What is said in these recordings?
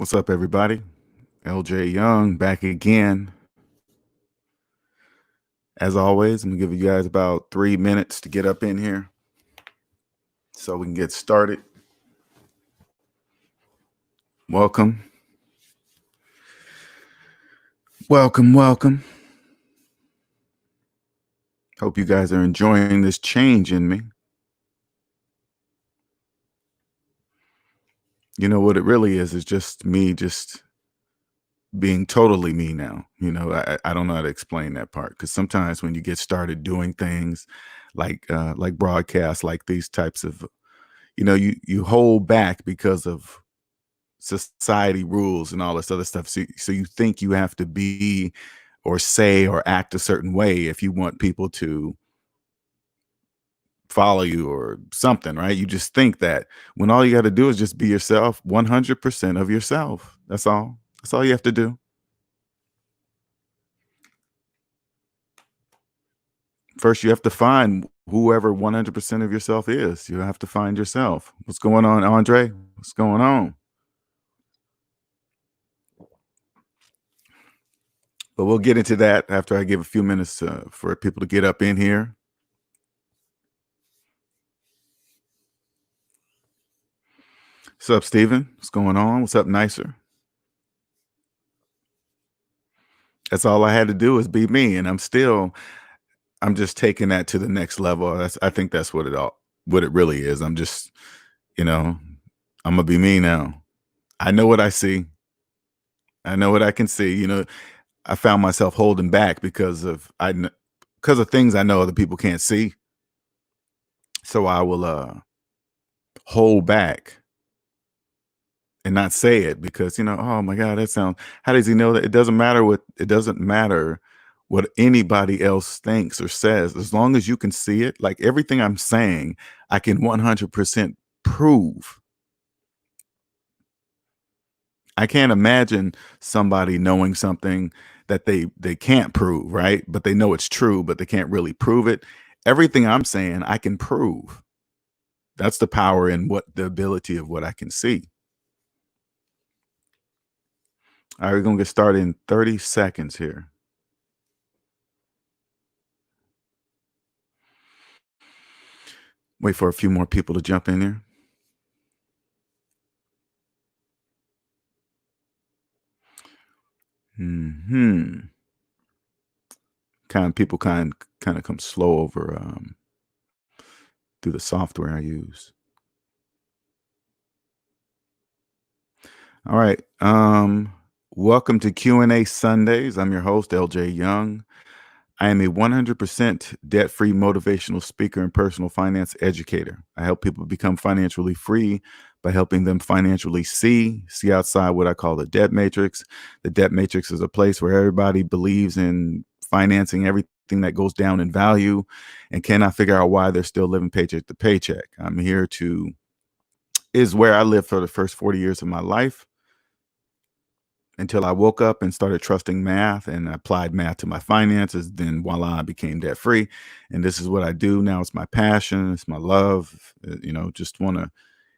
What's up, everybody? LJ Young back again. As always, I'm gonna give you guys about 3 minutes to get up in here so we can get started. Welcome. Welcome. Hope you guys are enjoying this change in me. You know what it really is just me just being totally me now. I don't know how to explain that part, because sometimes when you get started doing things like broadcasts, like these types of, you hold back because of society rules and all this other stuff. So you think you have to be or say or act a certain way if you want people to follow you or something, right? You just think that, when all you got to do is just be yourself, 100% of yourself. That's all. That's all you have to do. First, you have to find whoever 100% of yourself is. You have to find yourself. What's going on, Andre? What's going on? But we'll get into that after I give a few minutes for people to get up in here. What's up, Steven? What's going on? What's up, Nicer? That's all I had to do is be me, and I'm just taking that to the next level. I think that's what it really is. I'm just, I'm gonna be me now. I know what I see. I know what I can see. I found myself holding back because of things I know other people can't see. So I will hold back and not say it because, oh my God, how does he know that? It doesn't matter what anybody else thinks or says, as long as you can see it. Like, everything I'm saying, I can 100% prove. I can't imagine somebody knowing something that they can't prove, right? But they know it's true, but they can't really prove it. Everything I'm saying, I can prove. That's the power and the ability of what I can see. All right, we're going to get started in 30 seconds here. Wait for a few more people to jump in there. People kind of come slow over through the software I use. All right. Welcome to Q&A Sundays. I'm your host, LJ Young. I am a 100% debt-free motivational speaker and personal finance educator. I help people become financially free by helping them financially see outside what I call the debt matrix. The debt matrix is a place where everybody believes in financing everything that goes down in value and cannot figure out why they're still living paycheck to paycheck. Is where I lived for the first 40 years of my life, until I woke up and started trusting math and applied math to my finances. Then voila, I became debt free. And this is what I do now. It's my passion. It's my love. Just want to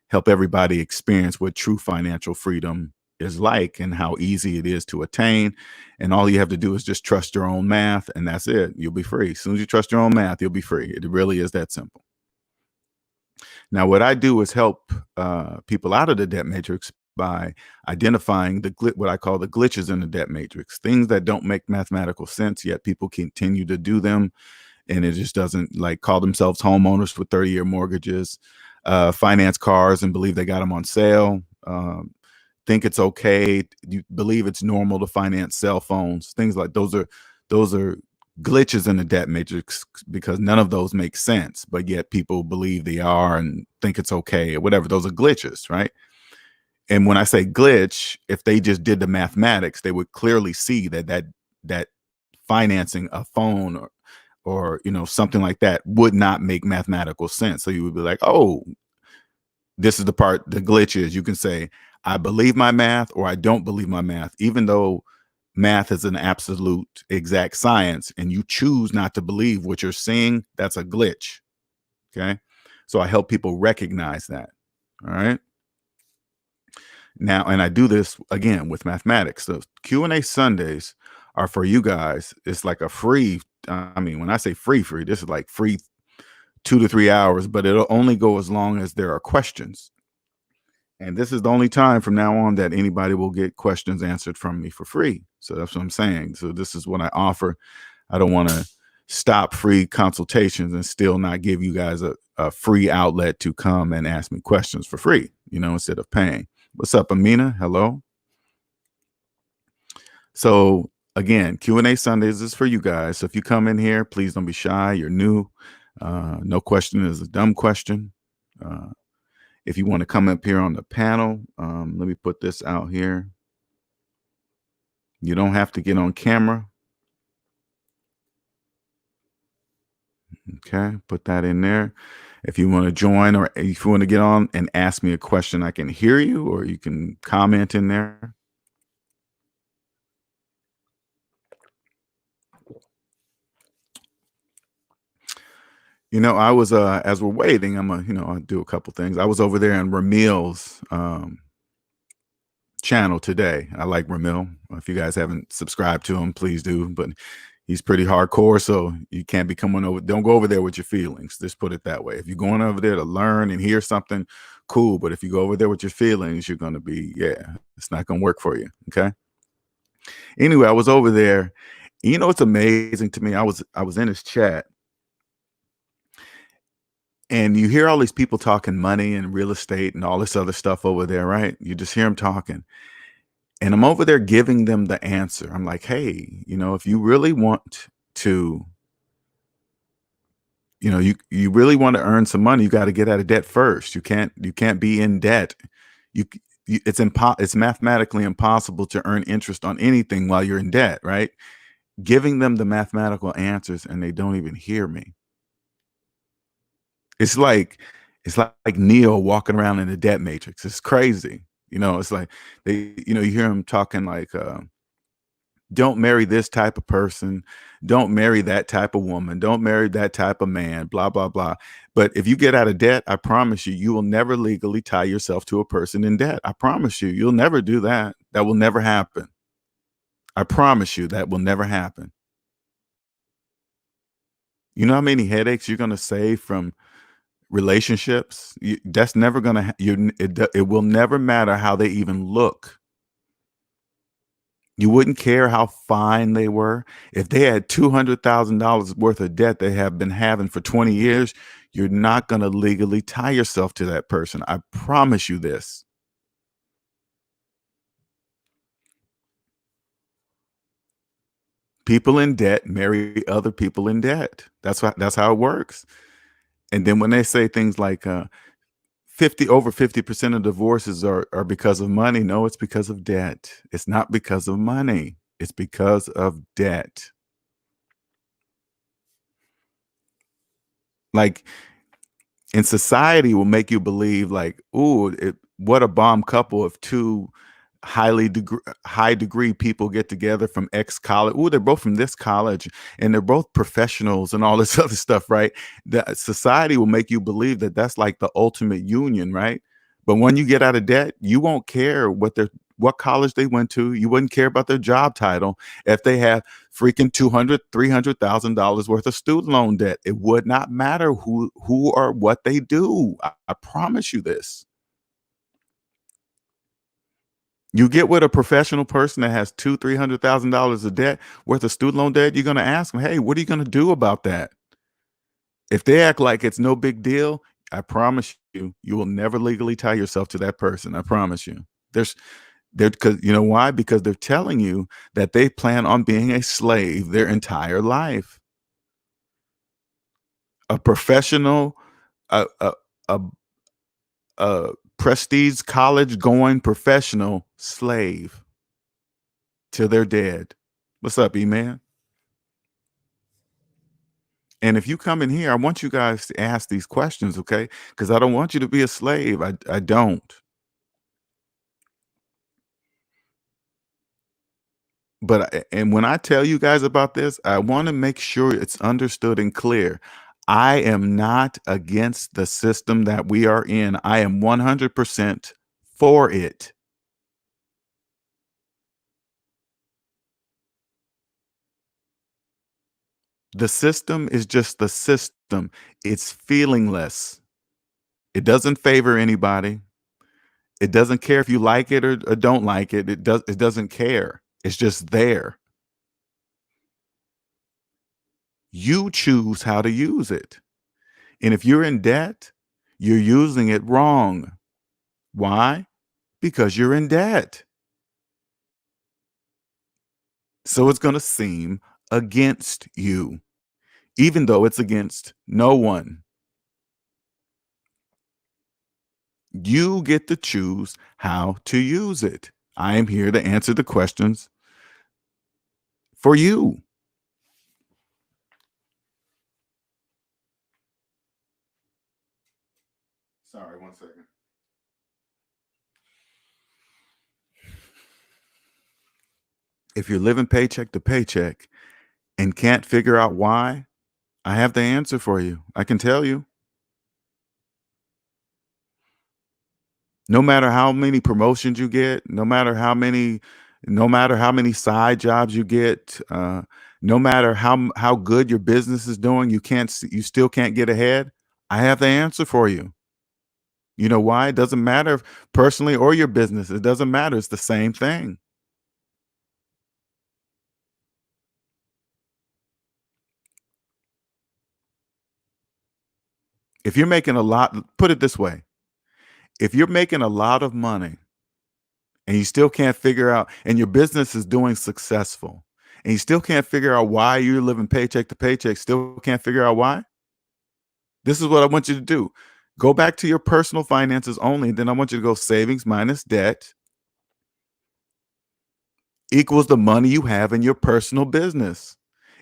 help everybody experience what true financial freedom is like and how easy it is to attain. And all you have to do is just trust your own math, and that's it. You'll be free. As soon as you trust your own math, you'll be free. It really is that simple. Now, what I do is help people out of the debt matrix by identifying what I call the glitches in the debt matrix, things that don't make mathematical sense, yet people continue to do them. And it just doesn't, like, call themselves homeowners with 30-year mortgages, finance cars and believe they got them on sale, think it's okay, you believe it's normal to finance cell phones, things like those are glitches in the debt matrix, because none of those make sense, but yet people believe they are and think it's okay or whatever. Those are glitches, right? And when I say glitch, if they just did the mathematics, they would clearly see that financing a phone or something like that would not make mathematical sense. So you would be like, oh, this is the part the glitch is. You can say, I believe my math or I don't believe my math, even though math is an absolute exact science, and you choose not to believe what you're seeing. That's a glitch. Okay. So I help people recognize that. All right. Now, and I do this again with mathematics. So Q&A Sundays are for you guys. It's like a free, I mean, when I say free, this is like free 2 to 3 hours, but it'll only go as long as there are questions. And this is the only time from now on that anybody will get questions answered from me for free. So that's what I'm saying. So this is what I offer. I don't want to stop free consultations and still not give you guys a free outlet to come and ask me questions for free, instead of paying. What's up, Amina? Hello. So again, Q&A Sundays is for you guys. So if you come in here, please don't be shy. You're new. No question is a dumb question. If you want to come up here on the panel, let me put this out here. You don't have to get on camera. Okay, put that in there. If you want to join, or if you want to get on and ask me a question, I can hear you, or you can comment in there. I was as we're waiting, I'll do a couple things. I was over there in Ramil's channel today. I like Ramil. If you guys haven't subscribed to him, please do. But he's pretty hardcore, so you can't be coming over. Don't go over there with your feelings. Just put it that way. If you're going over there to learn and hear something, cool. But if you go over there with your feelings, you're going to be, it's not going to work for you. Okay. Anyway, I was over there. It's amazing to me. I was in his chat, and you hear all these people talking money and real estate and all this other stuff over there, right? You just hear them talking. And I'm over there giving them the answer. I'm like, hey, if you really want to, you really want to earn some money, you got to get out of debt first. You can't be in debt. It's mathematically impossible to earn interest on anything while you're in debt, right? Giving them the mathematical answers, and they don't even hear me. It's like Neo walking around in the debt matrix. It's crazy. It's like you hear him talking like, don't marry this type of person. Don't marry that type of woman. Don't marry that type of man, blah, blah, blah. But if you get out of debt, I promise you, you will never legally tie yourself to a person in debt. I promise you, you'll never do that. That will never happen. I promise you that will never happen. You know how many headaches you're going to save from relationships? That's never going to, it will never matter how they even look. You wouldn't care how fine they were. If they had $200,000 worth of debt they have been having for 20 years, you're not going to legally tie yourself to that person. I promise you this. People in debt marry other people in debt. That's how it works. And then when they say things like over 50% of divorces are because of money, no, it's because of debt. It's not because of money. It's because of debt. Like, in society will make you believe like, ooh, what a bomb couple if two high degree people get together from X college. Ooh, they're both from this college and they're both professionals and all this other stuff, right? That society will make you believe that that's like the ultimate union, right? But when you get out of debt, you won't care what college they went to. You wouldn't care about their job title if they have freaking $200,000-$300,000 worth of student loan debt. It would not matter who or what they do. I promise you this. You get with a professional person that has $200,000-$300,000 of debt worth of student loan debt, you're going to ask them, hey, what are you going to do about that? If they act like it's no big deal, I promise you, you will never legally tie yourself to that person. I promise you. Because you know why? Because they're telling you that they plan on being a slave their entire life. A professional, a prestige college going professional slave till they're dead. What's up, E-Man? And if you come in here, I want you guys to ask these questions, okay? Because I don't want you to be a slave. I don't. But and when I tell you guys about this, I want to make sure it's understood and clear. I am not against the system that we are in. I am 100% for it. The system is just the system. It's feelingless. It doesn't favor anybody. It doesn't care if you like it or don't like it. It doesn't care. It's just there. You choose how to use it. And if you're in debt, you're using it wrong. Why? Because you're in debt. So it's going to seem against you, even though it's against no one. You get to choose how to use it. I am here to answer the questions for you. Sorry, 1 second. If you're living paycheck to paycheck and can't figure out why, I have the answer for you. I can tell you. No matter how many promotions you get, no matter how many side jobs you get, no matter how good your business is doing, you still can't get ahead. I have the answer for you. You know why? It doesn't matter personally or your business. It doesn't matter. It's the same thing. If you're making a lot, put it this way. If you're making a lot of money and you still can't figure out, and your business is doing successful, and you still can't figure out why you're living paycheck to paycheck, still can't figure out why, this is what I want you to do. Go back to your personal finances only. Then I want you to go savings minus debt equals the money you have in your personal business.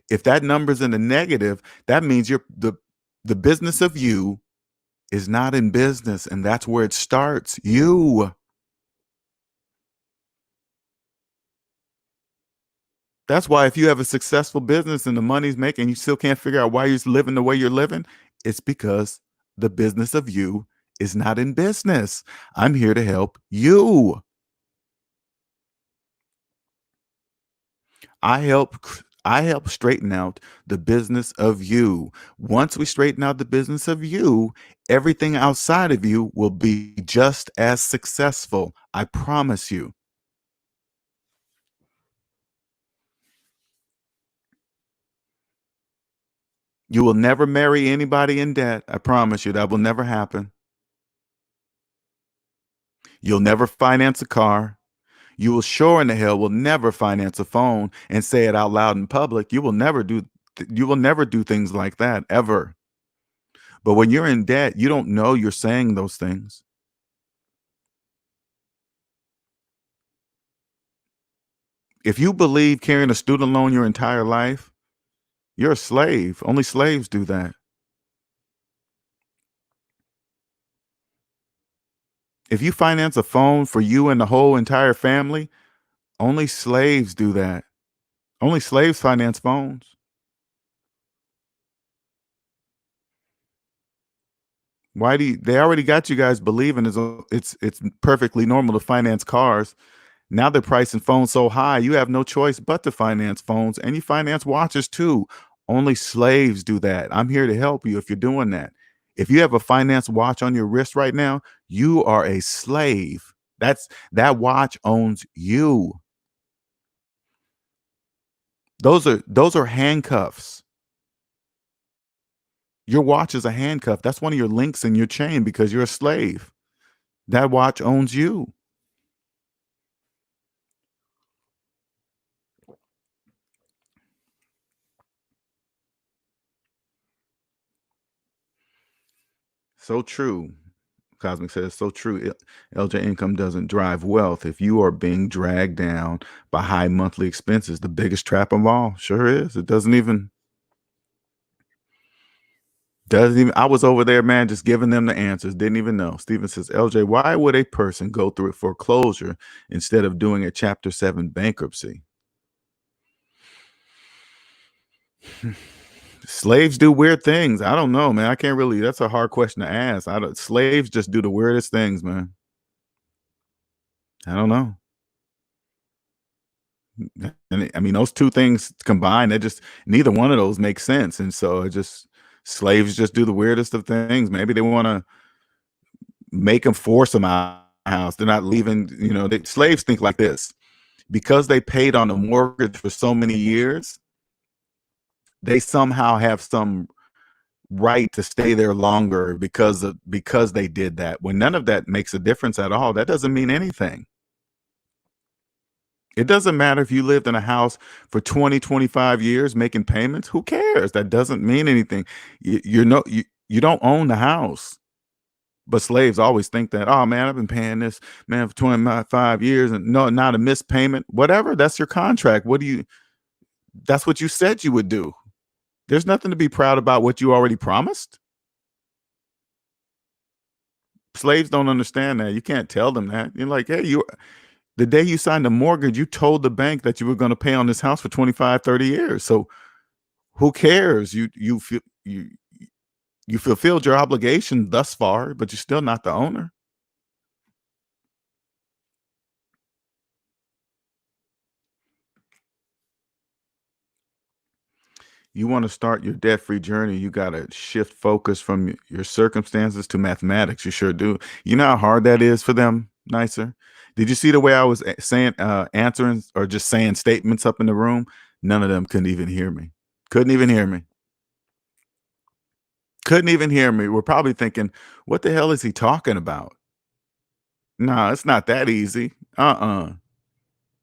If that number's in the negative, that means the business of you is not in business, and that's where it starts. You. That's why if you have a successful business and the money's making, you still can't figure out why you're living the way you're living, it's because the business of you is not in business. I'm here to help you. I help straighten out the business of you. Once we straighten out the business of you, everything outside of you will be just as successful. I promise you. You will never marry anybody in debt. I promise you that will never happen. You'll never finance a car. You will sure in the hell will never finance a phone and say it out loud in public. You will never do things like that ever. But when you're in debt, you don't know you're saying those things. If you believe carrying a student loan your entire life, you're a slave. Only slaves do that. If you finance a phone for you and the whole entire family, only slaves do that. Only slaves finance phones. They already got you guys believing it's perfectly normal to finance cars. Now they're pricing phones so high, you have no choice but to finance phones, and you finance watches too. Only slaves do that. I'm here to help you if you're doing that. If you have a finance watch on your wrist right now, you are a slave. That watch owns you. Those are handcuffs. Your watch is a handcuff. That's one of your links in your chain because you're a slave. That watch owns you. So true. Cosmic says, so true. LJ, income doesn't drive wealth. If you are being dragged down by high monthly expenses, the biggest trap of all. Sure is. It doesn't even, I was over there, man, just giving them the answers. Didn't even know. Steven says, LJ, why would a person go through a foreclosure instead of doing a Chapter 7 bankruptcy? Slaves do weird things. I don't know, man. I can't really, that's a hard question to ask. Slaves just do the weirdest things, man. I don't know. And I mean, those two things combined, they just neither one of those makes sense. And so it just slaves just do the weirdest of things. Maybe they want to make them force them out of the house. They're not leaving. Slaves think like this: because they paid on a mortgage for so many years, they somehow have some right to stay there longer because they did that. When none of that makes a difference at all, that doesn't mean anything. It doesn't matter if you lived in a house for 20, 25 years making payments. Who cares? That doesn't mean anything. You don't own the house. But slaves always think that, oh man, I've been paying this man for 25 years and no, not a missed payment. Whatever, that's your contract. That's what you said you would do. There's nothing to be proud about what you already promised. Slaves don't understand that. You can't tell them that. You're like, hey, the day you signed a mortgage, you told the bank that you were going to pay on this house for 25, 30 years. So who cares? You fulfilled your obligation thus far, but you're still not the owner. You want to start your debt-free journey, you got to shift focus from your circumstances to mathematics. You sure do. You know how hard that is for them, Nicer? Did you see the way I was saying, answering or just saying statements up in the room? None of them couldn't even hear me. Couldn't even hear me. Couldn't even hear me. We're probably thinking, what the hell is he talking about? No, it's not that easy.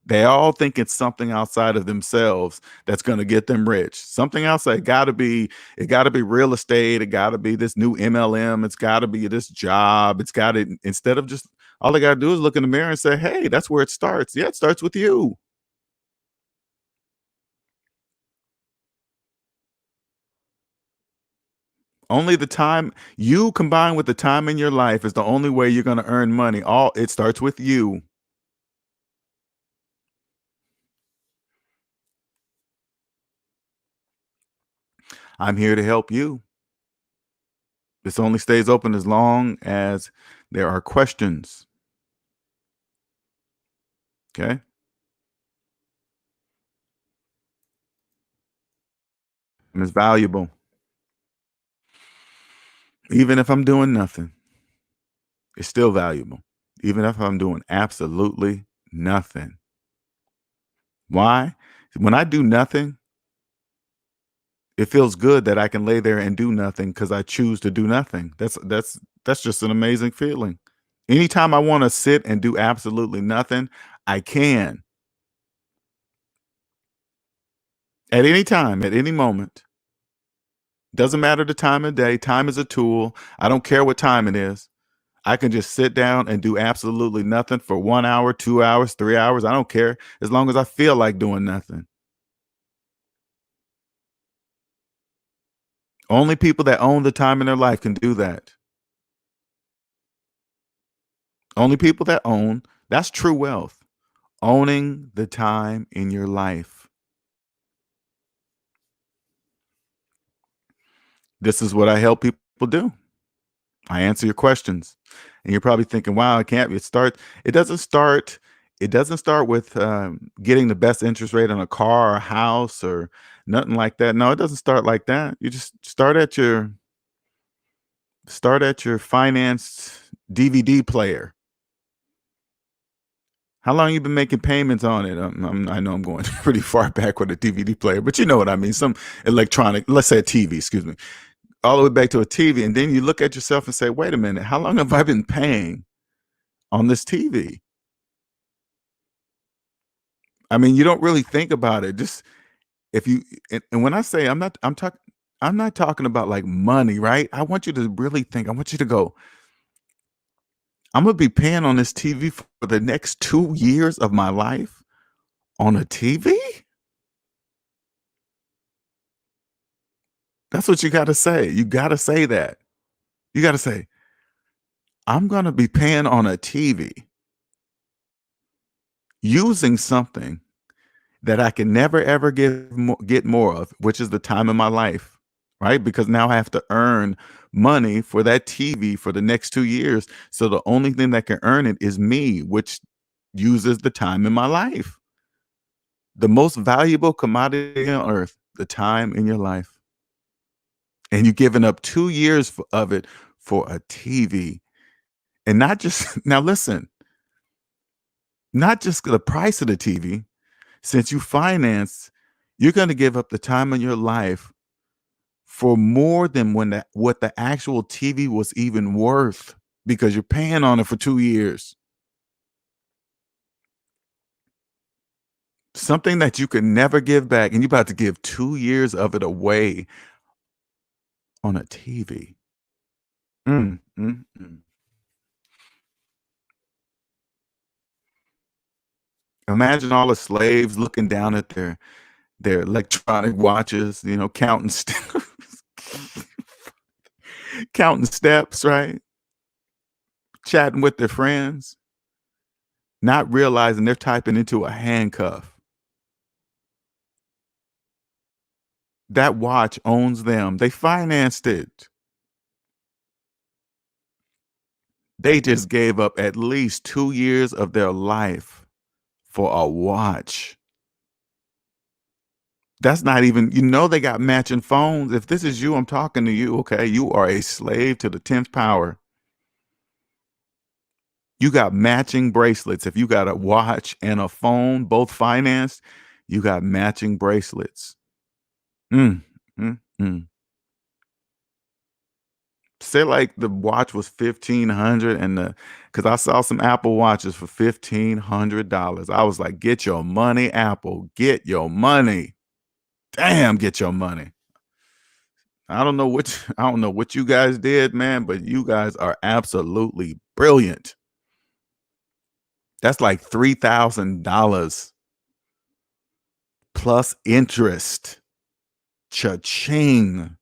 They all think it's something outside of themselves that's gonna get them rich. Something else that it gotta be real estate, it gotta be this new MLM, it's gotta be this job, it's gotta instead of just all they gotta do is look in the mirror and say, "Hey, that's where it starts." Yeah, it starts with you. Only the time you combined with the time in your life is the only way you're gonna earn money. All it starts with you. I'm here to help you. This only stays open as long as there are questions. Okay? And it's valuable. Even if I'm doing nothing, it's still valuable. Even if I'm doing absolutely nothing. Why? When I do nothing, it feels good that I can lay there and do nothing because I choose to do nothing. That's just an amazing feeling. Anytime I want to sit and do absolutely nothing, I can. At any time, at any moment. Doesn't matter the time of day. Time is a tool. I don't care what time it is. I can just sit down and do absolutely nothing for 1 hour, 2 hours, 3 hours. I don't care as long as I feel like doing nothing. Only people that own the time in their life can do that. Only people that own, that's true wealth. Owning the time in your life. This is what I help people do. I answer your questions. And you're probably thinking, wow, it doesn't start with getting the best interest rate on a car or a house or nothing like that. No, it doesn't start like that. You just start at your financed DVD player. How long you been making payments on it? I know I'm going pretty far back with a DVD player, but you know what I mean. Some electronic, let's say a TV, excuse me, all the way back to a TV. And then you look at yourself and say, wait a minute, how long have I been paying on this TV? I mean, you don't really think about it. Just if you and when I say I'm not talking about like money, right? I want you to really think. I want you to go, I'm gonna be paying on this TV for the next 2 years of my life on a TV? That's what you gotta say. You gotta say that. You gotta say, I'm gonna be paying on a TV using something that I can never ever get more of, which is the time of my life, right? Because now I have to earn money for that TV for the next 2 years. So the only thing that can earn it is me, which uses the time in my life. The most valuable commodity on earth, the time in your life. And you've given up 2 years of it for a TV. And not just now listen, not just the price of the TV. Since you finance, you're gonna give up the time of your life for more than what the actual TV was even worth because you're paying on it for 2 years. Something that you can never give back, and you're about to give 2 years of it away on a TV. Mm, mm, mm. Imagine all the slaves looking down at their electronic watches, counting counting steps, right? Chatting with their friends, not realizing they're typing into a handcuff. That watch owns them. They financed it. They just gave up at least 2 years of their life for a watch. That's not even, they got matching phones. If this is you, I'm talking to you, okay? You are a slave to the 10th power. You got matching bracelets. If you got a watch and a phone, both financed, you got matching bracelets. Mm, mm, mm. Say like the watch was 1,500 and because I saw some Apple watches for $1,500. I was like, get your money, Apple. Get your money. Damn, get your money. I don't know what you guys did, man, but you guys are absolutely brilliant. That's like $3,000 plus interest. Cha-ching.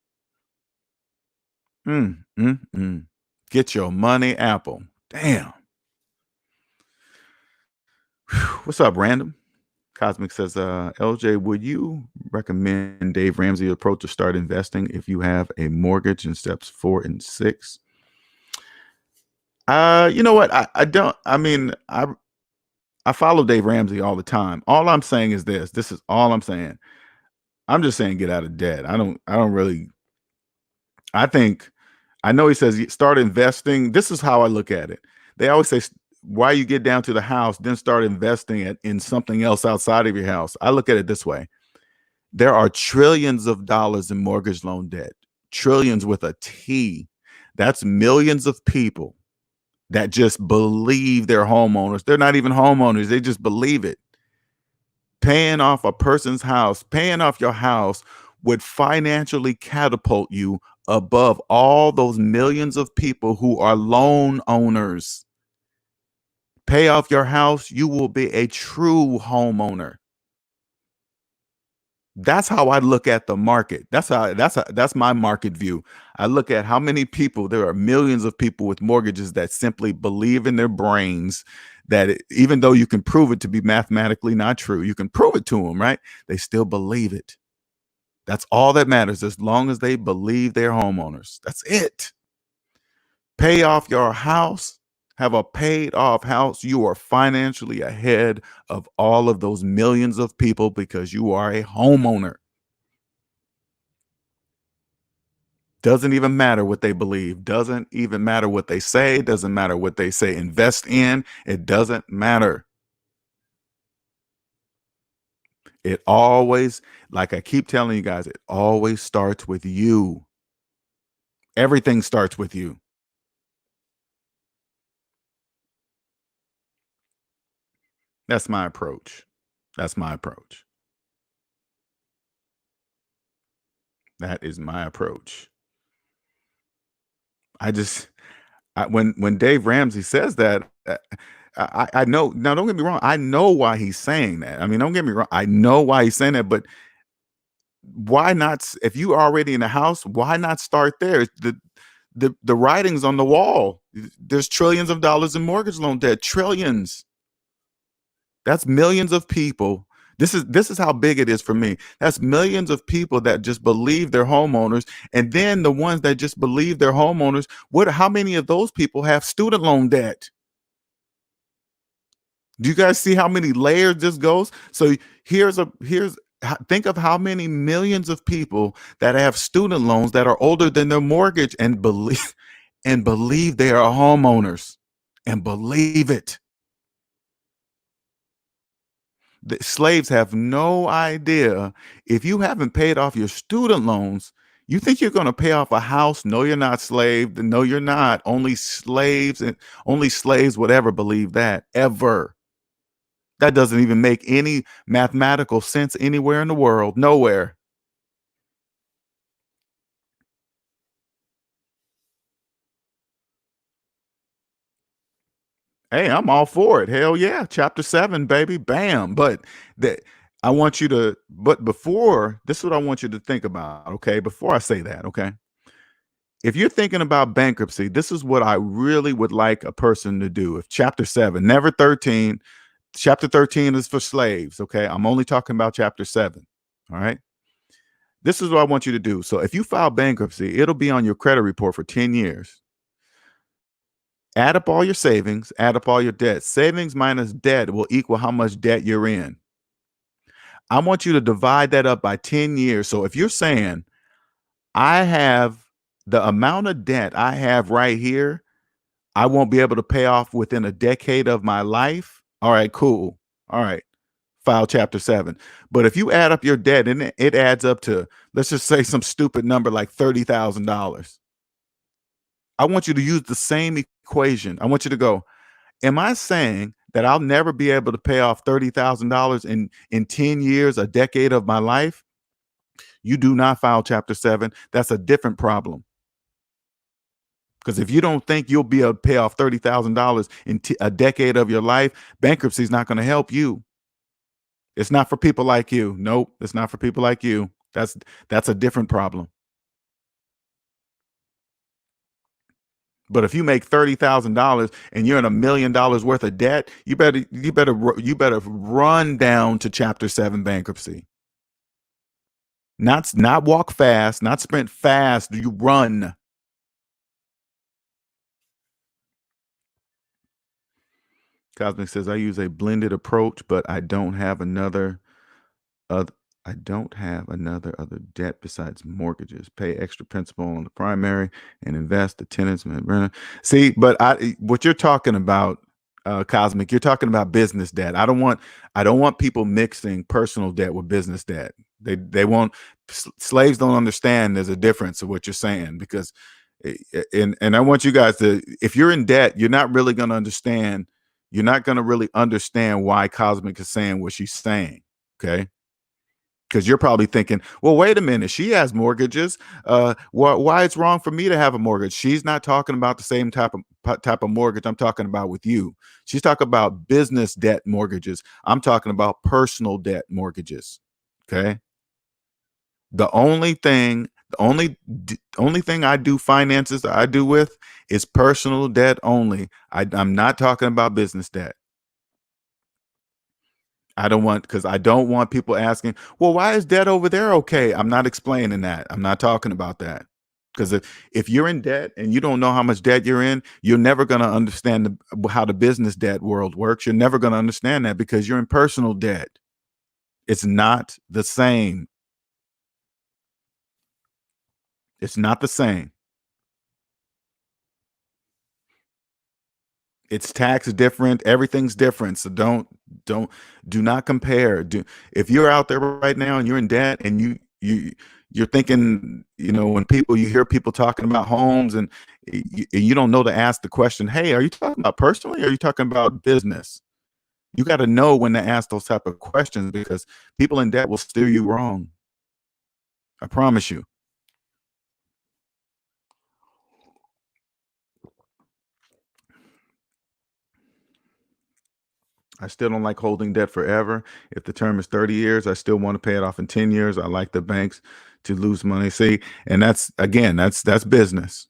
Mm, mm, mm. Get your money, Apple. Damn. Whew. What's up, Random? Cosmic says, LJ, would you recommend Dave Ramsey approach to start investing if you have a mortgage in steps 4 and 6? You know what? I don't. I mean, I follow Dave Ramsey all the time. All I'm saying is this. This is all I'm saying. I'm just saying get out of debt. I don't really. I think I know he says start investing. This is how I look at it. They always say why you get down to the house, then start investing in something else outside of your house. I look at it this way. There are trillions of dollars in mortgage loan debt, trillions with a T. That's millions of people that just believe they're homeowners. They're not even homeowners. They just believe it. Paying off a person's house, paying off your house would financially catapult you above all those millions of people who are loan owners. Pay off your house, you will be a true homeowner. That's how I look at the market. That's my market view. I look at how many people, there are millions of people with mortgages that simply believe in their brains that even though you can prove it to be mathematically not true, you can prove it to them, right? They still believe it. That's all that matters as long as they believe they're homeowners. That's it. Pay off your house, have a paid off house. You are financially ahead of all of those millions of people because you are a homeowner. Doesn't even matter what they believe. Doesn't even matter what they say. Doesn't matter what they say invest in. It doesn't matter. It always, like I keep telling you guys, it always starts with you. Everything starts with you. That's my approach. That's my approach. That is my approach. When Dave Ramsey says that, I know. Now, don't get me wrong. I know why he's saying that. I mean, don't get me wrong. I know why he's saying that, but why not? If you already in the house, why not start there? The writing's on the wall. There's trillions of dollars in mortgage loan debt. Trillions. That's millions of people. This is how big it is for me. That's millions of people that just believe they're homeowners. And then the ones that just believe they're homeowners, how many of those people have student loan debt? Do you guys see how many layers this goes? So think of how many millions of people that have student loans that are older than their mortgage and believe they are homeowners and believe it. The slaves have no idea. If you haven't paid off your student loans, you think you're going to pay off a house? No, you're not, slave. No, you're not. Only slaves would ever believe that, ever. That doesn't even make any mathematical sense anywhere in the world. Nowhere. Hey, I'm all for it. Hell yeah. Chapter 7, baby. Bam. But that I want you to, but before, this is what I want you to think about, okay? Before I say that, okay? If you're thinking about bankruptcy, this is what I really would like a person to do. If chapter 7, never 13, chapter 13 is for slaves, okay? I'm only talking about chapter 7. All right. This is what I want you to do. So if you file bankruptcy, it'll be on your credit report for 10 years. Add up all your savings, add up all your debt. Savings minus debt will equal how much debt you're in. I want you to divide that up by 10 years. So if you're saying, I have the amount of debt I have right here, I won't be able to pay off within a decade of my life. All right, cool. All right. File chapter 7. But if you add up your debt and it adds up to, let's just say some stupid number like $30,000. I want you to use the same equation. I want you to go, am I saying that I'll never be able to pay off $30,000 in 10 years, a decade of my life? You do not file chapter 7. That's a different problem. Because if you don't think you'll be able to pay off $30,000 in a decade of your life, bankruptcy is not going to help you. It's not for people like you. Nope, it's not for people like you. That's a different problem. But if you make $30,000 and you're in $1 million worth of debt, you better run down to chapter 7 bankruptcy. Not walk fast, not sprint fast. You run. Cosmic says, I use a blended approach, but I don't have another other other debt besides mortgages. Pay extra principal on the primary and invest the tenants. See, but what you're talking about, Cosmic, you're talking about business debt. I don't want people mixing personal debt with business debt. They won't. Slaves don't understand there's a difference of what you're saying, because and I want you guys to, if you're in debt, you're not really going to understand. You're not going to really understand why Cosmic is saying what she's saying. Okay. Because you're probably thinking, well, wait a minute, she has mortgages. Why it's wrong for me to have a mortgage? She's not talking about the same type of mortgage I'm talking about with you. She's talking about business debt mortgages. I'm talking about personal debt mortgages. Okay. The only thing I do finances that I do with is personal debt only. I'm not talking about business debt. Because I don't want people asking, well, why is debt over there okay? I'm not explaining that. I'm not talking about that. Because if you're in debt and you don't know how much debt you're in, you're never going to understand how the business debt world works. You're never going to understand that because you're in personal debt. It's not the same. It's not the same. It's tax different. Everything's different. So do not compare. If you're out there right now and you're in debt and you're thinking, when you hear people talking about homes and you don't know to ask the question, hey, are you talking about personally or are you talking about business? You got to know when to ask those type of questions, because people in debt will steer you wrong. I promise you. I still don't like holding debt forever. If the term is 30 years, I still want to pay it off in 10 years. I like the banks to lose money. See, and that's business.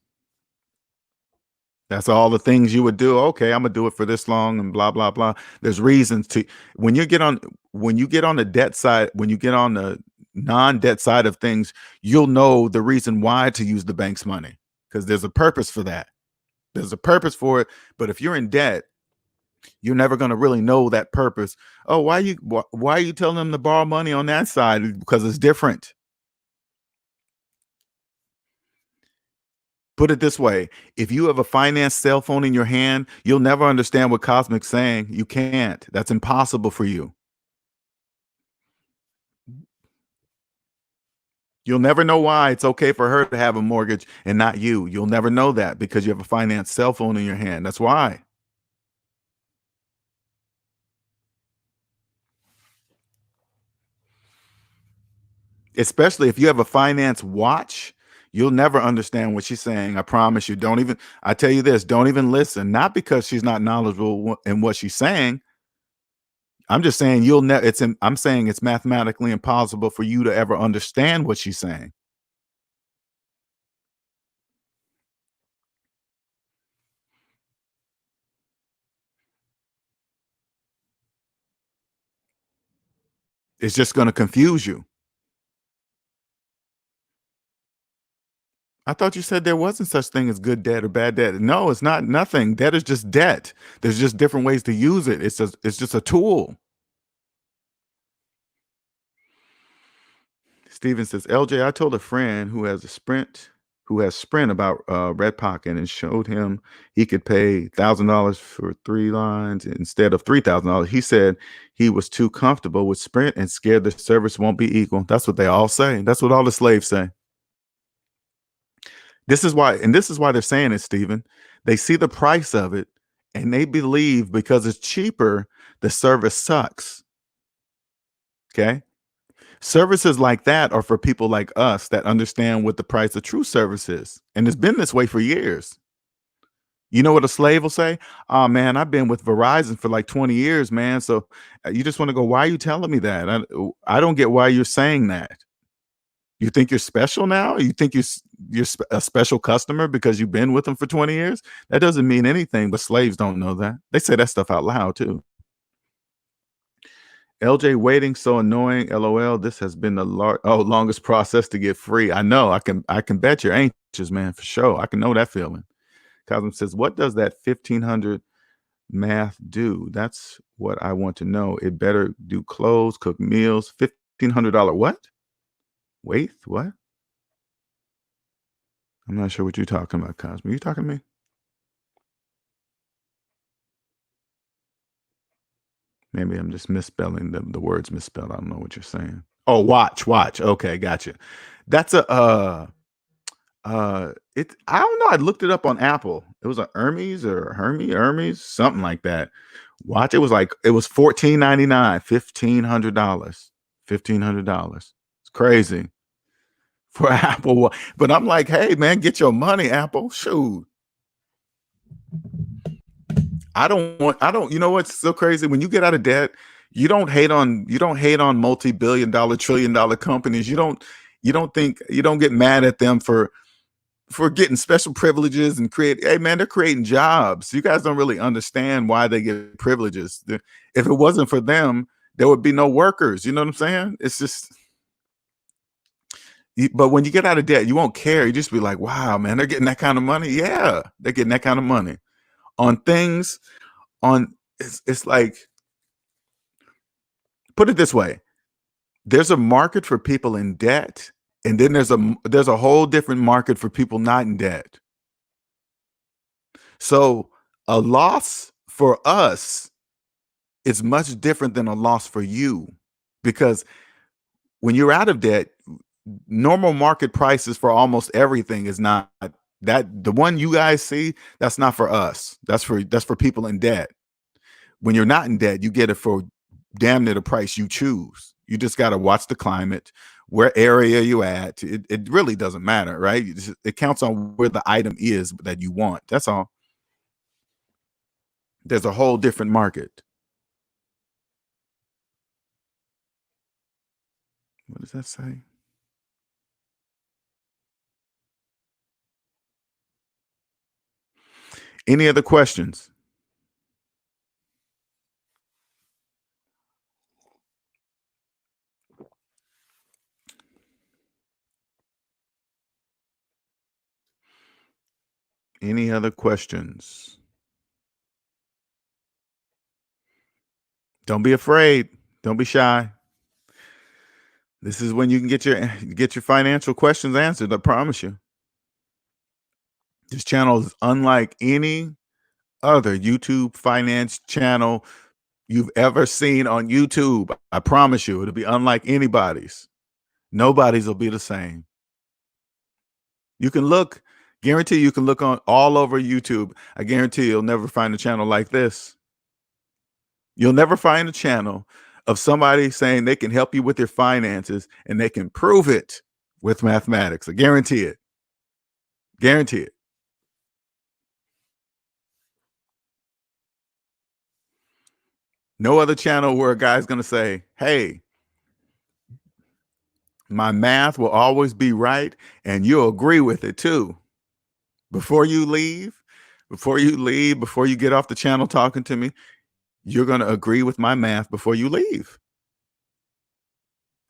That's all the things you would do. Okay, I'm gonna do it for this long and blah blah blah. There's reasons to, when you get on the debt side, when you get on the non-debt side of things, you'll know the reason why to use the bank's money, because there's a purpose for that. There's a purpose for it. But if you're in debt, You're never going to really know that purpose. Oh, why are you telling them to borrow money on that side? Because it's different. Put it this way, if you have a finance cell phone in your hand, you'll never understand what Cosmic's saying. You can't. That's impossible for you. You'll never know why it's okay for her to have a mortgage and not you. You'll never know that because you have a finance cell phone in your hand. That's why. Especially if you have a finance watch, you'll never understand what she's saying. I promise you. I tell you this, don't even listen. Not because she's not knowledgeable in what she's saying. I'm just saying I'm saying it's mathematically impossible for you to ever understand what she's saying. It's just going to confuse you. I thought you said there wasn't such thing as good debt or bad debt. No, it's not nothing. Debt is just debt. There's just different ways to use it. It's just a tool. Steven says, LJ, I told a friend who has Sprint about Red Pocket and showed him he could pay $1,000 for 3 lines instead of $3,000. He said he was too comfortable with Sprint and scared the service won't be equal. That's what they all say. That's what all the slaves say. This is why they're saying it, Stephen. They see the price of it and they believe because it's cheaper, the service sucks. Okay. Services like that are for people like us that understand what the price of true service is. And it's been this way for years. You know what a slave will say? Oh man, I've been with Verizon for like 20 years, man. So you just want to go, why are you telling me that? I don't get why you're saying that. You think you're special now? You think a special customer because you've been with them for 20 years? That doesn't mean anything, but slaves don't know that. They say that stuff out loud too. LJ waiting so annoying. LOL. This has been the longest process to get free. I know. I can bet you're anxious, man, for sure. I can know that feeling. Cosm says, what does that 1,500 math do? That's what I want to know. It better do clothes, cook meals. $1,500 what? Wait, what? I'm not sure what you're talking about, Cosmo. You talking to me? Maybe I'm just misspelling the words misspelled. I don't know what you're saying. Oh, watch. Okay, gotcha. That's a I don't know. I looked it up on Apple. It was a Hermes, something like that. Watch, it was $14.99, $1,500. $1,500. It's crazy for Apple. But I'm like, hey man, get your money, Apple. Shoot. You know what's so crazy? When you get out of debt, you don't hate on multi-billion dollar, trillion dollar companies. You don't get mad at them for getting special privileges and hey man, they're creating jobs. You guys don't really understand why they get privileges. If it wasn't for them, there would be no workers. You know what I'm saying? It's just but when you get out of debt, you won't care. You just be like, wow, man, they're getting that kind of money. Yeah, they're getting that kind of money on things on it's like, put it this way, there's a market for people in debt, and then there's a whole different market for people not in debt. So a loss for us is much different than a loss for you, because when you're out of debt, normal market prices for almost everything is not that. The one you guys see, that's not for us. That's for people in debt. When you're not in debt, you get it for damn near the price you choose. You just got to watch the climate, where area you at. It really doesn't matter, right? It counts on where the item is that you want. That's all. There's a whole different market. What does that say? Any other questions? Any other questions? Don't be afraid. Don't be shy. This is when you can get your financial questions answered, I promise you. This channel is unlike any other YouTube finance channel you've ever seen on YouTube. I promise you, it'll be unlike anybody's. Nobody's will be the same. You can look, guarantee you can look on all over YouTube. I guarantee you'll never find a channel like this. You'll never find a channel of somebody saying they can help you with your finances and they can prove it with mathematics. I guarantee it. Guarantee it. No other channel where a guy's going to say, hey, my math will always be right and you'll agree with it too. Before you leave, before you get off the channel talking to me, you're going to agree with my math before you leave.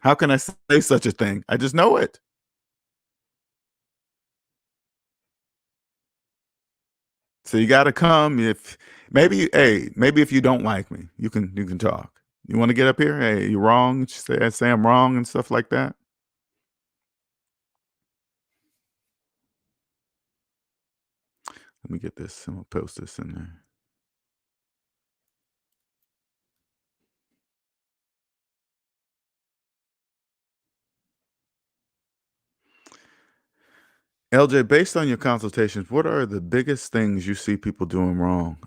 How can I say such a thing? I just know it. So you got to come. If maybe, hey, maybe if you don't like me, you can talk. You want to get up here? Hey, you're wrong. Say I'm wrong and stuff like that. Let me get this. I'm gonna post this in there. LJ, based on your consultations, what are the biggest things you see people doing wrong?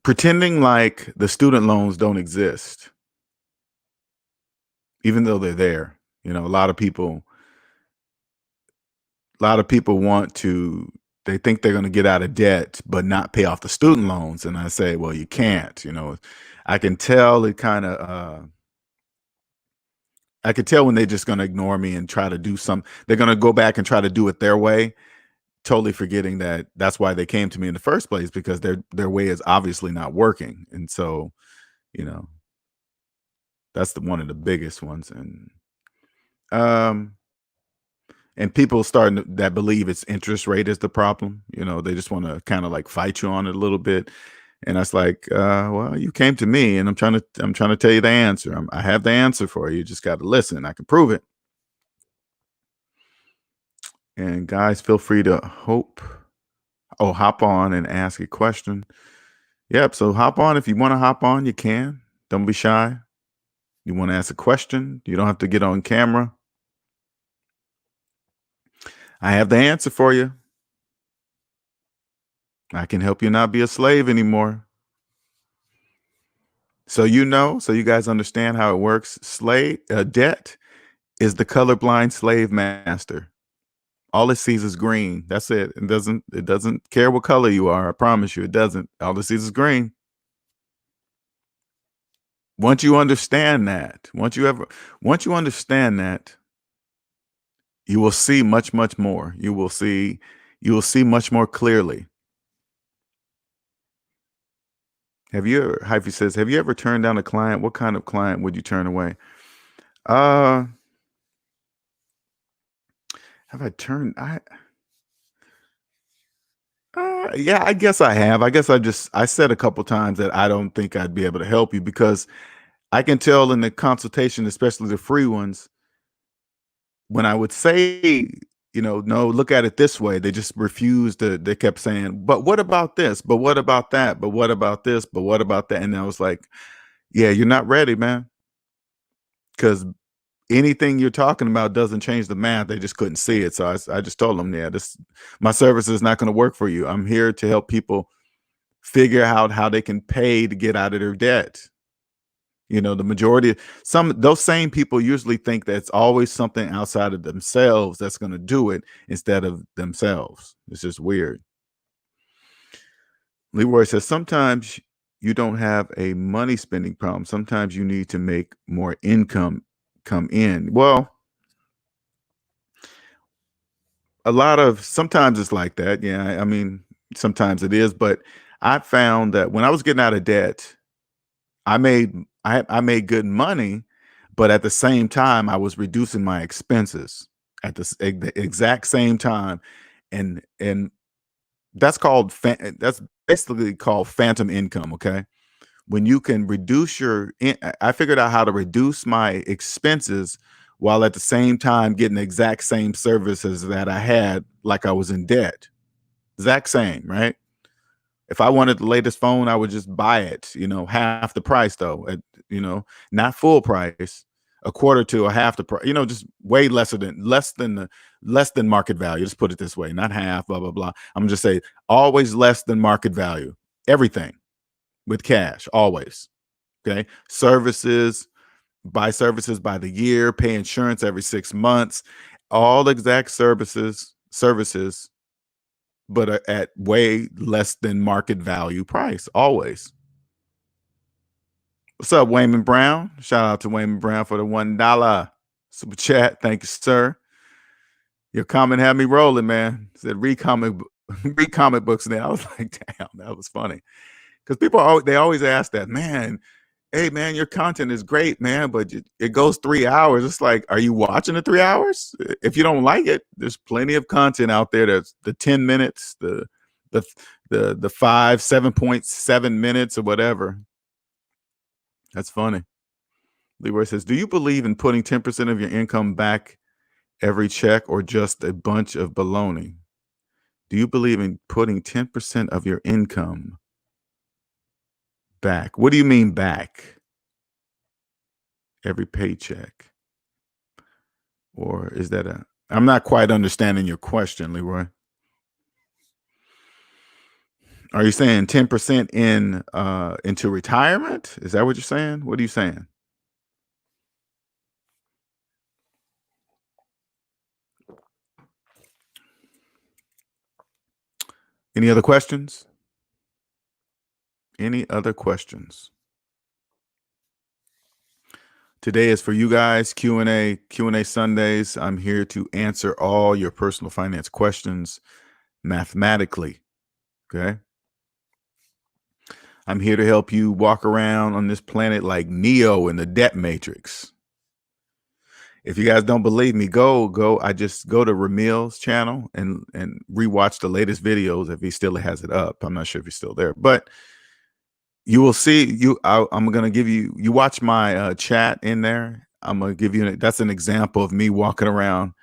Pretending like the student loans don't exist, even though they're there. You know, a lot of people want to, they think they're going to get out of debt, but not pay off the student loans. And I say, well, you can't. You know, I can tell it kind of, I could tell when they're just going to ignore me and try to do some, they're going to go back and try to do it their way, totally forgetting that that's why they came to me in the first place, because their way is obviously not working. And so, you know, that's one of the biggest ones. And people starting that believe it's interest rate is the problem. You know, they just want to kind of like fight you on it a little bit. And that's like, well, you came to me and I'm trying to tell you the answer. I have the answer for you. You just got to listen. I can prove it. And guys, feel free to hop on and ask a question. Yep. So hop on. If you want to hop on, you can. Don't be shy. You want to ask a question, you don't have to get on camera. I have the answer for you. I can help you not be a slave anymore. So you guys understand how it works. Debt is the colorblind slave master. All it sees is green. That's it. It doesn't care what color you are. I promise you, it doesn't. All it sees is green. Once you understand that, once you understand that, you will see much, much more. You will see much more clearly. Hyphy says, have you ever turned down a client? What kind of client would you turn away? Have I turned, yeah, I guess I have. I guess I said a couple times that I don't think I'd be able to help you, because I can tell in the consultation, especially the free ones, when I would say, you know, no, look at it this way, they just refused to. They kept saying, but what about this? But what about that? But what about this? But what about that? And I was like, yeah, you're not ready, man. Because anything you're talking about doesn't change the math. They just couldn't see it. So I just told them, yeah, my service is not going to work for you. I'm here to help people figure out how they can pay to get out of their debt. You know, the majority, those same people usually think that it's always something outside of themselves that's going to do it instead of themselves. It's just weird. Leroy says, sometimes you don't have a money spending problem. Sometimes you need to make more income come in. Well, sometimes it's like that. Yeah. I mean, sometimes it is, but I found that when I was getting out of debt, I made good money, but at the same time, I was reducing my expenses at the exact same time. And that's called, that's basically called phantom income. Okay. When you can reduce I figured out how to reduce my expenses while at the same time getting the exact same services that I had, like I was in debt. Exact same, right? If I wanted the latest phone, I would just buy it, half the price though, not full price, a quarter to a half the price, just way less than market value. Just put it this way, not half, blah, blah, blah. I'm just say always less than market value. Everything with cash, always. Okay. Buy services by the year, pay insurance every 6 months, all exact services, but at way less than market value price, always. What's up, Wayman Brown? Shout out to Wayman Brown for the $1 super chat. Thank you, sir. Your comment had me rolling, man. Said read comic books now. I was like, damn, that was funny. Because they always ask that, man. Hey, man, your content is great, man, but it goes 3 hours. It's like, are you watching the 3 hours? If you don't like it, there's plenty of content out there. That's the 10 minutes, the 7.7 minutes or whatever. That's funny. Leroy says, do you believe in putting 10% of your income back every check or just a bunch of baloney? Do you believe in putting 10% of your income back? What do you mean back? Every paycheck? Or is that I'm not quite understanding your question, Leroy. Are you saying 10% into retirement? Is that what you're saying? What are you saying? Any other questions? Any other questions? Today is for you guys, Q&A Sundays. I'm here to answer all your personal finance questions mathematically, okay? I'm here to help you walk around on this planet like Neo in the Debt Matrix. If you guys don't believe me, I just go to Ramil's channel and rewatch the latest videos if he still has it up. I'm not sure if he's still there, but you will see. I'm gonna give you. You watch my chat in there. I'm gonna give you. That's an example of me walking around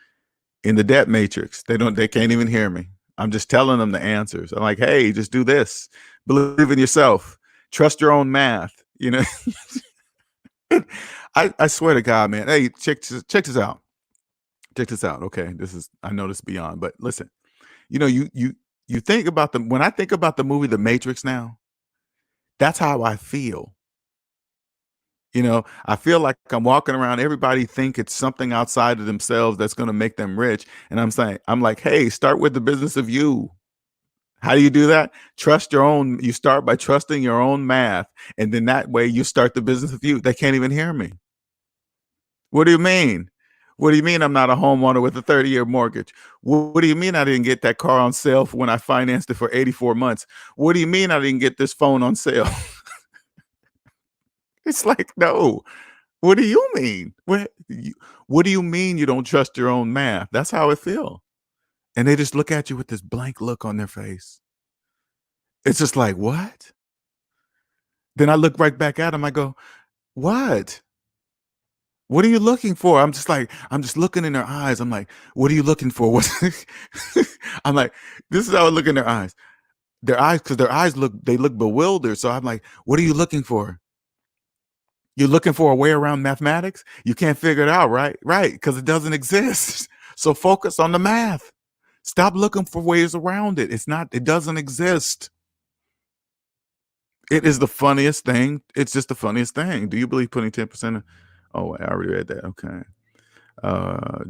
in the debt matrix. They can't even hear me. I'm just telling them the answers. I'm like, hey, just do this. Believe in yourself. Trust your own math. I swear to God, man. Hey, check this out. Check this out. Okay, I know this is beyond, but listen. You think about when I think about the movie The Matrix now. That's how I feel. I feel like I'm walking around. Everybody think it's something outside of themselves that's going to make them rich. And I'm like, hey, start with the business of you. How do you do that? You start by trusting your own math. And then that way you start the business of you. They can't even hear me. What do you mean? What do you mean I'm not a homeowner with a 30-year mortgage? What do you mean I didn't get that car on sale when I financed it for 84 months? What do you mean I didn't get this phone on sale? It's like, no. What do you mean? What do you mean you don't trust your own math? That's how I feel. And they just look at you with this blank look on their face. It's just like, what? Then I look right back at them. I go, what? What are you looking for? I'm just looking in their eyes. I'm like, what are you looking for? I'm like, this is how I look in their eyes. Because their eyes look bewildered. So I'm like, what are you looking for? You're looking for a way around mathematics? You can't figure it out, right? Right, because it doesn't exist. So focus on the math. Stop looking for ways around it. It doesn't exist. It is the funniest thing. It's just the funniest thing. Do you believe putting 10%? Oh, I already read that. Okay.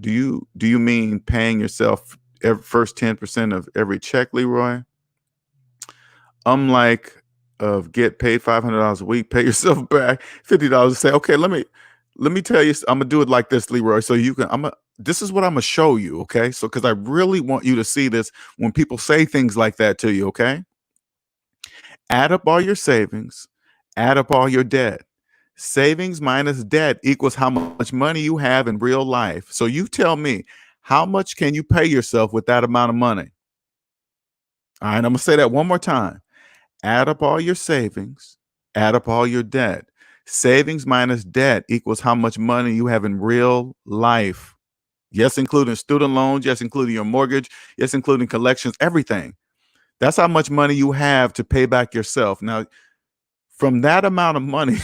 Do you mean paying yourself first 10% of every check, Leroy? Unlike get paid $500 a week, pay yourself back $50 to say, okay, let me tell you, I'm gonna do it like this, Leroy. So this is what I'm gonna show you, okay? So because I really want you to see this when people say things like that to you, okay? Add up all your savings, add up all your debt. Savings minus debt equals how much money you have in real life. So you tell me, how much can you pay yourself with that amount of money? All right, I'm gonna say that one more time. Add up all your savings, add up all your debt. Savings minus debt equals how much money you have in real life. Yes, including student loans, yes, including your mortgage, yes, including collections, everything. That's how much money you have to pay back yourself. Now, from that amount of money,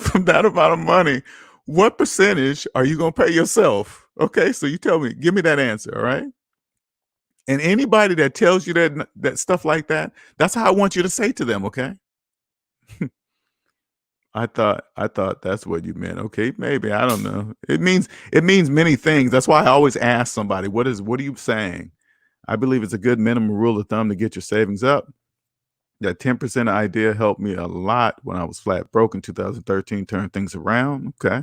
from that amount of money, what percentage are you going to pay yourself? Okay, so you tell me, give me that answer, all right? And anybody that tells you that stuff like that, that's how I want you to say to them, okay? I thought that's what you meant. Okay, maybe I don't know. It means many things. That's why I always ask somebody, what are you saying? I believe it's a good minimum rule of thumb to get your savings up. That 10% idea helped me a lot when I was flat broke in 2013, turned things around. Okay.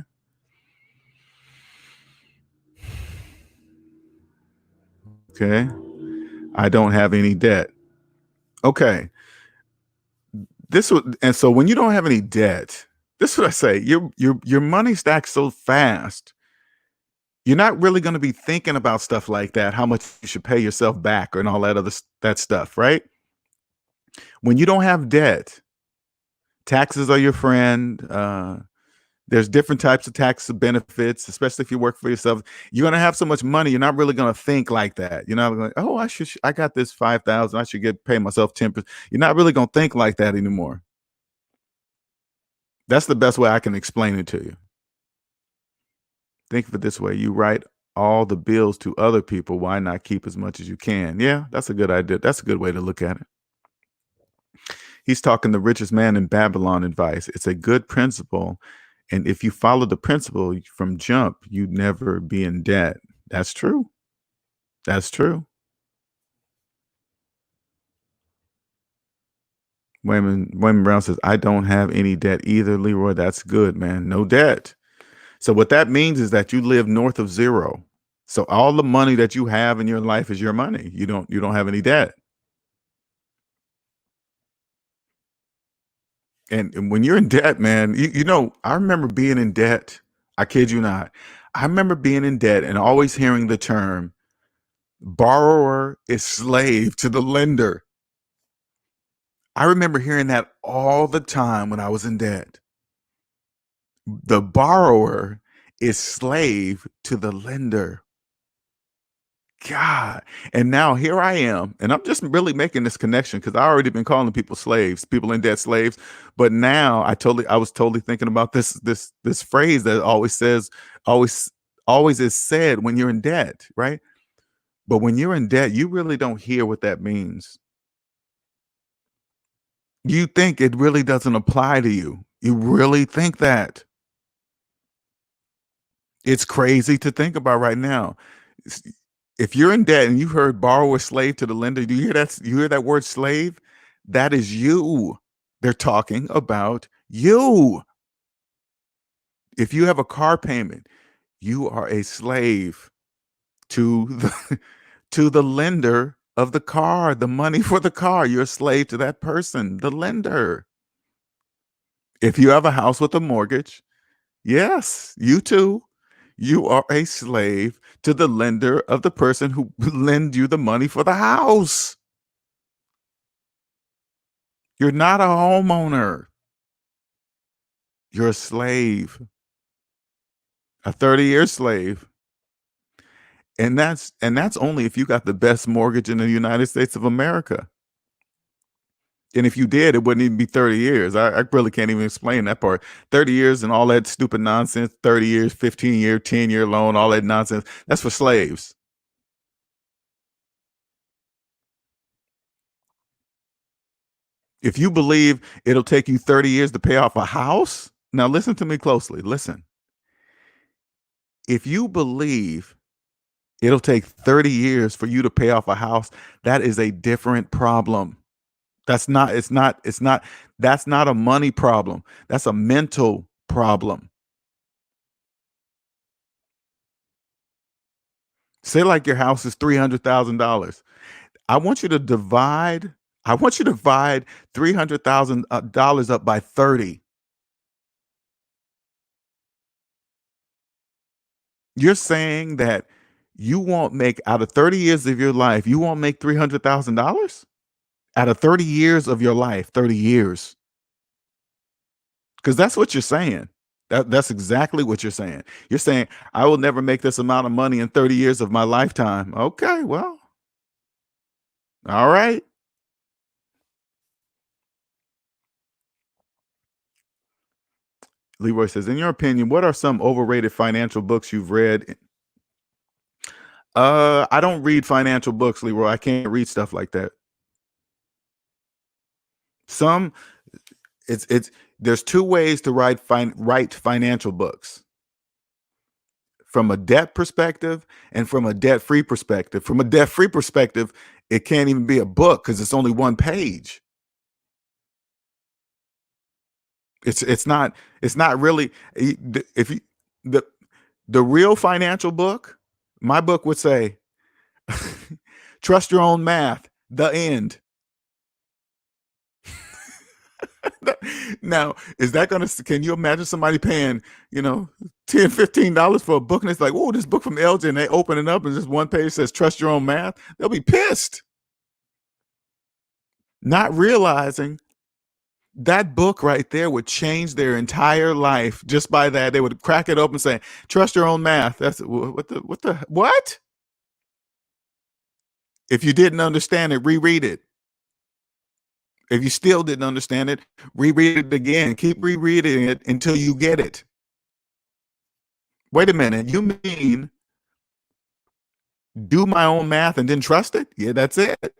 Okay. I don't have any debt. Okay. And so when you don't have any debt, this is what I say. Your money stacks so fast. You're not really going to be thinking about stuff like that, how much you should pay yourself back and all that that stuff, right? When you don't have debt, taxes are your friend. There's different types of tax benefits, especially if you work for yourself. You're going to have so much money, you're not really going to think like that. You're not going, oh, I got this 5,000. I should pay myself 10%. You're not really going to think like that anymore. That's the best way I can explain it to you. Think of it this way. You write all the bills to other people. Why not keep as much as you can? Yeah, that's a good idea. That's a good way to look at it. He's talking the richest man in Babylon advice. It's a good principle. And if you follow the principle from jump, you'd never be in debt. That's true. That's true. Wayman Brown says, I don't have any debt either, Leroy. That's good, man. No debt. So what that means is that you live north of zero. So all the money that you have in your life is your money. You don't have any debt. And when you're in debt, man, I remember being in debt. I kid you not. I remember being in debt and always hearing the term borrower is slave to the lender. I remember hearing that all the time when I was in debt. The borrower is slave to the lender. God. And now here I am, and I'm just really making this connection because I already been calling people slaves, people in debt slaves. But now I was totally thinking about this phrase that always is said when you're in debt, right? But when you're in debt, you really don't hear what that means. You think it really doesn't apply to you. You really think that. It's crazy to think about right now. If you're in debt and you heard borrower slave to the lender, do you hear that? You hear that word slave? That is you. They're talking about you. If you have a car payment, you are a slave to the to the lender of the car, the money for the car. You're a slave to that person, the lender. If you have a house with a mortgage, yes, you too. You are a slave to the lender of the person who lend you the money for the house. You're not a homeowner. You're a slave, a 30-year slave. And that's only if you got the best mortgage in the United States of America. And if you did, it wouldn't even be 30 years. I really can't even explain that part. 30 years and all that stupid nonsense, 30 years, 15-year, 10-year loan, all that nonsense. That's for slaves. If you believe it'll take you 30 years to pay off a house, now listen to me closely. Listen. If you believe it'll take 30 years for you to pay off a house, that is a different problem. That's not a money problem. That's a mental problem. Say like your house is $300,000. I want you to divide $300,000 up by 30. You're saying that You won't make, out of 30 years of your life, you won't make $300,000 out of 30 years of your life, 30 years. Because that's what you're saying. That's exactly what you're saying. You're saying, I will never make this amount of money in 30 years of my lifetime. Okay, well, all right. Leroy says, in your opinion, what are some overrated financial books you've read? I don't read financial books, Leroy. I can't read stuff like that. Some, it's there's two ways to write financial books: from a debt perspective and from a debt-free perspective. From a debt-free perspective, it can't even be a book because it's only one page. It's not really, if you, the real financial book, my book would say, trust your own math, the end. Now, is that gonna, can you imagine somebody paying, $10, $15 for a book, and it's like, oh, this book from LJ, and they open it up and just one page says trust your own math? They'll be pissed, not realizing that book right there would change their entire life just by that. They would crack it open and say, trust your own math. That's what? If you didn't understand it, reread it. If you still didn't understand it, reread it again. Keep rereading it until you get it. Wait a minute. You mean do my own math and then trust it? Yeah, that's it.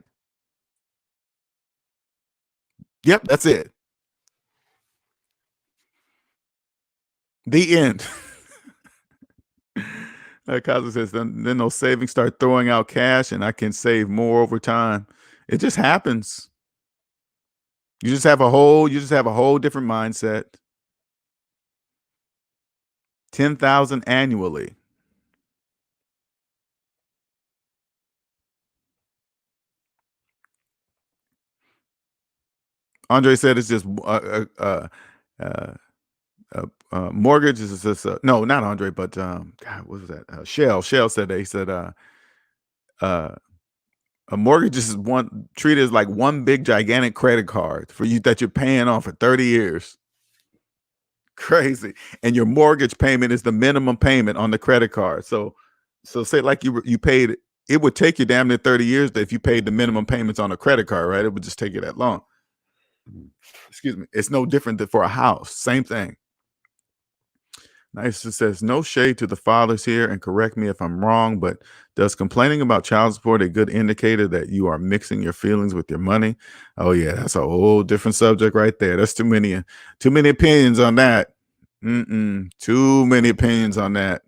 Yep, that's it. The end. Kaza says, then those savings start throwing out cash and I can save more over time. It just happens. You just have a whole different mindset. 10,000 annually. Andre said it's just mortgage is just no, not Andre, but God, what was that? Shell said that. He said a mortgage is treated as like one big gigantic credit card for you that you're paying off for 30 years. Crazy. And your mortgage payment is the minimum payment on the credit card. So say like you paid, it would take you damn near 30 years if you paid the minimum payments on a credit card, right? It would just take you that long. Excuse me. It's no different than for a house. Same thing. Nice. It says, no shade to the fathers here, and correct me if I'm wrong, but does complaining about child support a good indicator that you are mixing your feelings with your money? Oh yeah, that's a whole different subject right there. That's too many opinions on that. Too many opinions on that.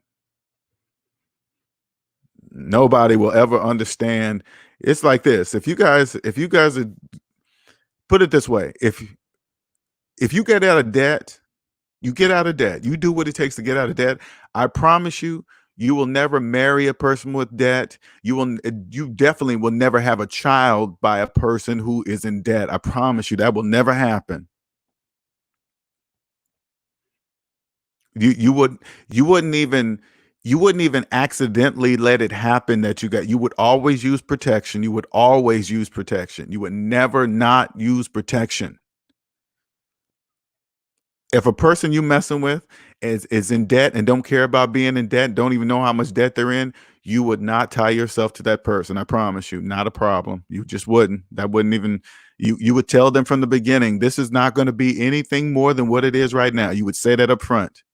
Nobody will ever understand. It's like this. If you guys are, put it this way, if you get out of debt, you get out of debt. You do what it takes to get out of debt. I promise you, you will never marry a person with debt. You definitely will never have a child by a person who is in debt. I promise you that will never happen. You wouldn't even accidentally let it happen that you would always use protection. You would always use protection. You would never not use protection. If a person you messing with is in debt and don't care about being in debt, don't even know how much debt they're in, you would not tie yourself to that person. I promise you, not a problem. You just wouldn't. That wouldn't even, you would tell them from the beginning, this is not going to be anything more than what it is right now. You would say that up front.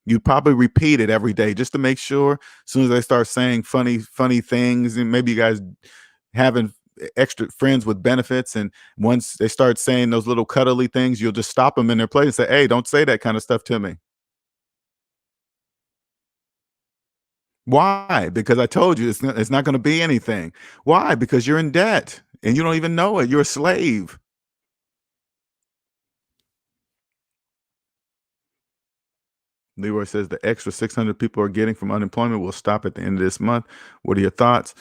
You'd probably repeat it every day just to make sure. As soon as they start saying funny things, and maybe you guys having extra friends with benefits, and once they start saying those little cuddly things, you'll just stop them in their place and say, hey, don't say that kind of stuff to me. Why? Because I told you it's not going to be anything. Why? Because you're in debt and you don't even know it. You're a slave. Leroy says the extra 600 people are getting from unemployment will stop at the end of this month. What are your thoughts?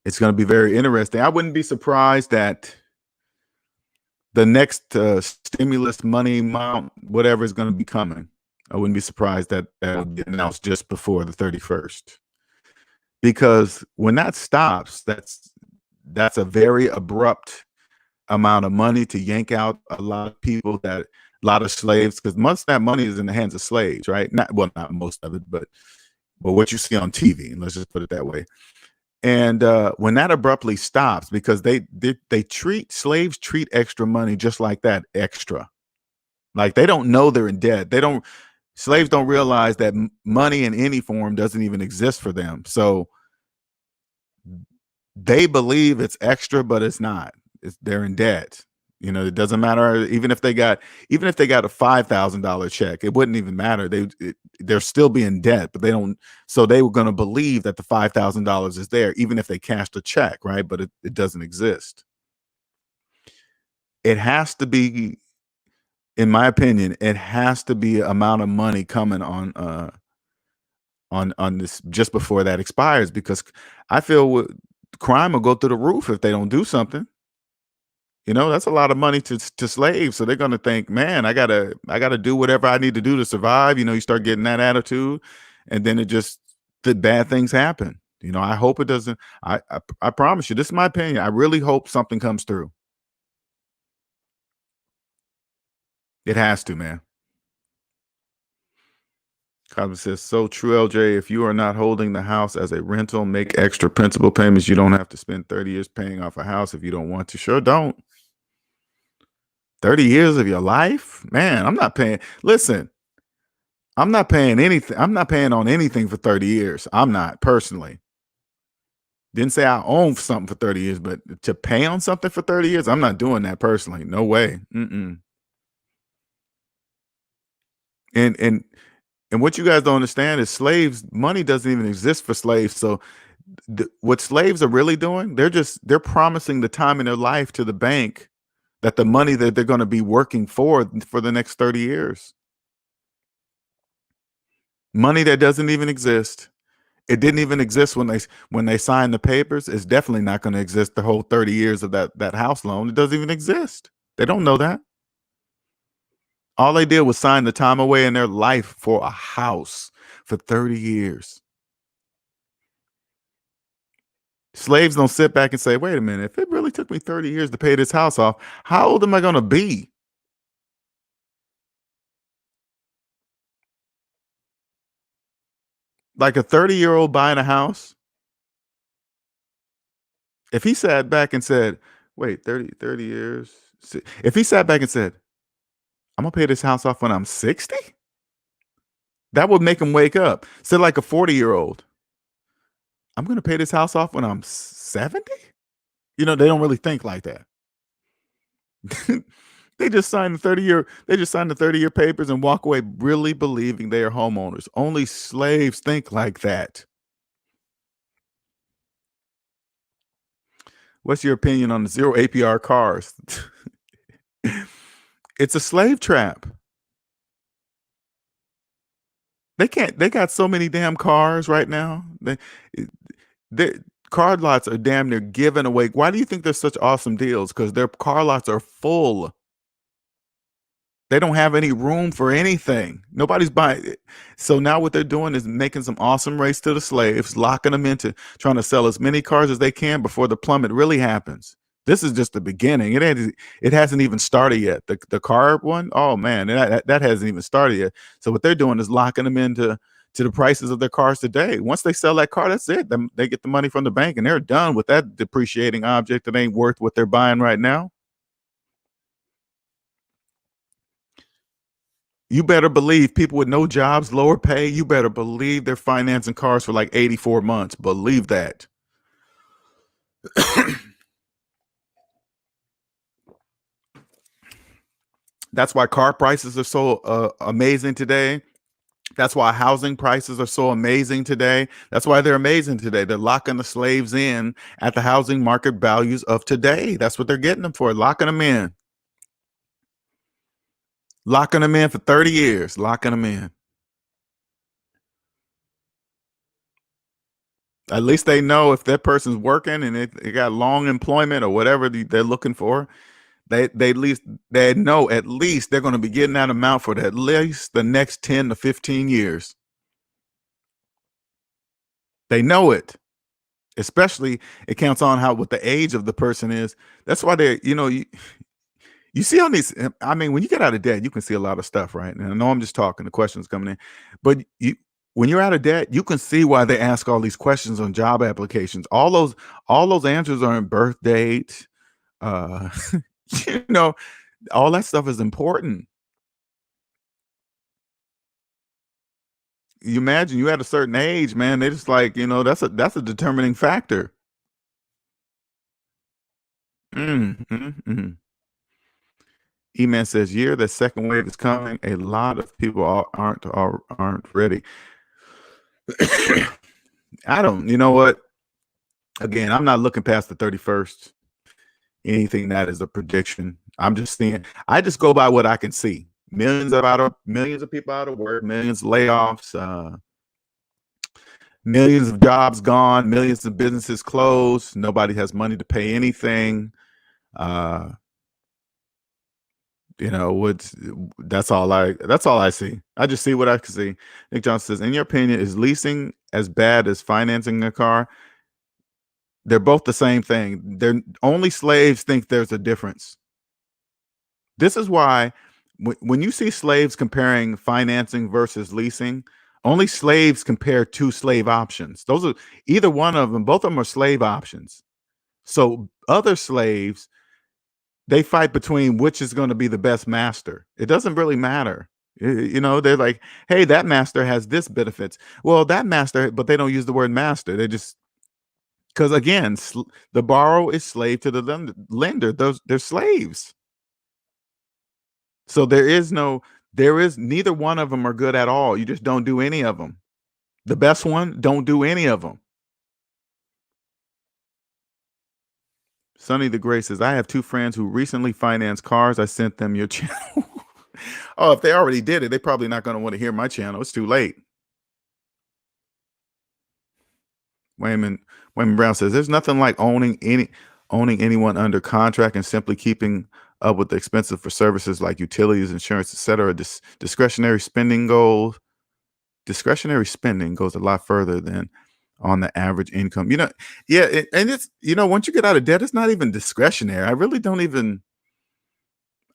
It's going to be very interesting. I wouldn't be surprised that the next stimulus money amount, whatever, is going to be coming. I wouldn't be surprised that that would be announced just before the 31st. Because when that stops, that's a very abrupt amount of money to yank out a lot of people, that a lot of slaves, because most of that money is in the hands of slaves, right? Not, well, not most of it, but what you see on TV, let's just put it that way. And when that abruptly stops, because they treat slaves treat extra money just like that, extra. Like they don't know they're in debt. They don't Slaves don't realize that money in any form doesn't even exist for them. So they believe it's extra, but it's not. They're in debt. You know, it doesn't matter. Even if they got a $5,000 check, it wouldn't even matter. They're still being debt, but they don't. So they were going to believe that the $5,000 is there, even if they cashed a check, right? But it doesn't exist. It has to be, in my opinion, it has to be amount of money coming on this just before that expires, because I feel crime will go through the roof if they don't do something. You know, that's a lot of money to slaves. So they're going to think, man, I gotta do whatever I need to do to survive. You know, you start getting that attitude, and then the bad things happen. You know, I hope it doesn't. I promise you, this is my opinion. I really hope something comes through. It has to, man. Cosmo says, so true, LJ. If you are not holding the house as a rental, make extra principal payments. You don't have to spend 30 years paying off a house if you don't want to. Sure don't. 30 years of your life? Man, I'm not paying. Listen, I'm not paying anything. I'm not paying on anything for 30 years. I'm not, personally. Didn't say I own something for 30 years, but to pay on something for 30 years, I'm not doing that personally. No way. And what you guys don't understand is slaves, money doesn't even exist for slaves. So what slaves are really doing, they're promising the time in their life to the bank that the money that they're going to be working for the next 30 years. Money that doesn't even exist. It didn't even exist when they signed the papers. It's definitely not going to exist the whole 30 years of that house loan. It doesn't even exist. They don't know that. All they did was sign the time away in their life for a house for 30 years. Slaves don't sit back and say, wait a minute, if it really took me 30 years to pay this house off, how old am I going to be? Like a 30-year-old buying a house, if he sat back and said, wait, 30 years. If he sat back and said, I'm going to pay this house off when I'm 60, that would make him wake up. So like a 40-year-old, I'm going to pay this house off when I'm 70. You know, they don't really think like that. They just signed the 30-year papers and walk away really believing they are homeowners. Only slaves think like that. What's your opinion on the 0 APR cars? It's a slave trap. They got so many damn cars right now. They car lots are damn near giving away. Why do you think there's such awesome deals? Because their car lots are full. They don't have any room for anything. Nobody's buying it. So now what they're doing is making some awesome race to the slaves, locking them into trying to sell as many cars as they can before the plummet really happens. This is just the beginning. It hasn't even started yet. The car one, oh man, that hasn't even started yet. So what they're doing is locking them into the prices of their cars today. Once they sell that car, that's it. They get the money from the bank and they're done with that depreciating object that ain't worth what they're buying right now. You better believe people with no jobs, lower pay, you better believe they're financing cars for like 84 months. Believe that. That's why car prices are so amazing today. That's why housing prices are so amazing today. That's why they're amazing today. They're locking the slaves in at the housing market values of today. That's what they're getting them for, locking them in. Locking them in for 30 years, locking them in. At least they know if that person's working and they got long employment or whatever they're looking for, They at least they know at least they're going to be getting that amount for at least the next 10 to 15 years. They know it. Especially it counts on how what the age of the person is. That's why they, you see on these, I mean, when you get out of debt, you can see a lot of stuff, right? And I know I'm just talking, the questions coming in, but when you're out of debt, you can see why they ask all these questions on job applications. All those answers are in birth date. Uh, you know, all that stuff is important. You imagine you at a certain age, man, they just like, that's a determining factor. Mm. E-Man says, "Year the second wave is coming. A lot of people aren't ready." I don't. You know what? Again, I'm not looking past the 31st. Anything that is a prediction. I'm just seeing. I just go by what I can see. Millions of people out of work. Millions of layoffs. Millions of jobs gone. Millions of businesses closed. Nobody has money to pay anything. Uh, that's all I see. I just see what I can see. Nick Johnson says, in your opinion, is leasing as bad as financing a car? They're both the same thing. They're only slaves think there's a difference. This is why when you see slaves comparing financing versus leasing, only slaves compare two slave options. Those are either one of them, both of them are slave options. So other slaves, they fight between which is going to be the best master. It doesn't really matter. They're like, hey, that master has this benefits. Well, that master, but they don't use the word master. They just, because again, the borrower is slave to the lender. They're slaves. So there is neither one of them are good at all. You just don't do any of them. The best one, don't do any of them. Sonny the Gray says, I have two friends who recently financed cars. I sent them your channel. Oh, if they already did it, they're probably not going to want to hear my channel. It's too late. Wayman Brown says, there's nothing like owning anyone under contract and simply keeping up with the expenses for services like utilities, insurance, etc. Discretionary spending goes a lot further than on the average income. And it's, once you get out of debt, it's not even discretionary.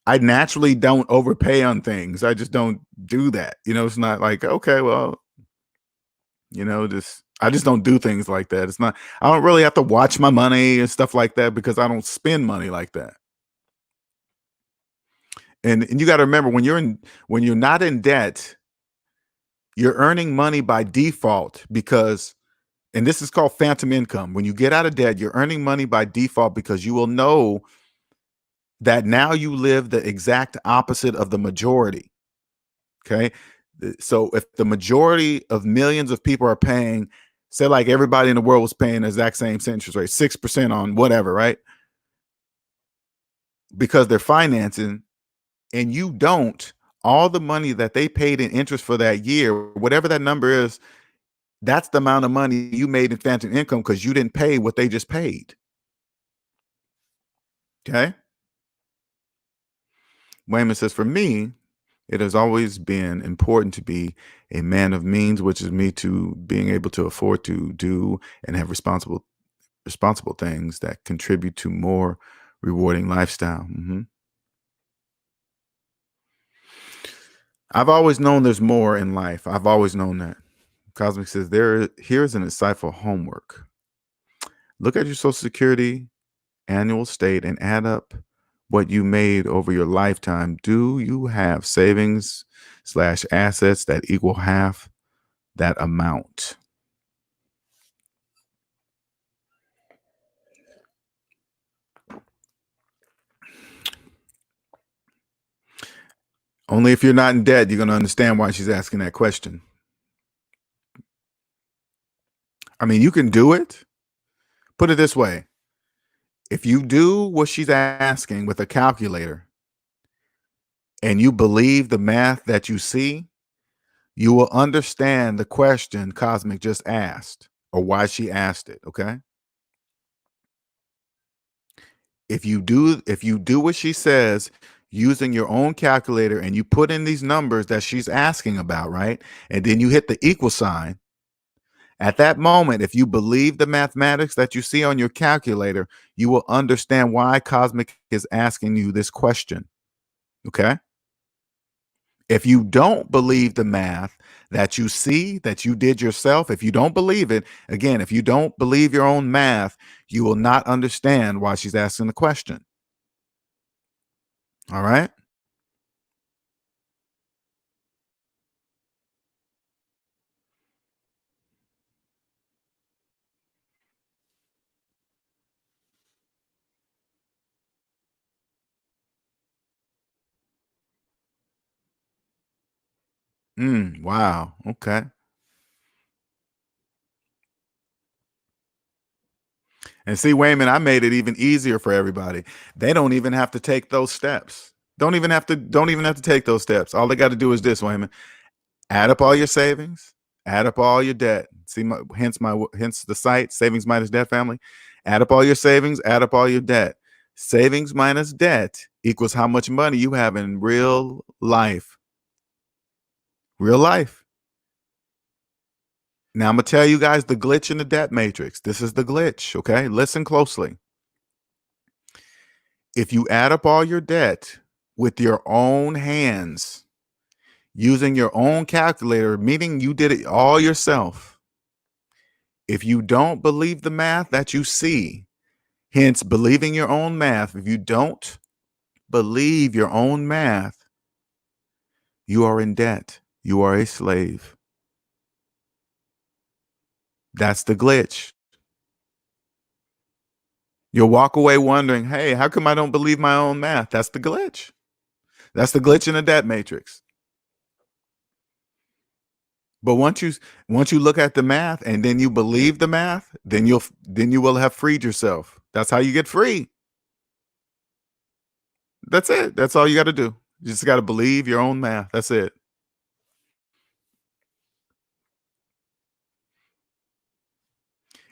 I naturally don't overpay on things. I just don't do that. It's not like, okay, well, I just don't do things like that. It's not, I don't really have to watch my money and stuff like that because I don't spend money like that. And you got to remember, when you're not in debt, you're earning money by default because, and this is called phantom income. When you get out of debt, you're earning money by default because you will know that now you live the exact opposite of the majority. Okay. So if the majority of millions of people are paying, say like everybody in the world was paying the exact same interest rate, 6% on whatever, right? Because they're financing and you don't, all the money that they paid in interest for that year, whatever that number is, that's the amount of money you made in phantom income because you didn't pay what they just paid. Okay. Wayman says, for me, it has always been important to be a man of means, which is me to being able to afford to do and have responsible things that contribute to more rewarding lifestyle. I've always known there's more in life. I've always known that. Cosmic says, here's an insightful homework. Look at your Social Security annual state and add up what you made over your lifetime. Do you have savings/assets that equal half that amount? Only if you're not in debt, you're going to understand why she's asking that question. I mean, you can do it. Put it this way. If you do what she's asking with a calculator and you believe the math that you see, you will understand the question Cosmic just asked or why she asked it. Okay. If you do what she says using your own calculator and you put in these numbers that she's asking about, right? And then you hit the equal sign. At that moment, if you believe the mathematics that you see on your calculator, you will understand why Cosmic is asking you this question. Okay? If you don't believe the math that you see, that you did yourself, if you don't believe it, again, if you don't believe your own math, you will not understand why she's asking the question. All right? Wow. Okay. And see, Wayman, I made it even easier for everybody. They don't even have to take those steps. Don't even have to take those steps. All they got to do is this, Wayman. Add up all your savings, add up all your debt. See, hence the site, Savings Minus Debt family. Add up all your savings, add up all your debt. Savings minus debt equals how much money you have in real life. Real life. Now I'm gonna tell you guys the glitch in the debt matrix. This is the glitch, okay? Listen closely. If you add up all your debt with your own hands, using your own calculator, meaning you did it all yourself, if you don't believe the math that you see, hence believing your own math, if you don't believe your own math, you are in debt. You are a slave. That's the glitch. You'll walk away wondering, hey, how come I don't believe my own math? That's the glitch. That's the glitch in the debt matrix. But once you look at the math and then you believe the math, then you will have freed yourself. That's how you get free. That's it. That's all you got to do. You just got to believe your own math. That's it.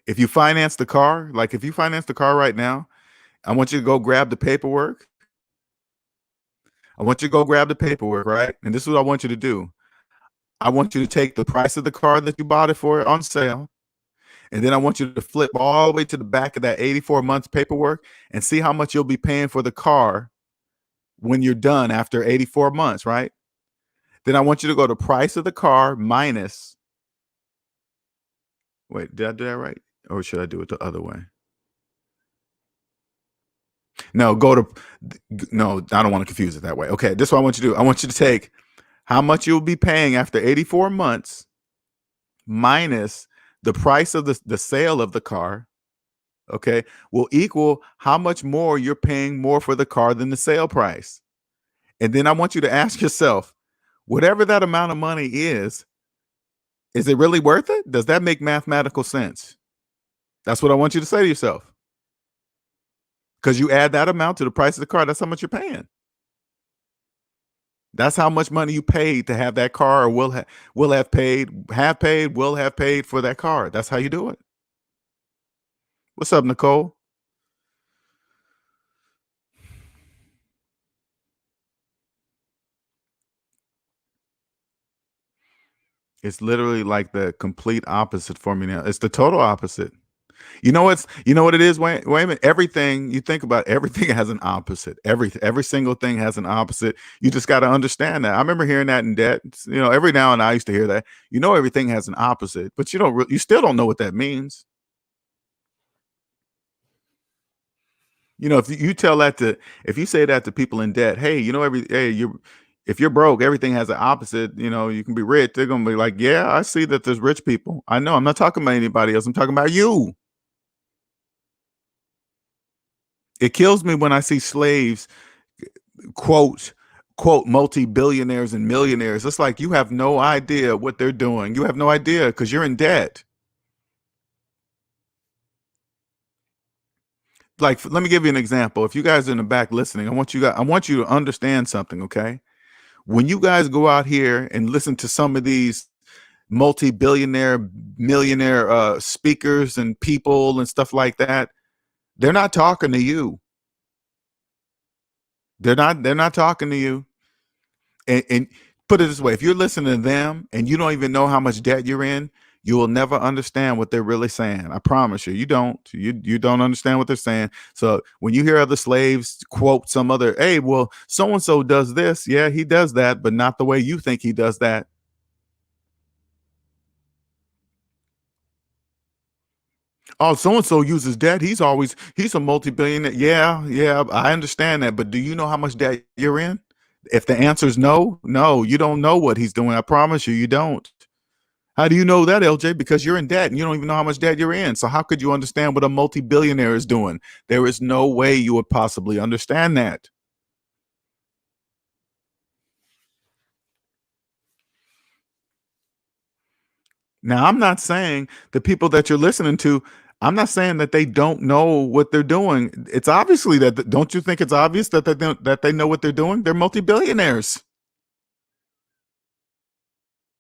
If you finance the car, like if you finance the car right now, I want you to go grab the paperwork. I want you to go grab the paperwork, right? And this is what I want you to do. I want you to take the price of the car that you bought it for on sale. And then I want you to flip all the way to the back of that 84 months paperwork and see how much you'll be paying for the car when you're done after 84 months, right? Then I want you to go to price of the car minus. Wait, did I do that right? Or should I do it the other way? No, no, I don't want to confuse it that way. Okay, this is what I want you to do. I want you to take how much you'll be paying after 84 months minus the price of the sale of the car, okay, will equal how much more you're paying more for the car than the sale price. And then I want you to ask yourself, whatever that amount of money is it really worth it? Does that make mathematical sense? That's what I want you to say to yourself. Because you add that amount to the price of the car, that's how much you're paying. That's how much money you paid to have that car, or will have paid for that car. That's how you do it. What's up, Nicole? It's literally like the complete opposite for me now. It's the total opposite. You know what it is, wait a minute. Everything you think about, everything has an opposite. Every single thing has an opposite. You just got to understand that. I remember hearing that in debt. Every now and then I used to hear that. Everything has an opposite, but you still don't know what that means. If you say that to people in debt, hey, if you're broke, everything has an opposite. You can be rich. They're gonna be like, yeah, I see that there's rich people. I know. I'm not talking about anybody else. I'm talking about you. It kills me when I see slaves quote multi-billionaires and millionaires. It's like you have no idea what they're doing. You have no idea because you're in debt. Like, let me give you an example. If you guys are in the back listening, I want you to understand something, okay? When you guys go out here and listen to some of these multi-billionaire, millionaire speakers and people and stuff like that, they're not talking to you. They're not talking to you. And put it this way, if you're listening to them and you don't even know how much debt you're in, you will never understand what they're really saying. I promise you, you don't understand what they're saying. So when you hear other slaves quote some other, hey, well, so and so does this, yeah, he does that, but not the way you think he does that. Oh, so and so uses debt. He's a multi-billionaire. Yeah, yeah, I understand that, but do you know how much debt you're in? If the answer is no, no, you don't know what he's doing. I promise you, you don't. How do you know that, LJ? Because you're in debt and you don't even know how much debt you're in. So how could you understand what a multi-billionaire is doing? There is no way you would possibly understand that. Now, I'm not saying the people that you're listening to, I'm not saying that they don't know what they're doing. It's obviously that, don't you think it's obvious that they know what they're doing? They're multi-billionaires.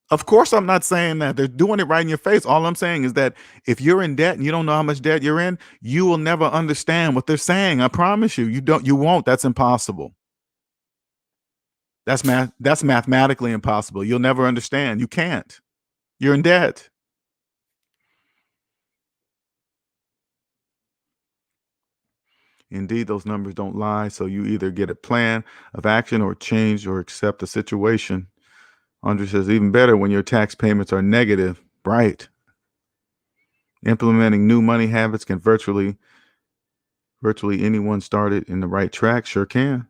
Of course, I'm not saying that they're doing it right in your face. All I'm saying is that if you're in debt and you don't know how much debt you're in, you will never understand what they're saying. I promise you, you won't. That's impossible. That's mathematically impossible. You'll never understand. You can't. You're in debt. Indeed, those numbers don't lie. So you either get a plan of action or change or accept the situation. Andre says, even better when your tax payments are negative. Right. Implementing new money habits can virtually anyone started in the right track. Sure can.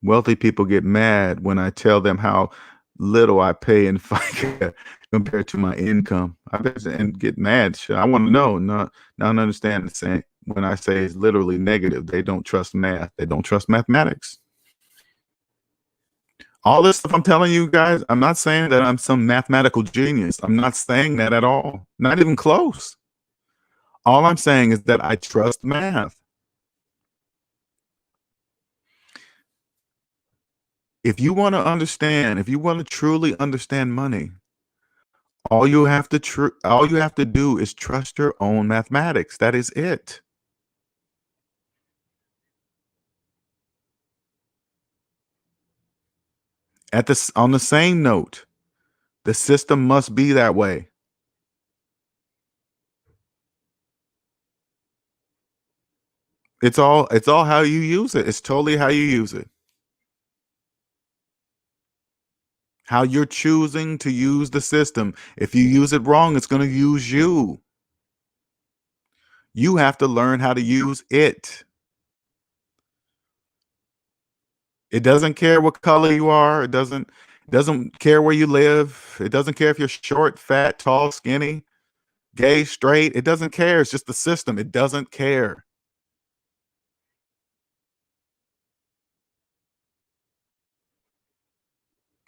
Wealthy people get mad when I tell them how little I pay in FICA compared to my income. I bet and get mad. I want to know, not understand the same. When I say it's literally negative, they don't trust math. They don't trust mathematics. All this stuff I'm telling you guys, I'm not saying that I'm some mathematical genius. I'm not saying that at all. Not even close. All I'm saying is that I trust math. If you want to understand, if you want to truly understand money, all you have to do is trust your own mathematics. That is it. On the same note, the system must be that way. It's all how you use it. It's totally how you use it. How you're choosing to use the system. If you use it wrong, it's going to use you. You have to learn how to use it. It doesn't care what color you are. It doesn't care where you live. It doesn't care if you're short, fat, tall, skinny, gay, straight. It doesn't care. It's just the system. It doesn't care.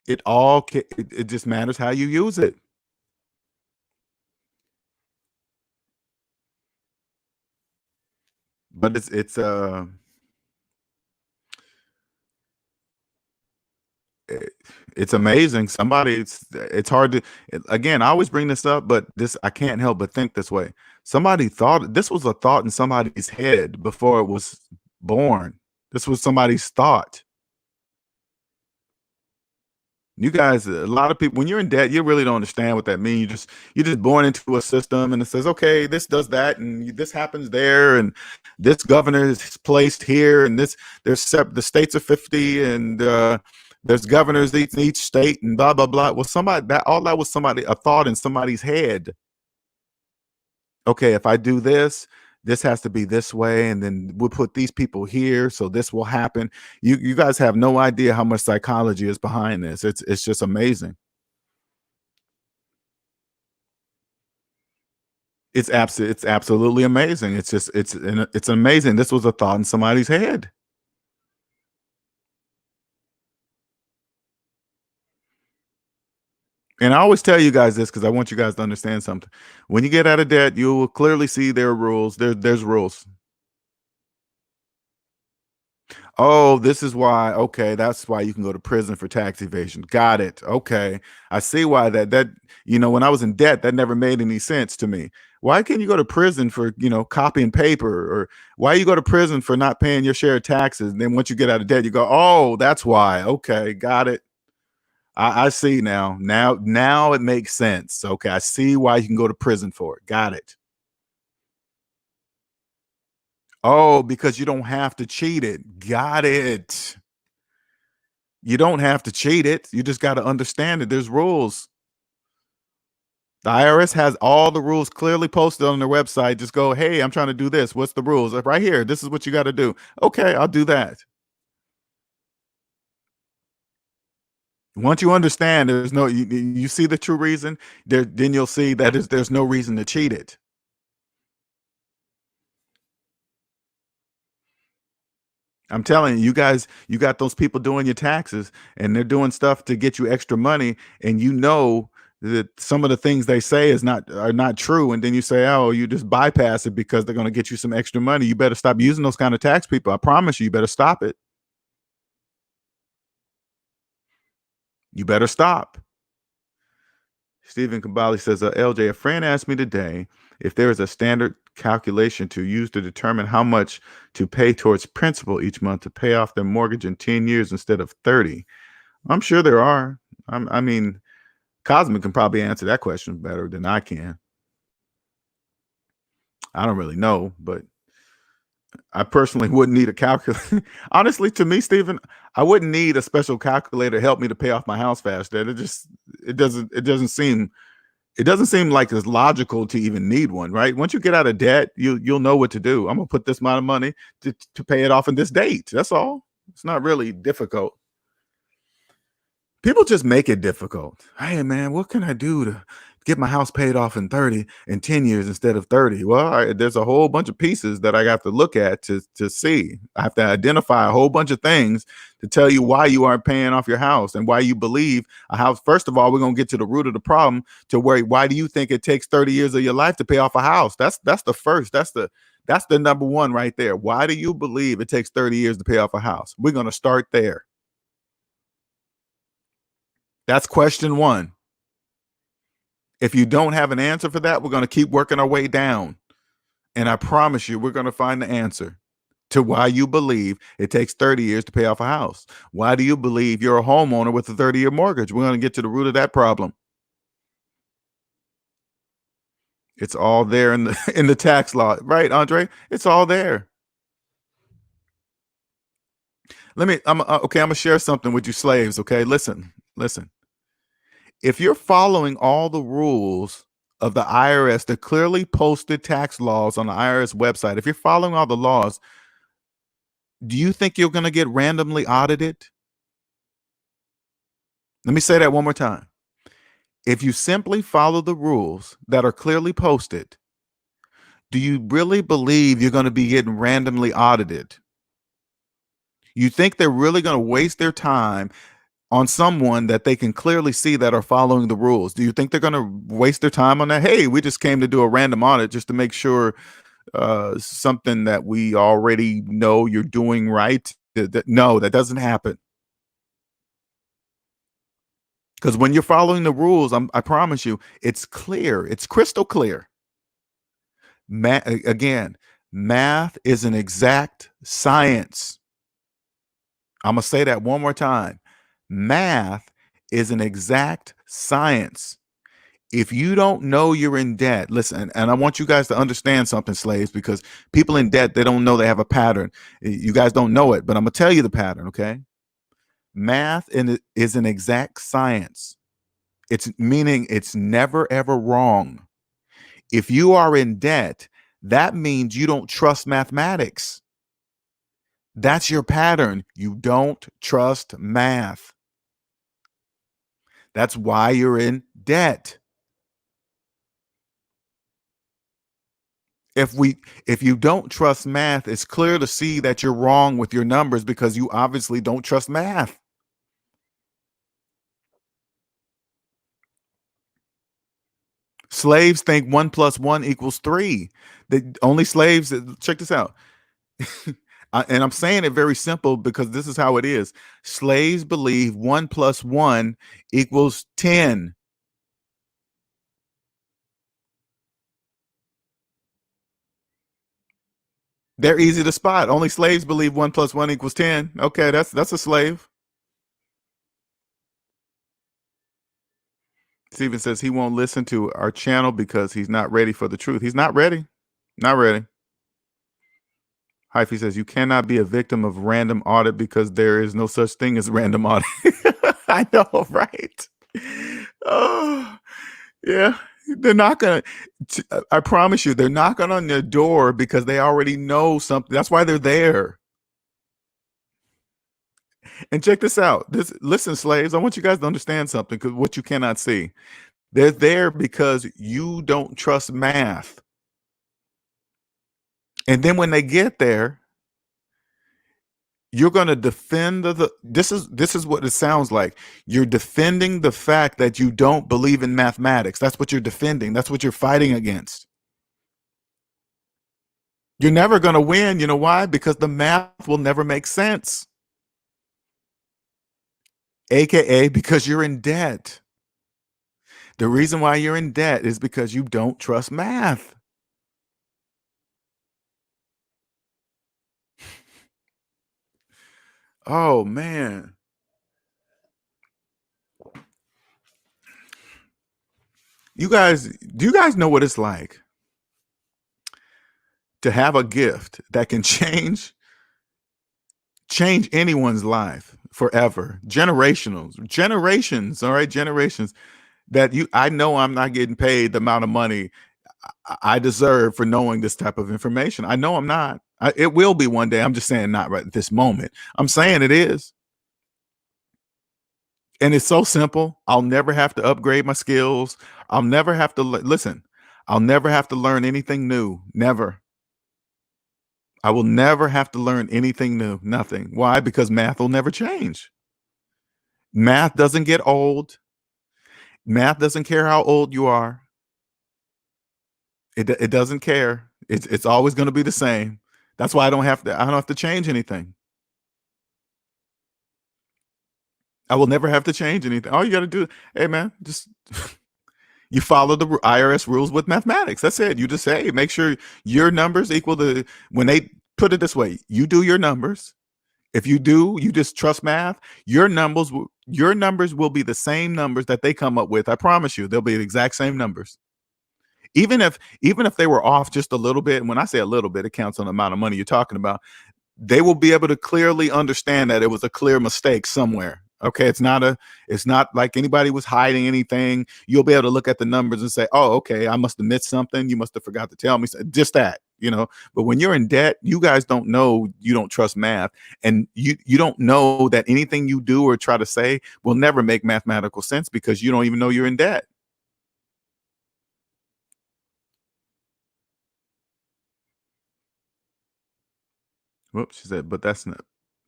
It just matters how you use it. But it's amazing. It's hard to, again, I always bring this up, but I can't help but think this way. Somebody thought this was a thought in somebody's head before it was born. This was somebody's thought. You guys, a lot of people, when you're in debt, you really don't understand what that means. You're just born into a system and it says, okay, this does that and this happens there, and this governor is placed here, and the states are 50, and there's governors in each state, and blah blah blah. Well, all that was a thought in somebody's head. Okay, if I do this, this has to be this way, and then we'll put these people here, so this will happen. You guys have no idea how much psychology is behind this. It's just amazing. It's absolutely amazing. It's amazing. This was a thought in somebody's head. And I always tell you guys this because I want you guys to understand something. When you get out of debt, you will clearly see there are rules. There's rules. Oh, this is why. Okay, that's why you can go to prison for tax evasion. Got it. Okay, I see why that when I was in debt, that never made any sense to me. Why can't you go to prison for, copying paper? Or why you go to prison for not paying your share of taxes? And then once you get out of debt, you go, oh, that's why. Okay, got it. I see now. Now it makes sense. Okay, I see why you can go to prison for it. Got it. Oh, because you don't have to cheat it. Got it. You don't have to cheat it. You just got to understand it. There's rules. The IRS has all the rules clearly posted on their website. Just go, hey, I'm trying to do this. What's the rules? Right here. This is what you got to do. Okay, I'll do that. Once you understand, there's no, you see the true reason, then you'll see that there's no reason to cheat it. I'm telling you, you guys, you got those people doing your taxes and they're doing stuff to get you extra money, and you know that some of the things they say are not true, and then you say, oh, you just bypass it because they're going to get you some extra money. You better stop using those kind of tax people. I promise you, you better stop it. You better stop. Stephen Kabali says, LJ, a friend asked me today if there is a standard calculation to use to determine how much to pay towards principal each month to pay off their mortgage in 10 years instead of 30. I'm sure there are. I mean, Cosmic can probably answer that question better than I can. I don't really know, but I personally wouldn't need a calculator. Honestly, to me, Stephen, I wouldn't need a special calculator to help me to pay off my house faster. It doesn't seem like it's logical to even need one, right? Once you get out of debt, you'll know what to do. I'm gonna put this amount of money to pay it off in this date. That's all. It's not really difficult. People just make it difficult. Hey man, what can I do to get my house paid off in 10 years instead of 30? Well, there's a whole bunch of pieces that I have to look at to see. I have to identify a whole bunch of things to tell you why you aren't paying off your house and why you believe a house. First of all, we're going to get to the root of the problem, to why do you think it takes 30 years of your life to pay off a house? That's the number one right there. Why do you believe it takes 30 years to pay off a house? We're going to start there. That's question one. If you don't have an answer for that, we're going to keep working our way down. And I promise you, we're going to find the answer to why you believe it takes 30 years to pay off a house. Why do you believe you're a homeowner with a 30-year mortgage? We're going to get to the root of that problem. It's all there in the tax law, right, Andre? It's all there. I'm going to share something with you slaves, okay? Listen. If you're following all the rules of the IRS, the clearly posted tax laws on the IRS website, if you're following all the laws, do you think you're going to get randomly audited? Let me say that one more time. If you simply follow the rules that are clearly posted, do you really believe you're going to be getting randomly audited? You think they're really going to waste their time on someone that they can clearly see that are following the rules? Do you think they're going to waste their time on that? Hey, we just came to do a random audit just to make sure something that we already know you're doing right. No, that doesn't happen. Because when you're following the rules, I promise you, it's clear. It's crystal clear. Again, math is an exact science. I'm going to say that one more time. Math is an exact science. If you don't know you're in debt, listen, and I want you guys to understand something, slaves, because people in debt, they don't know they have a pattern. You guys don't know it, but I'm going to tell you the pattern, okay? Math is an exact science. It's meaning it's never, ever wrong. If you are in debt, that means you don't trust mathematics. That's your pattern. You don't trust math. That's why you're in debt. If you don't trust math, it's clear to see that you're wrong with your numbers because you obviously don't trust math. Slaves think 1 + 1 = 3. The only slaves, check this out. And I'm saying it very simple because this is how it is. Slaves believe 1 + 1 = 10. They're easy to spot. Only slaves believe 1 + 1 = 10. Okay, that's a slave. Steven says he won't listen to our channel because he's not ready for the truth. He's not ready. Not ready. Hyphy says you cannot be a victim of random audit because there is no such thing as random audit. I know, right? Oh, yeah. They're not going to, I promise you, they're knocking on their door because they already know something. That's why they're there. And check this out. Listen, slaves, I want you guys to understand something, because what you cannot see. They're there because you don't trust math. And then when they get there, you're going to defend this is what it sounds like. You're defending the fact that you don't believe in mathematics. That's what you're defending. That's what you're fighting against. You're never going to win. You know why? Because the math will never make sense. AKA because you're in debt. The reason why you're in debt is because you don't trust math. Oh, man. Do you guys know what it's like to have a gift that can change anyone's life forever? Generations, all right, generations. That I know I'm not getting paid the amount of money I deserve for knowing this type of information. I know I'm not. It will be one day. I'm just saying not right at this moment. I'm saying it is. And it's so simple. I'll never have to upgrade my skills. I'll never have to listen. I'll never have to learn anything new. Never. I will never have to learn anything new. Nothing. Why? Because math will never change. Math doesn't get old. Math doesn't care how old you are. It doesn't care. It's always going to be the same. That's why I don't have to change anything. I will never have to change anything. All you got to do, hey man, just you follow the IRS rules with mathematics. That's it. You just say, make sure your numbers equal to, when they put it this way, you do your numbers. If you do, you just trust math. Your numbers will be the same numbers that they come up with. I promise you, they'll be the exact same numbers. Even if they were off just a little bit, and when I say a little bit, it counts on the amount of money you're talking about, they will be able to clearly understand that it was a clear mistake somewhere. Okay, it's not like anybody was hiding anything. You'll be able to look at the numbers and say, oh, okay, I must have missed something. You must have forgot to tell me just that, but when you're in debt, you guys don't know, you don't trust math, and you don't know that anything you do or try to say will never make mathematical sense because you don't even know you're in debt. Whoops, she said, but that's not,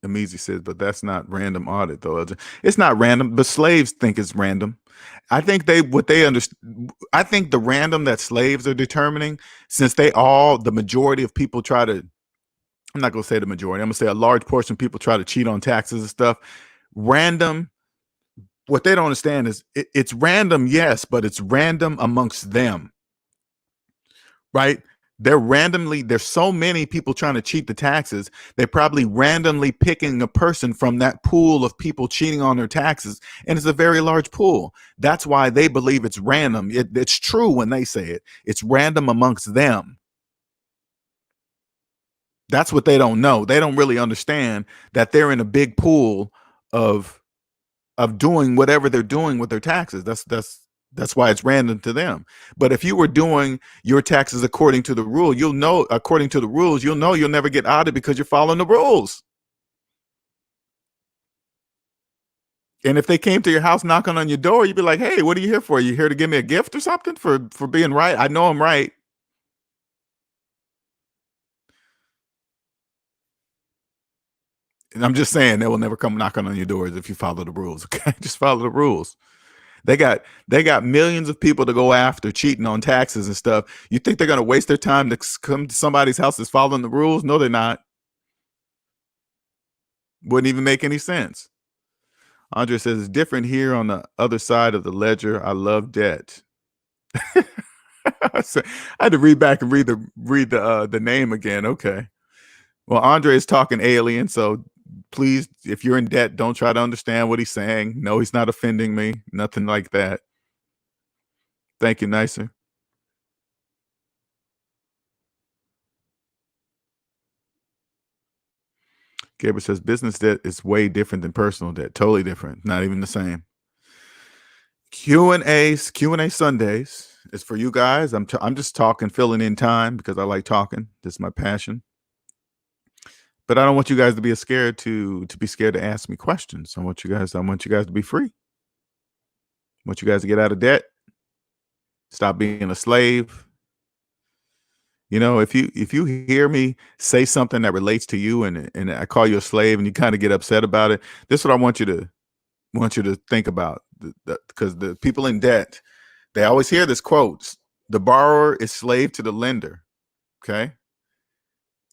Amizi says, but that's not random audit though. It's not random, but slaves think it's random. I think I think the random that slaves are determining, since the majority of people try to, I'm not going to say the majority, I'm going to say a large portion of people try to cheat on taxes and stuff. Random, what they don't understand is it's random, yes, but it's random amongst them, right? There's so many people trying to cheat the taxes. They're probably randomly picking a person from that pool of people cheating on their taxes. And it's a very large pool. That's why they believe it's random. It's true when they say it. It's random amongst them. That's what they don't know. They don't really understand that they're in a big pool of doing whatever they're doing with their taxes. That's why it's random to them. But if you were doing your taxes according to the rule, you'll know you'll never get audited because you're following the rules. And if they came to your house knocking on your door, you'd be like, hey, what are you here for? You here to give me a gift or something for being right? I know I'm right. And I'm just saying they will never come knocking on your doors if you follow the rules. Okay, just follow the rules. They got millions of people to go after cheating on taxes and stuff. You think they're going to waste their time to come to somebody's house that's following the rules? No, they're not. Wouldn't even make any sense. Andre says it's different here on the other side of the ledger. I love debt. I had to read back and read the name again. Okay. Well, Andre is talking alien, so please, if you're in debt, don't try to understand what he's saying. No, he's not offending me. Nothing like that. Thank you, Nicer. Gabriel says business debt is way different than personal debt. Totally different. Not even the same. Q&A Sundays is for you guys. I'm just talking, filling in time because I like talking. This is my passion. But I don't want you guys to be scared to be scared to ask me questions. I want you guys to be free. I want you guys to get out of debt. Stop being a slave. You know, if you hear me say something that relates to you and I call you a slave and you kind of get upset about it, this is what I want you to think about. Because the people in debt, they always hear this quote: the borrower is slave to the lender. Okay.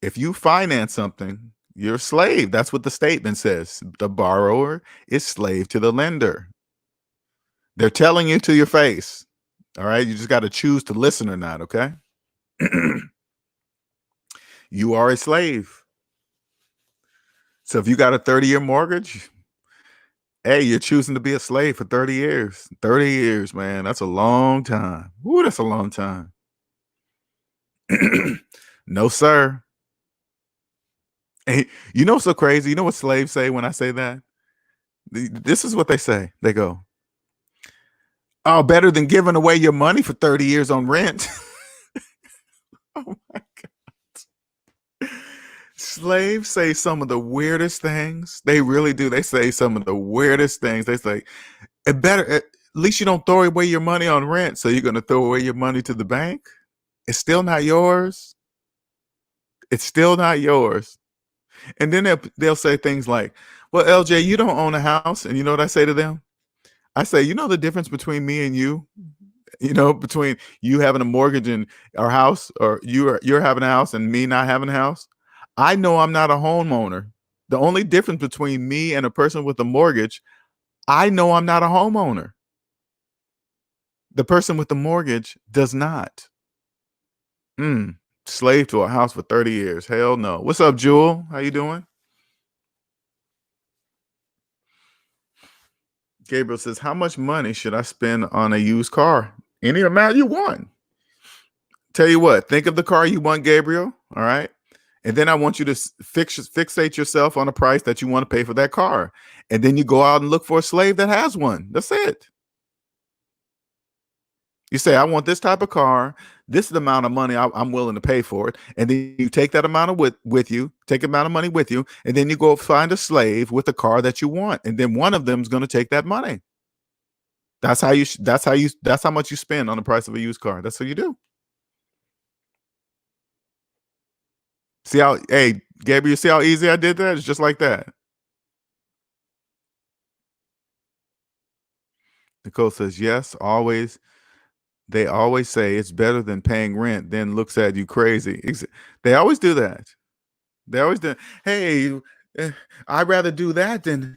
If you finance something, you're a slave. That's what the statement says. The borrower is slave to the lender. They're telling you to your face. All right. You just got to choose to listen or not. Okay. You are a slave. So if you got a 30-year mortgage, hey, you're choosing to be a slave for 30 years. 30 years, man. That's a long time. Ooh, that's a long time. No, sir. Hey, you know what's so crazy? You know what slaves say when I say that? This is what they say. They go, oh, better than giving away your money for 30 years on rent. Oh my God. Slaves say some of the weirdest things. They really do. They say some of the weirdest things. They say, at least you don't throw away your money on rent. So you're going to throw away your money to the bank? It's still not yours. It's still not yours. And then they'll say things like, well, LJ, you don't own a house. And you know what I say to them? I say, you know the difference between me and you? You know, between you having a mortgage in our house, or you're having a house and me not having a house? I know I'm not a homeowner. The only difference between me and a person with a mortgage, I know I'm not a homeowner. The person with the mortgage does not. Slave to a house for 30 years. Hell no. What's up, Jewel? How you doing? Gabriel says, how much money should I spend on a used car? Any amount you want. Tell you what, think of the car you want, Gabriel. All right. And then I want you to fixate yourself on a price that you want to pay for that car. And then you go out and look for a slave that has one. That's it. You say, I want this type of car. This is the amount of money I'm willing to pay for it. And then you take that amount of with you, take amount of money with you. And then you go find a slave with the car that you want. And then one of them is going to take that money. That's how much you spend on the price of a used car. That's what you do. See how, hey, Gabriel, see how easy I did that? It's just like that. Nicole says, yes, always. They always say it's better than paying rent, then looks at you crazy. They always do that. They always do. Hey, I'd rather do that than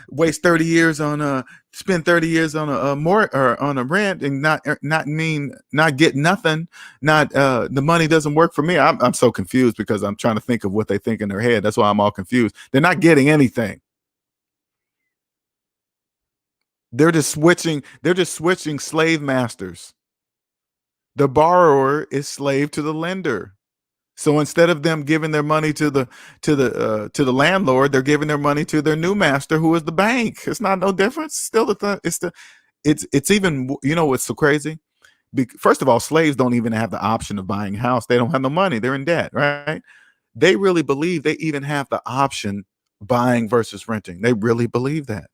waste 30 years on spend 30 years on a more or on a rent and not get nothing. Not the money doesn't work for me. I'm so confused because I'm trying to think of what they think in their head. That's why I'm all confused. They're not getting anything. They're just switching slave masters. The borrower is slave to the lender. So instead of them giving their money to the landlord, they're giving their money to their new master, who is the bank. It's not no difference. Still it's even, you know what's so crazy? First of all, slaves don't even have the option of buying a house. They don't have no money. They're in debt, right? They really believe they even have the option buying versus renting. They really believe that.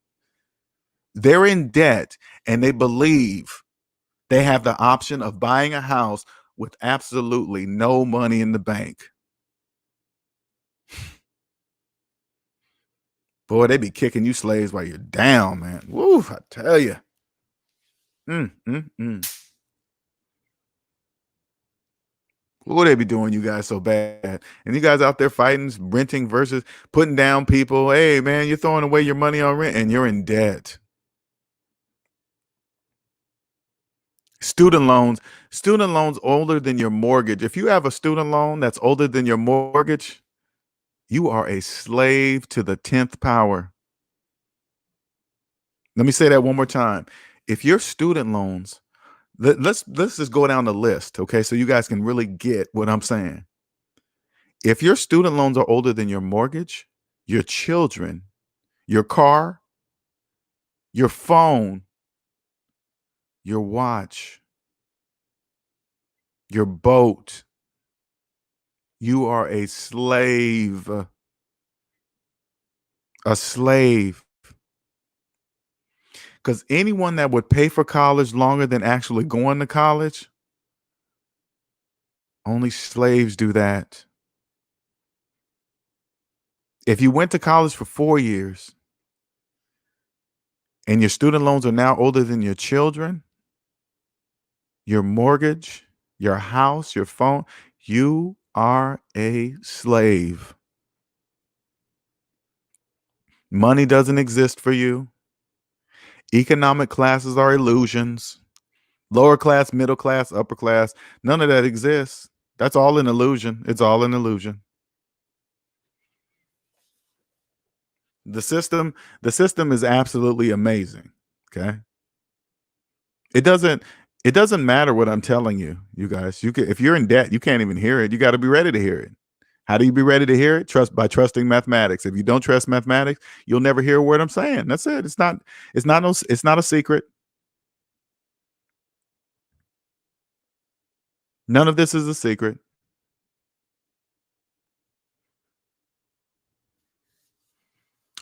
They're in debt and they believe they have the option of buying a house with absolutely no money in the bank. Boy, they be kicking you slaves while you're down, man. Woo, I tell you. What they be doing you guys so bad? And you guys out there fighting, renting versus putting down people. Hey, man, you're throwing away your money on rent and you're in debt. Student loans older than your mortgage. If you have a student loan that's older than your mortgage, You are a slave to the 10th power. Let me say that one more time. If your student loans, let's just go down the list, okay? So you guys can really get what I'm saying. If your student loans are older than your mortgage, your children, your car, your phone, your watch, your boat, you are a slave. A slave. Because anyone that would pay for college longer than actually going to college, only slaves do that. If you went to college for 4 years and your student loans are now older than your children, your mortgage, your house, your phone, you are a slave. Money doesn't exist for you. Economic classes are illusions. Lower class, middle class, upper class, none of that exists. That's all an illusion. It's all an illusion. The system is absolutely amazing. Okay. It doesn't it doesn't matter what I'm telling you, you guys. You can, if you're in debt, you can't even hear it. You got to be ready to hear it. How do you be ready to hear it? By trusting mathematics. If you don't trust mathematics, you'll never hear a word I'm saying. That's it. It's not a secret. None of this is a secret.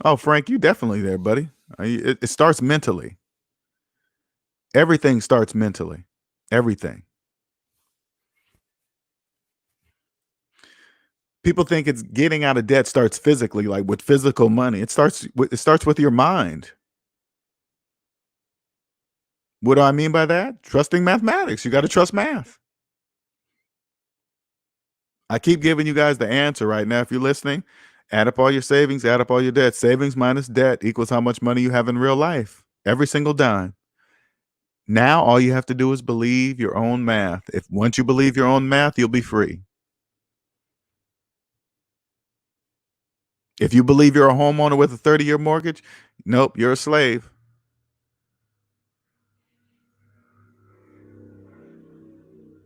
Oh, Frank, you definitely there, buddy. It starts mentally. Everything starts mentally. Everything. People think it's getting out of debt starts physically, like with physical money. It starts with your mind. What do I mean by that? Trusting mathematics. You got to trust math. I keep giving you guys the answer right now. If you're listening, add up all your savings, add up all your debt. Savings minus debt equals how much money you have in real life. Every single dime. Now all you have to do is believe your own math. If once you believe your own math, you'll be free. If you believe you're a homeowner with a 30-year mortgage, nope, you're a slave.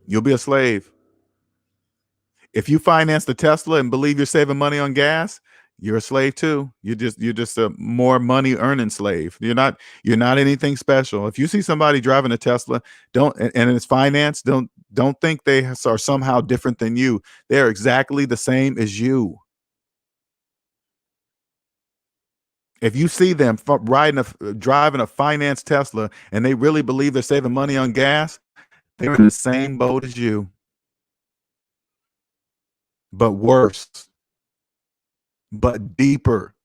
You'll be a slave. If you finance the Tesla and believe you're saving money on gas, you're a slave too. You're just a more money earning slave. You're not anything special. If you see somebody driving a Tesla, and it's financed, don't think they are somehow different than you. They're exactly the same as you. If you see them driving a financed Tesla and they really believe they're saving money on gas, they're in the same boat as you, but worse, but deeper.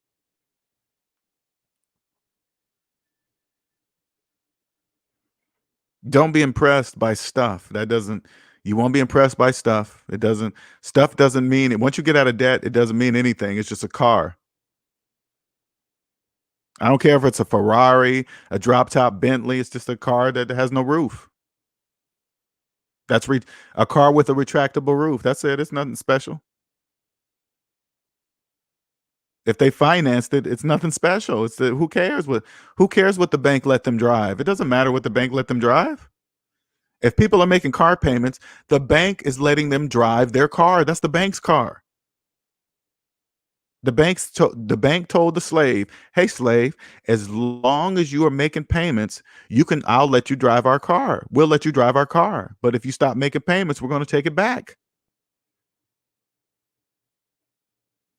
Don't be impressed by stuff. You won't be impressed by stuff. Stuff doesn't mean it. Once you get out of debt, it doesn't mean anything. It's just a car. I don't care if it's a Ferrari, a drop top Bentley. It's just a car that has no roof. A car with a retractable roof. That's it. It's nothing special. If they financed it, it's nothing special. Who cares what the bank let them drive? It doesn't matter what the bank let them drive. If people are making car payments, the bank is letting them drive their car. That's the bank's car. The bank told the slave, "Hey, slave, as long as you are making payments, I'll let you drive our car. We'll let you drive our car. But if you stop making payments, we're going to take it back."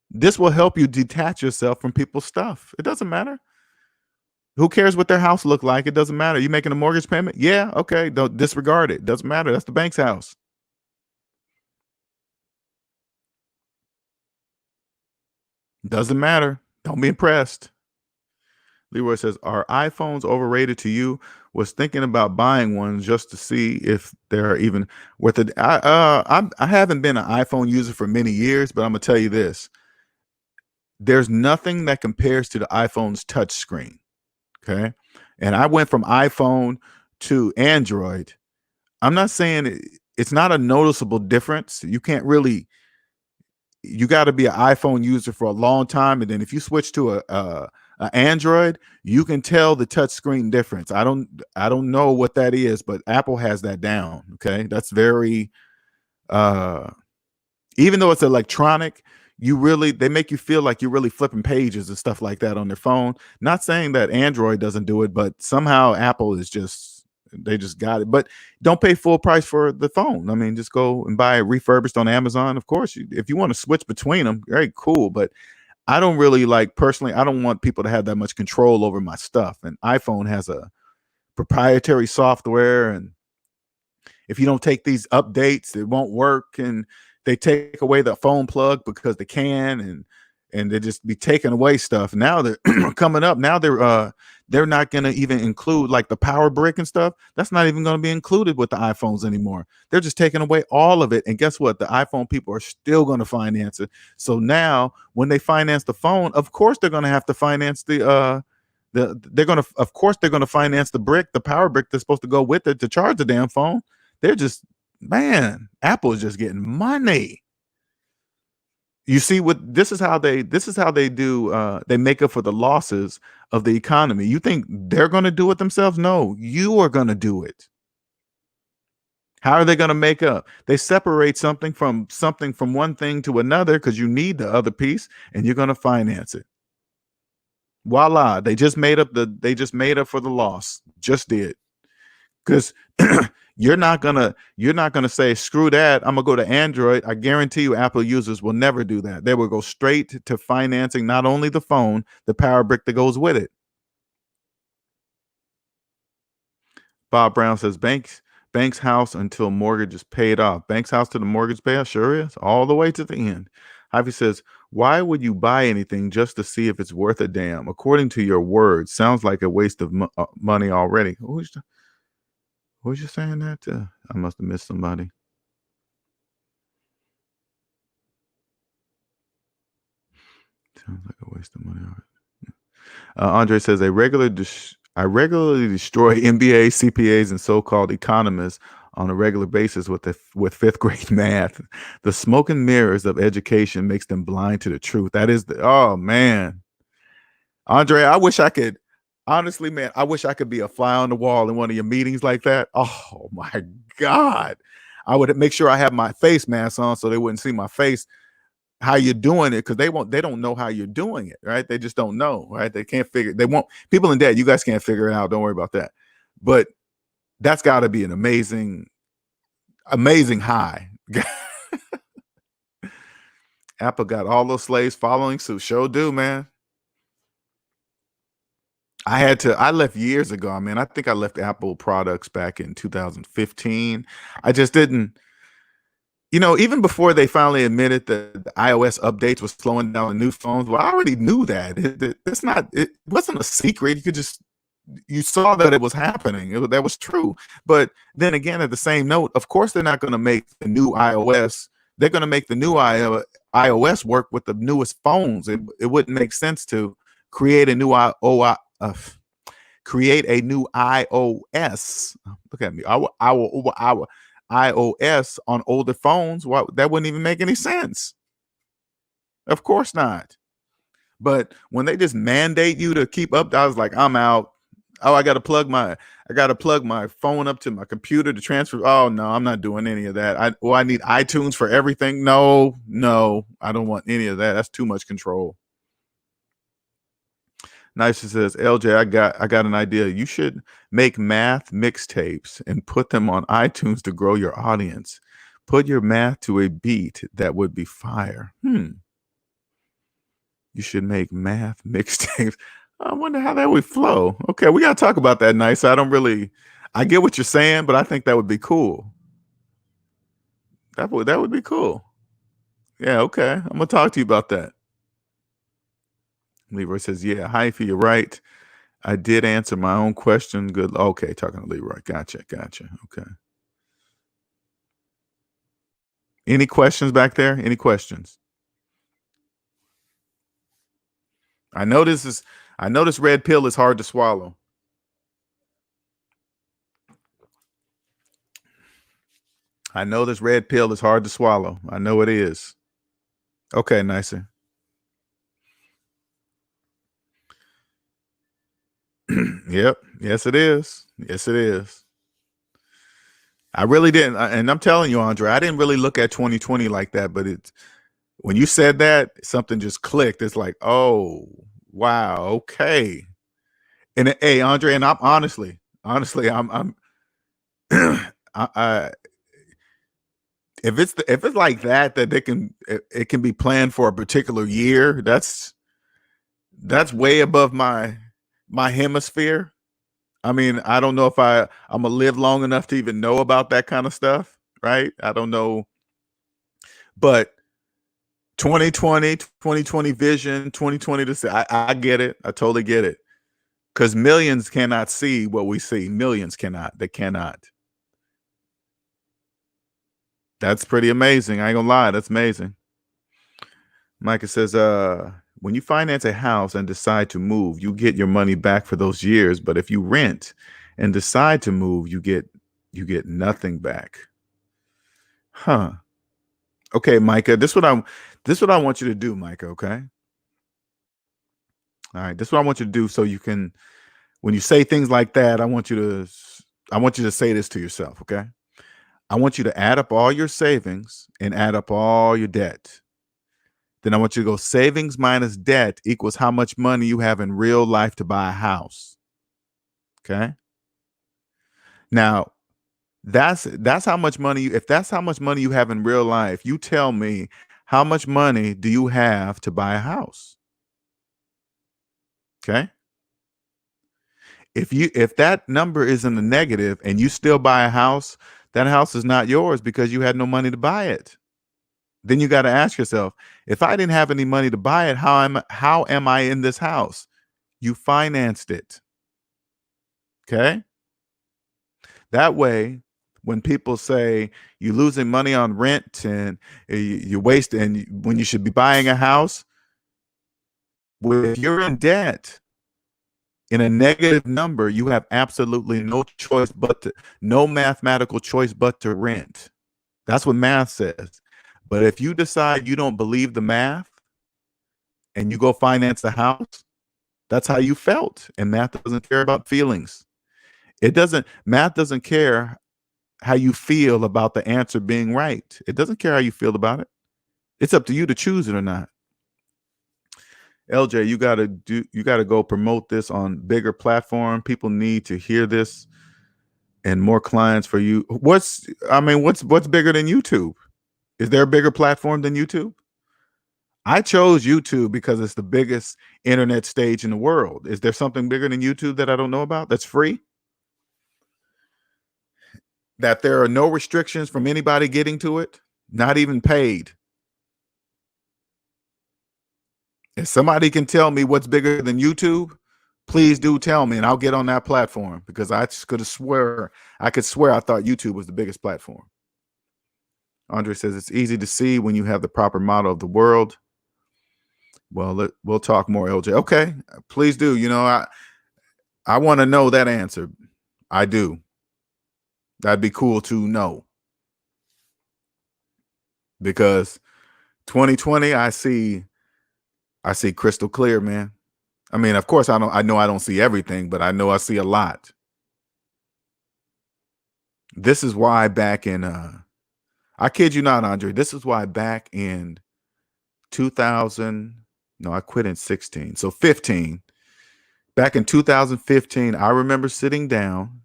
This will help you detach yourself from people's stuff. It doesn't matter. Who cares what their house look like? It doesn't matter. You making a mortgage payment? Yeah, okay. Don't disregard it. Doesn't matter. That's the bank's house. Doesn't matter. Don't be impressed. Leroy says, "Are iPhones overrated to you? Was thinking about buying one just to see if they're even worth it." I haven't been an iPhone user for many years, but I'm gonna tell you this: there's nothing that compares to the iPhone's touch screen. Okay, and I went from iPhone to Android. I'm not saying it's not a noticeable difference. You can't really. you got to be an iPhone user for a long time, and then if you switch to a Android, you can tell the touch screen difference. I don't know what that is, but Apple has that down. Okay, that's very even though it's electronic, they make you feel like you're really flipping pages and stuff like that on their phone. Not saying that Android doesn't do it, but somehow Apple is they just got it. But don't pay full price for the phone. I mean, just go and buy it refurbished on Amazon. Of course, if you want to switch between them, very cool. But I don't really personally, I don't want people to have that much control over my stuff. And iPhone has a proprietary software, and if you don't take these updates, it won't work. And they take away the phone plug because they can, and they just be taking away stuff. Now they're coming up. Now they're not going to even include like the power brick and stuff. That's not even going to be included with the iPhones anymore. They're just taking away all of it. And guess what? The iPhone people are still going to finance it. So now when they finance the phone, of course they're going to have to finance of course they're going to finance the brick, the power brick that's supposed to go with it to charge the damn phone. They're just, man, Apple is just getting money. You see this is how they do, they make up for the losses of the economy. You think they're going to do it themselves? No, you are going to do it. How are they going to make up? They separate something from one thing to another because you need the other piece, and you're going to finance it. Voila, they just made up for the loss. Just did. Because you're not gonna say, screw that, I'm gonna go to Android. I guarantee you Apple users will never do that. They will go straight to financing not only the phone, the power brick that goes with it. Bob Brown says bank's house until mortgage is paid off. Bank's house to the mortgage payoff, sure is, all the way to the end. Ivy says, why would you buy anything just to see if it's worth a damn? According to your words, sounds like a waste of money already. Who's you saying that to? I must have missed somebody. Sounds like a waste of money already. Andre says, I regularly destroy MBAs, CPAs, and so-called economists on a regular basis with fifth grade math. The smoke and mirrors of education makes them blind to the truth. That is oh man, Andre, I wish I could. Honestly, man, I wish I could be a fly on the wall in one of your meetings like that. Oh my God, I would make sure I have my face mask on so they wouldn't see my face. How you're doing it, because they don't know how you're doing it, right? They just don't know, right? They can't figure, they won't, people in debt, you guys can't figure it out, don't worry about that. But that's got to be an amazing high. Apple got all those slaves following suit. Sure do, man. I left years ago. I mean, I think I left Apple products back in 2015. I just didn't, even before they finally admitted that the iOS updates was slowing down the new phones. Well, I already knew that. It wasn't a secret. You saw that it was happening. That was true. But then again, at the same note, of course, they're not going to make the new iOS. They're going to make the new iOS work with the newest phones. It wouldn't make sense to create a new iOS. Look at me. Our iOS on older phones. That wouldn't even make any sense. Of course not. But when they just mandate you to keep up, I was like, I'm out. Oh, I got to plug my phone up to my computer to transfer. Oh no, I'm not doing any of that. I need iTunes for everything. No, I don't want any of that. That's too much control. Nice says, LJ, I got an idea. You should make math mixtapes and put them on iTunes to grow your audience. Put your math to a beat. That would be fire. You should make math mixtapes. I wonder how that would flow. Okay, we got to talk about that, Nice. I get what you're saying, but I think that would be cool. That would be cool. Yeah, okay. I'm going to talk to you about that. Leroy says, yeah, Hyphy, you're right. I did answer my own question. Good. Okay, talking to Leroy. Gotcha. Okay. Any questions back there? Any questions? I know this red pill is hard to swallow. I know this red pill is hard to swallow. I know it is. Okay, nicer. Yep. Yes, it is. Yes, it is. I really didn't. And I'm telling you, Andre, I didn't really look at 2020 like that, but it's when you said that, something just clicked. It's like, oh, wow, okay. And hey, Andre, and I'm honestly, I'm I if it's like that it can be planned for a particular year, that's way above my hemisphere. I mean, I don't know if I'm gonna live long enough to even know about that kind of stuff, right? I don't know, but 2020 vision, 2020 to say, I get it. I totally get it. Because millions cannot see what we see. Millions cannot. They cannot. That's pretty amazing. I ain't gonna lie. That's amazing. Micah says, when you finance a house and decide to move, you get your money back for those years. But if you rent and decide to move, you get nothing back. Huh. Okay, Micah. This is what I want you to do, Micah. Okay. All right. This is what I want you to do so you can, when you say things like that, I want you to say this to yourself. Okay. I want you to add up all your savings and add up all your debt. Then I want you to go savings minus debt equals how much money you have in real life to buy a house. Okay. Now that's how much money if that's how much money you have in real life, you tell me how much money do you have to buy a house? Okay. If that number is in the negative and you still buy a house, that house is not yours because you had no money to buy it. Then you got to ask yourself, if I didn't have any money to buy it, how am I in this house? You financed it. Okay? That way, when people say you're losing money on rent and you waste and when you should be buying a house, if you're in debt in a negative number, you have absolutely no mathematical choice but to rent. That's what math says. But if you decide you don't believe the math and you go finance a house, that's how you felt. And math doesn't care about feelings. Math doesn't care how you feel about the answer being right. It doesn't care how you feel about it. It's up to you to choose it or not. LJ, you gotta go promote this on bigger platform. People need to hear this and more clients for you. What's bigger than YouTube? Is there a bigger platform than YouTube? I chose YouTube because it's the biggest internet stage in the world. Is there something bigger than YouTube that I don't know about that's free? That there are no restrictions from anybody getting to it, not even paid. If somebody can tell me what's bigger than YouTube, please do tell me and I'll get on that platform because I could swear I thought YouTube was the biggest platform. Andre says it's easy to see when you have the proper model of the world. Well, we'll talk more, LJ. Okay, please do. I want to know that answer. I do. That'd be cool to know. Because 2020, I see crystal clear, man. I mean, of course, I know I don't see everything, but I know I see a lot. This is why back in I kid you not, Andre, this is why back in 2000, no, I quit in 16. So 15. Back in 2015, I remember sitting down,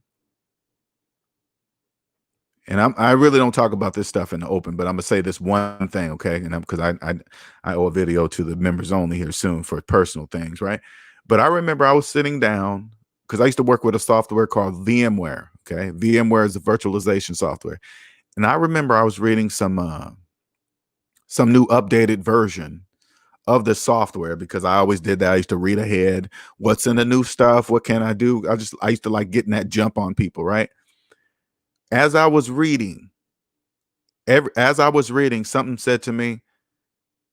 and I really don't talk about this stuff in the open, but I'm gonna say this one thing, okay? And because I owe a video to the members only here soon for personal things, right? But I remember I was sitting down because I used to work with a software called VMware. Okay, VMware is a virtualization software, and I remember I was reading some new updated version of the software because I always did that. I used to read ahead. What's in the new stuff? What can I do? I used to like getting that jump on people, right? As I was reading, something said to me,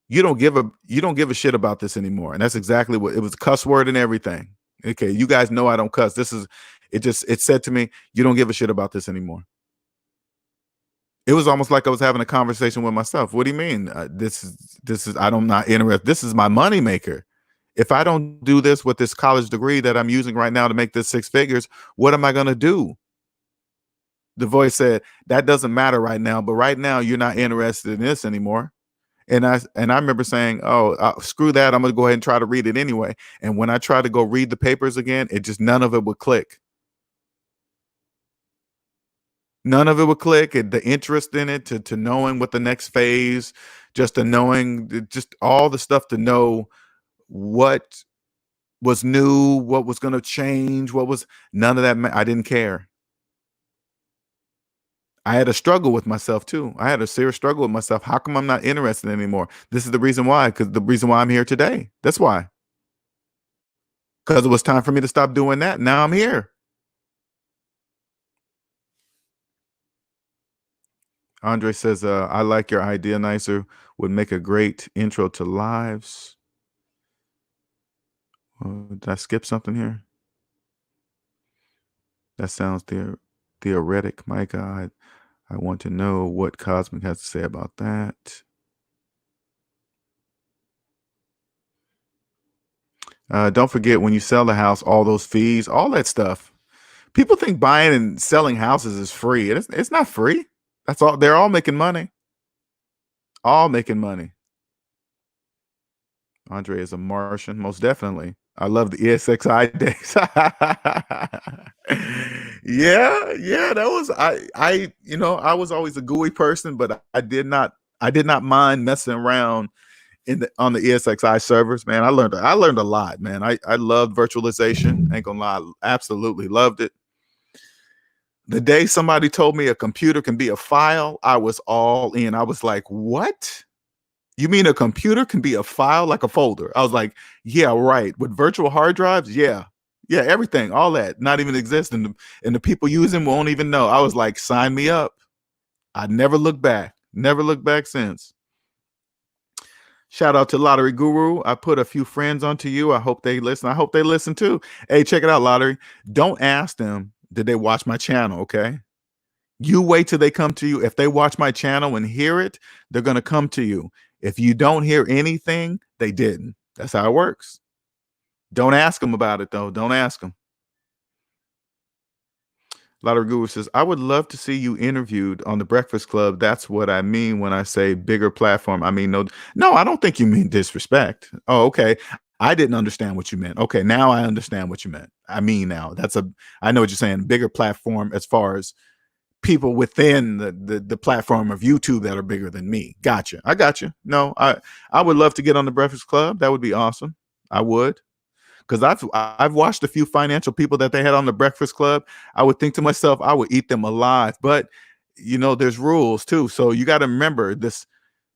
you don't give a shit about this anymore. And that's exactly what it was, cuss word and everything. Okay, you guys know I don't cuss. It said to me, you don't give a shit about this anymore. It was almost like I was having a conversation with myself. What do you mean? I'm not interested. This is my money maker. If I don't do this with this college degree that I'm using right now to make this 6 figures, what am I going to do? The voice said, that doesn't matter right now, but right now you're not interested in this anymore. And I remember saying, oh, screw that. I'm going to go ahead and try to read it anyway. And when I tried to go read the papers again, none of it would click. None of it would click. And the interest in it, to knowing what the next phase, just to knowing, just all the stuff to know what was new, what was going to change, none of that. I didn't care. I had a struggle with myself too. I had a serious struggle with myself. How come I'm not interested anymore? This is the reason why, because the reason why I'm here today. That's why. Because it was time for me to stop doing that. Now I'm here. Andre says, I like your idea, Nicer. Would make a great intro to lives. Did I skip something here? That sounds theoretic. My God, I want to know what Cosmic has to say about that. Don't forget, when you sell the house, all those fees, all that stuff. People think buying and selling houses is free. It's not free. That's all. They're all making money. All making money. Andre is a Martian, most definitely. I love the ESXi days. yeah. That was I was always a GUI person, but I did not mind messing around on the ESXi servers, man. I learned a lot, man. I loved virtualization. Ain't gonna lie, absolutely loved it. The day somebody told me a computer can be a file, I was all in. I was like, what? You mean a computer can be a file, like a folder? I was like, yeah, right. With virtual hard drives, yeah, everything, all that, not even exist, and the people using won't even know. I was like, sign me up. I never looked back. Never looked back since. Shout out to Lottery Guru. I put a few friends onto you. I hope they listen. I hope they listen too. Hey, check it out, Lottery. Don't ask them, did they watch my channel? Okay. You wait till they come to you. If they watch my channel and hear it, they're going to come to you. If you don't hear anything, they didn't. That's how it works. Don't ask them about it, though. Don't ask them. Lottery Guru says, I would love to see you interviewed on the Breakfast Club. That's what I mean when I say bigger platform. I mean, no, I don't think you mean disrespect. Oh, okay. I didn't understand what you meant. Okay, now I understand what you meant. I mean, now I know what you're saying. Bigger platform as far as people within the platform of YouTube that are bigger than me. Gotcha. I got you. No, I would love to get on the Breakfast Club. That would be awesome. I would. Because I've watched a few financial people that they had on the Breakfast Club. I would think to myself, I would eat them alive. But there's rules too. So you got to remember this: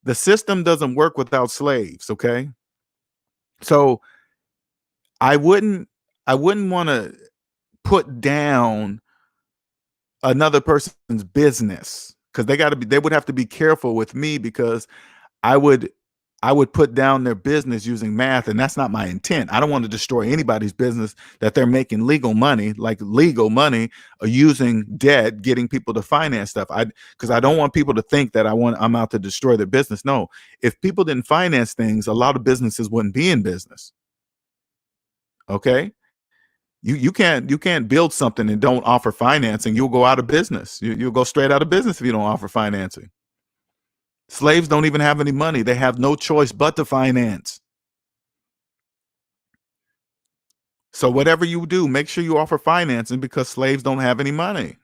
the system doesn't work without slaves. Okay. So I wouldn't want to put down another person's business, because they would have to be careful with me, because I would put down their business using math, and that's not my intent. I don't want to destroy anybody's business that they're making legal money, or using debt, getting people to finance stuff. Because I don't want people to think that I'm out to destroy their business. No, if people didn't finance things, a lot of businesses wouldn't be in business. Okay. You can't build something and don't offer financing. You'll go out of business. You'll go straight out of business if you don't offer financing. Slaves don't even have any money. They have no choice but to finance. So whatever you do, make sure you offer financing, because slaves don't have any money.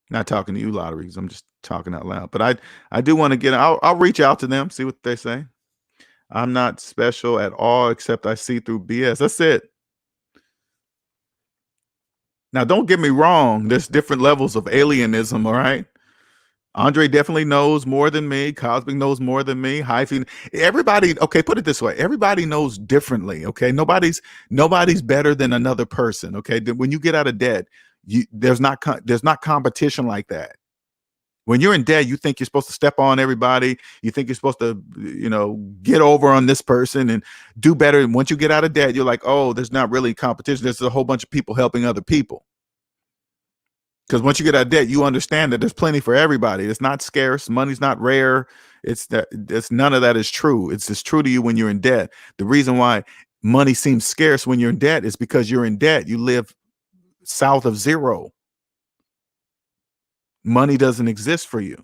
Not talking to you, Lotteries. I'm just talking out loud. But I do want to get. I'll reach out to them, see what they say. I'm not special at all, except I see through BS. That's it. Now, don't get me wrong. There's different levels of alienism. All right. Andre definitely knows more than me. Cosmic knows more than me. Hyphen. Everybody. Okay, put it this way. Everybody knows differently. Okay, nobody's better than another person. Okay, when you get out of debt, there's not competition like that. When you're in debt, you think you're supposed to step on everybody. You think you're supposed to, get over on this person and do better. And once you get out of debt, you're like, oh, there's not really competition. There's a whole bunch of people helping other people. Because once you get out of debt, you understand that there's plenty for everybody. It's not scarce. Money's not rare. It's none of that is true. It's just true to you when you're in debt. The reason why money seems scarce when you're in debt is because you're in debt. You live south of zero. Money doesn't exist for you.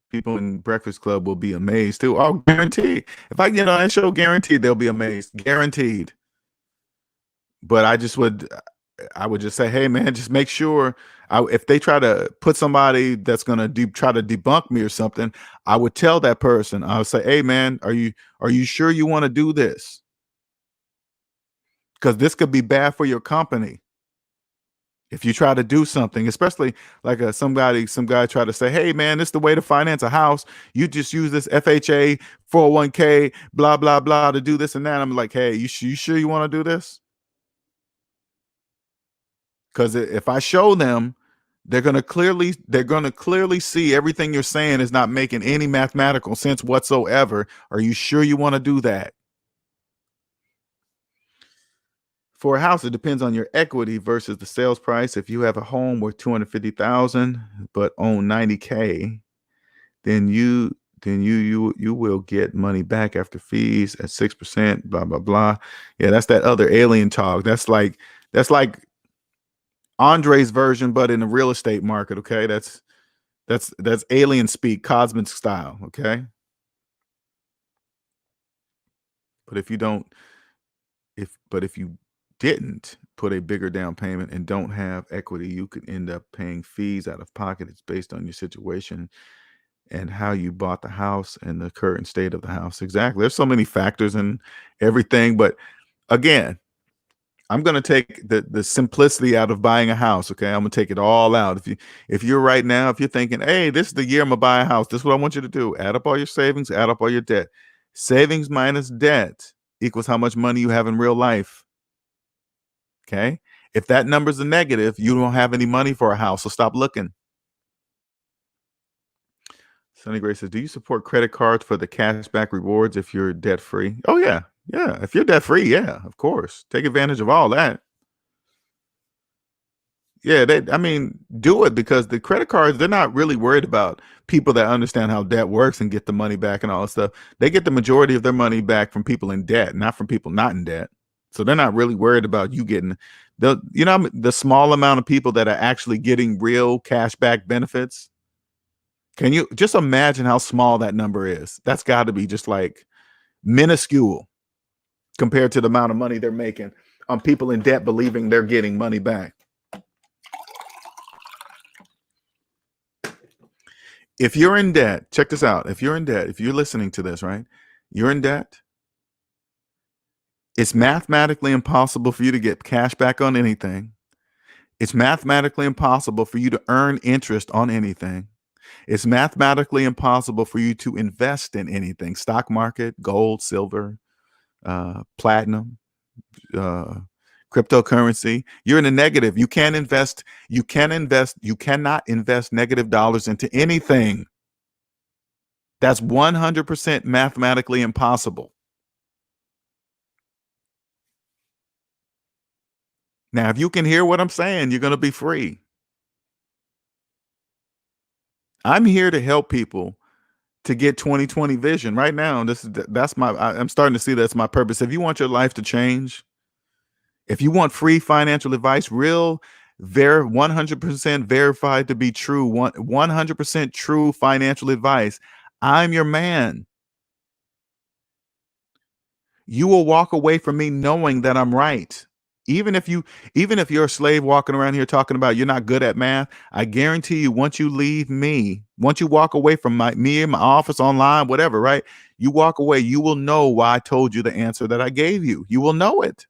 People in Breakfast Club will be amazed too. Oh, guaranteed. If I get on that show, guaranteed they'll be amazed. Guaranteed. But I would just say, hey man, just make sure if they try to put somebody that's gonna try to debunk me or something, I would tell that person, I would say, hey man, are you sure you want to do this? Because this could be bad for your company. If you try to do something, especially like some guy try to say, hey man, this is the way to finance a house. You just use this FHA, 401k, blah, blah, blah to do this and that. I'm like, hey, you sure you want to do this? Because if I show them, they're gonna clearly see everything you're saying is not making any mathematical sense whatsoever. Are you sure you want to do that? For a house, it depends on your equity versus the sales price. If you have a home worth $250,000 but own $90K, then you will get money back after fees at 6%. Blah blah blah. Yeah, that's that other alien talk. That's like Andre's version, but in the real estate market. Okay, that's alien speak, cosmic style. Okay, but if you didn't put a bigger down payment and don't have equity, you could end up paying fees out of pocket. It's based on your situation and how you bought the house and the current state of the house. Exactly. There's so many factors in everything, but again, I'm going to take the simplicity out of buying a house. Okay. I'm going to take it all out. If you're right now, if you're thinking, hey, this is the year I'm going to buy a house, this is what I want you to do. Add up all your savings, add up all your debt. Savings minus debt equals how much money you have in real life. Okay. If that number's a negative, you don't have any money for a house. So stop looking. Sunny Gray says, do you support credit cards for the cashback rewards if you're debt free? Oh, yeah. Yeah. If you're debt free, yeah, of course. Take advantage of all that. Yeah, do it because the credit cards, they're not really worried about people that understand how debt works and get the money back and all that stuff. They get the majority of their money back from people in debt, not from people not in debt. So they're not really worried about you getting the small amount of people that are actually getting real cashback benefits. Can you just imagine how small that number is? That's got to be just like minuscule compared to the amount of money they're making on people in debt believing they're getting money back. If you're in debt, check this out. If you're in debt, if you're listening to this, right? You're in debt. It's mathematically impossible for you to get cash back on anything. It's mathematically impossible for you to earn interest on anything. It's mathematically impossible for you to invest in anything. Stock market, gold, silver, platinum, cryptocurrency. You're in the negative. You can't invest. You cannot invest negative dollars into anything. That's 100% mathematically impossible. Now, if you can hear what I'm saying, you're going to be free. I'm here to help people to get 2020 vision right now. I'm starting to see that's my purpose. If you want your life to change, if you want free financial advice, 100% verified to be true, 100% true financial advice, I'm your man. You will walk away from me knowing that I'm right. Even if you're a slave walking around here talking about you're not good at math, I guarantee you, once you leave me, once you walk away from me in my office, online, whatever, right? You walk away, you will know why I told you the answer that I gave you. You will know it.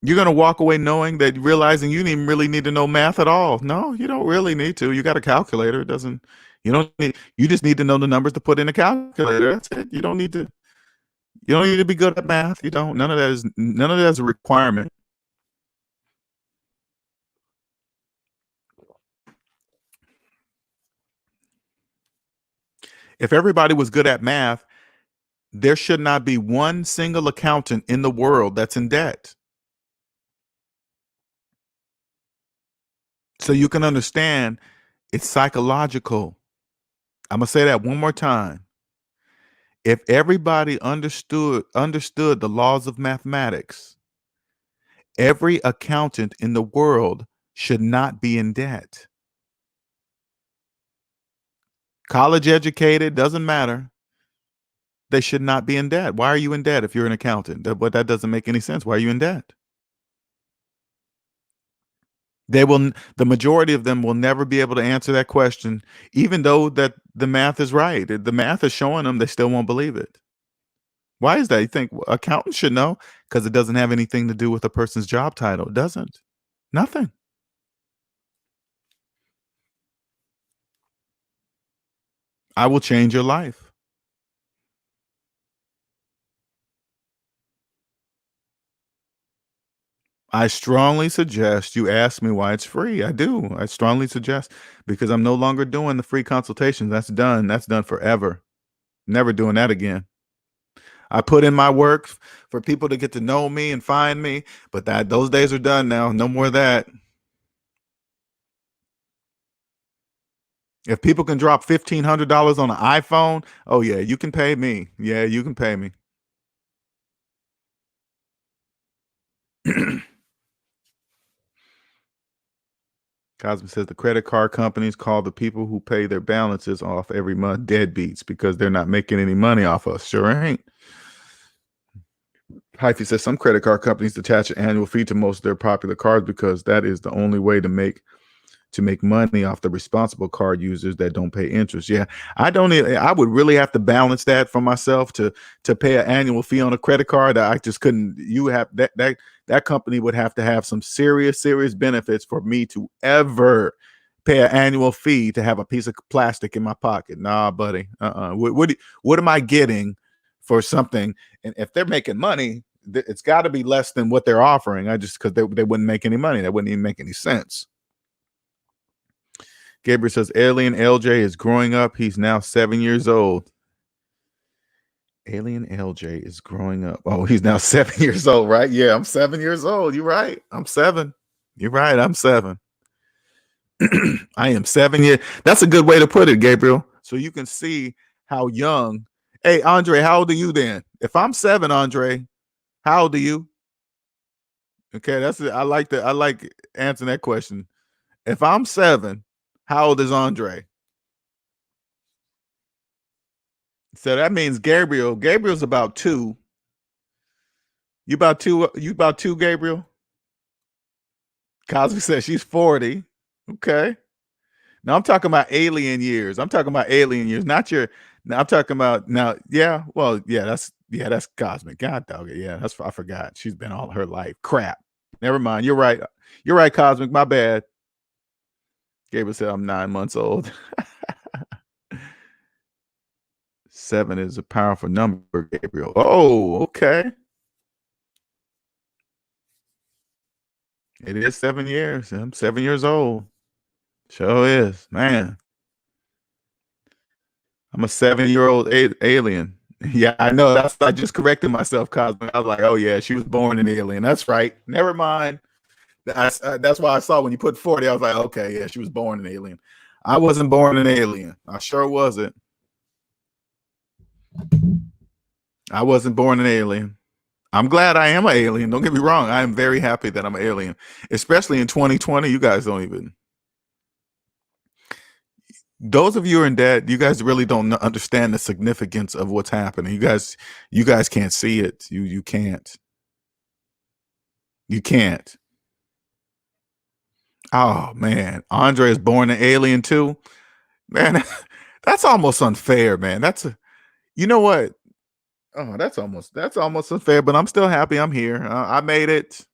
You're going to walk away knowing that, realizing you didn't really need to know math at all. No, you don't really need to. You got a calculator. You just need to know the numbers to put in a calculator. That's it. You don't need to be good at math. You don't. None of that is a requirement. If everybody was good at math, there should not be one single accountant in the world that's in debt. So you can understand it's psychological. I'm going to say that one more time. If everybody understood the laws of mathematics, every accountant in the world should not be in debt. College educated, doesn't matter. They should not be in debt. Why are you in debt if you're an accountant? That doesn't make any sense. Why are you in debt? The majority of them will never be able to answer that question, even though that the math is right. The math is showing them, they still won't believe it. Why is that? You think accountants should know? Because it doesn't have anything to do with a person's job title. It doesn't. Nothing. I will change your life. I strongly suggest you ask me why it's free. I do. I strongly suggest, because I'm no longer doing the free consultations. That's done. That's done forever. Never doing that again. I put in my work for people to get to know me and find me, but those days are done now. No more of that. If people can drop $1,500 on an iPhone, oh yeah, you can pay me. Yeah, you can pay me. Cosby says the credit card companies call the people who pay their balances off every month deadbeats because they're not making any money off us. Sure ain't. Hyphy says some credit card companies attach an annual fee to most of their popular cards because that is the only way to make money off the responsible card users that don't pay interest. Yeah, I would really have to balance that for myself to pay an annual fee on a credit card. I just couldn't. You have that company would have to have some serious benefits for me to ever pay an annual fee to have a piece of plastic in my pocket. Nah, buddy. What am I getting for something? And if they're making money, it's got to be less than what they're offering. Because they wouldn't make any money. That wouldn't even make any sense. Gabriel says Alien LJ is growing up. He's now 7 years old. Alien LJ is growing up. Oh, he's now 7 years old, right? Yeah, I'm 7 years old. You're right. I'm 7. You're right. I'm 7. I am 7 years. That's a good way to put it, Gabriel. So you can see how young. Hey, Andre, how old are you then? If I'm 7, Andre, how old are you? Okay, that's it. I like answering that question. If I'm 7, how old is Andre? So that means Gabriel's about 2. You about 2? You about 2, Gabriel? Cosby says she's 40. Okay. Now I'm talking about alien years. I'm talking about alien years, not your. Now I'm talking about now. Yeah. Well, yeah. That's cosmic. God dog it. Yeah. I forgot. She's been all her life. Crap. Never mind. You're right. You're right, Cosmic. My bad. Gabriel said I'm 9 months old. 7 is a powerful number, Gabriel. Oh, okay. It is 7 years. I'm 7 years old. Sure is, man. I'm a 7-year-old alien. Yeah, I know. I just corrected myself, Cosmic. I was like, oh yeah, she was born an alien. That's right. Never mind. That's why I saw when you put 40. I was like, okay, yeah, she was born an alien. I wasn't born an alien. I sure wasn't. I wasn't born an alien. I'm glad I am an alien. Don't get me wrong. I am very happy that I'm an alien, especially in 2020. You guys don't even. Those of you who are in debt, you guys really don't understand the significance of what's happening. You guys can't see it. You can't. You can't. Oh man, Andre is born an alien too. Man, that's almost unfair, man. You know what? Oh, that's almost unfair. But I'm still happy. I'm here. I made it.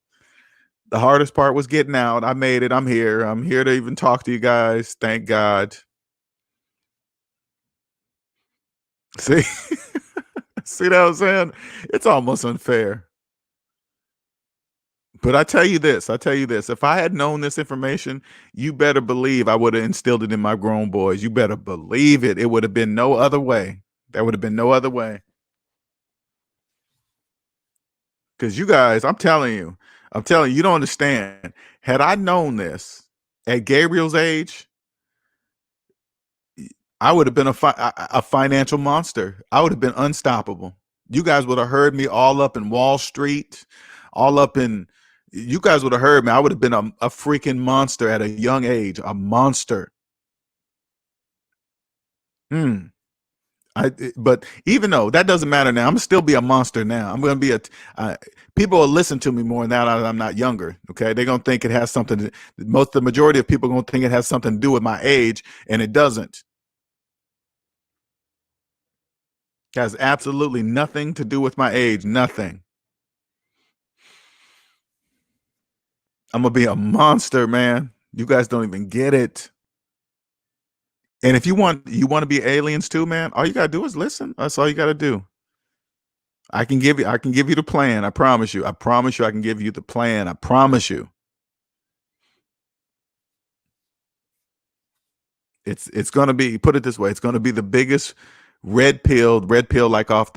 The hardest part was getting out. I made it. I'm here. I'm here to even talk to you guys. Thank God. See, see what I'm saying? It's almost unfair. But I tell you this, if I had known this information, you better believe I would have instilled it in my grown boys. You better believe it. It would have been no other way. There would have been no other way. Because you guys, I'm telling you, you don't understand. Had I known this at Gabriel's age, I would have been a financial monster. I would have been unstoppable. You guys would have heard me all up in Wall Street, all up in. You guys would have heard me. I would have been a freaking monster at a young age, a monster. Hmm. But even though that doesn't matter now, I'm gonna still be a monster now. I'm gonna be people will listen to me more now that I'm not younger. Okay, they're gonna think it has something. The majority of people are gonna think it has something to do with my age, and it doesn't. It has absolutely nothing to do with my age. Nothing. I'm gonna be a monster, man. You guys don't even get it. And if you want to be aliens too, man, all you gotta do is listen. That's all you gotta do. I can give you the plan. I promise you. I promise you I can give you the plan. I promise you. It's gonna be, put it this way, it's gonna be the biggest red pill like off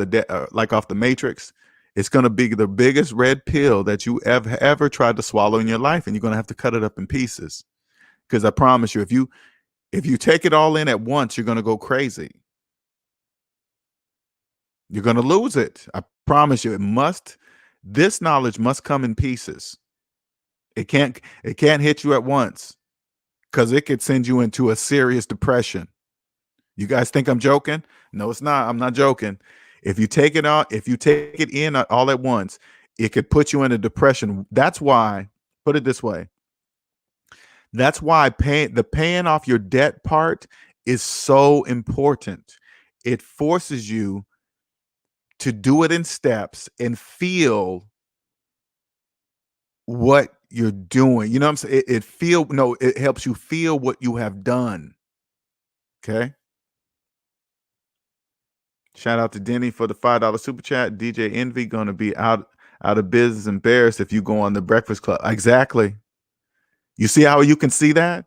like off the Matrix. It's gonna be the biggest red pill that you ever tried to swallow in your life, and you're gonna have to cut it up in pieces. Because I promise you, if you take it all in at once, you're gonna go crazy. You're gonna lose it. I promise you. This knowledge must come in pieces. It can't hit you at once, because it could send you into a serious depression. You guys think I'm joking? No, it's not. I'm not joking. If you take it in all at once, it could put you in a depression. That's why, put it this way. That's why paying off your debt part is so important. It forces you to do it in steps and feel what you're doing. You know what I'm saying? It helps you feel what you have done. Okay. Shout out to Denny for the $5 super chat. DJ Envy gonna be out of business, embarrassed if you go on the Breakfast Club. Exactly. You see how you can see that?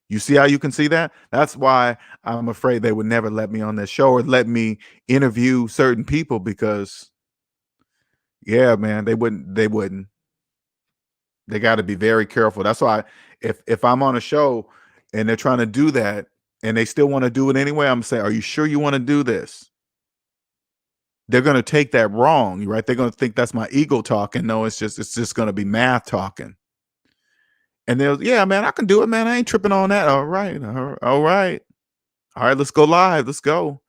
You see how you can see that? That's why I'm afraid they would never let me on their show or let me interview certain people, because yeah, man, they wouldn't. They got to be very careful. That's why if I'm on a show and they're trying to do that and they still want to do it anyway, I'm saying, are you sure you want to do this? They're going to take that wrong, right? They're going to think that's my ego talking. No, it's just going to be math talking. And they'll, yeah, man, I can do it, man. I ain't tripping on that. All right. All right. All right, let's go live. Let's go.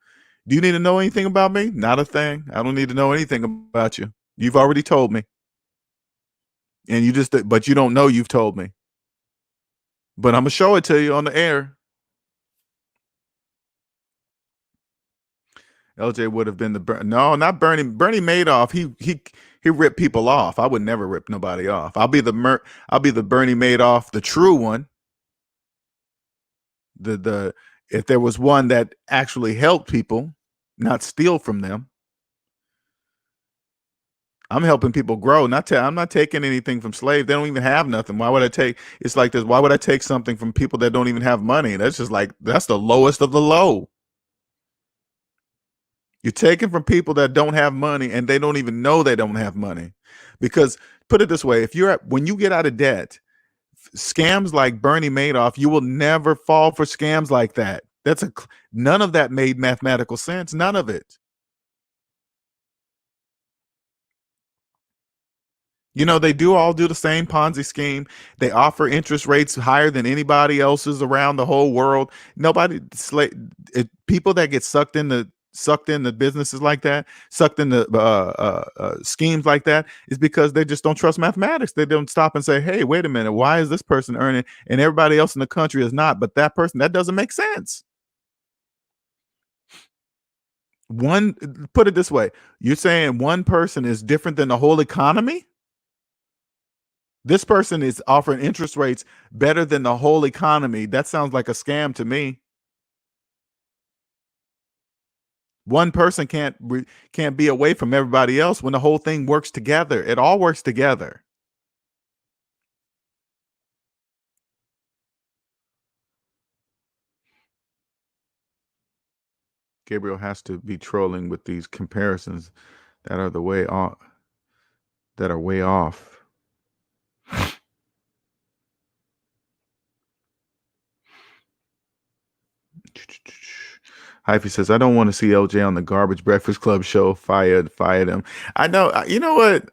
Do you need to know anything about me? Not a thing. I don't need to know anything about you. You've already told me. And but you don't know you've told me. But I'm going to show it to you on the air. LJ would have been no, not Bernie. Bernie Madoff. He ripped people off. I would never rip nobody off. I'll be the Bernie Madoff, the true one. If there was one that actually helped people, not steal from them. I'm helping people grow. I'm not taking anything from slaves. They don't even have nothing. Why would I take? It's like this. Why would I take something from people that don't even have money? That's just like, that's the lowest of the low. You're taking from people that don't have money, and they don't even know they don't have money. Because put it this way, when you get out of debt, scams like Bernie Madoff, you will never fall for scams like that. None of that made mathematical sense. None of it. You know, they all do the same Ponzi scheme. They offer interest rates higher than anybody else's around the whole world. People that get sucked into businesses like that, sucked into schemes like that, is because they just don't trust mathematics. They don't stop and say, hey, wait a minute, why is this person earning and everybody else in the country is not, but that doesn't make sense. Put it this way, you're saying one person is different than the whole economy? This person is offering interest rates better than the whole economy. That sounds like a scam to me. One person can't be away from everybody else when the whole thing works together. It all works together. Gabriel has to be trolling with these comparisons that are way off. Hyphy says, I don't want to see LJ on the Garbage Breakfast Club show. Fired him. I know. You know what?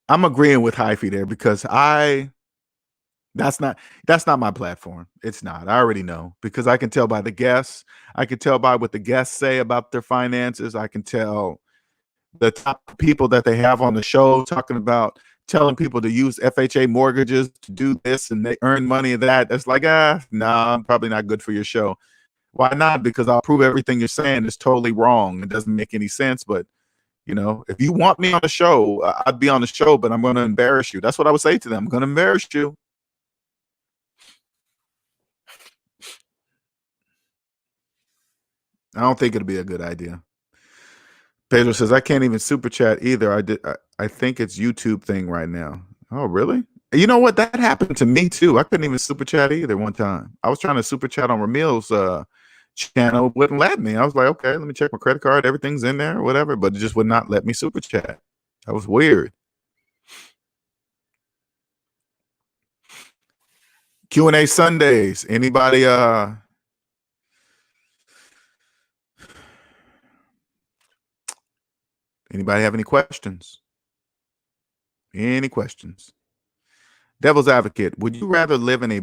I'm agreeing with Hyphy there because that's not my platform. It's not. I already know because I can tell by the guests. I can tell by what the guests say about their finances. I can tell the top people that they have on the show talking about telling people to use FHA mortgages to do this and they earn money of that. That's like, I'm probably not good for your show. Why not? Because I'll prove everything you're saying is totally wrong. It doesn't make any sense. But, if you want me on the show, I'd be on the show, but I'm going to embarrass you. That's what I would say to them. I'm going to embarrass you. I don't think it'll be a good idea. Pedro says, I can't even super chat either. I think it's YouTube thing right now. Oh, really? You know what? That happened to me too. I couldn't even super chat either one time. I was trying to super chat on Ramil's channel. Wouldn't let me. I was like, okay, let me check my credit card. Everything's in there or whatever, but it just would not let me super chat. That was weird. Q&A Sundays. Anybody have any questions? Any questions? Devil's advocate, would you rather live in a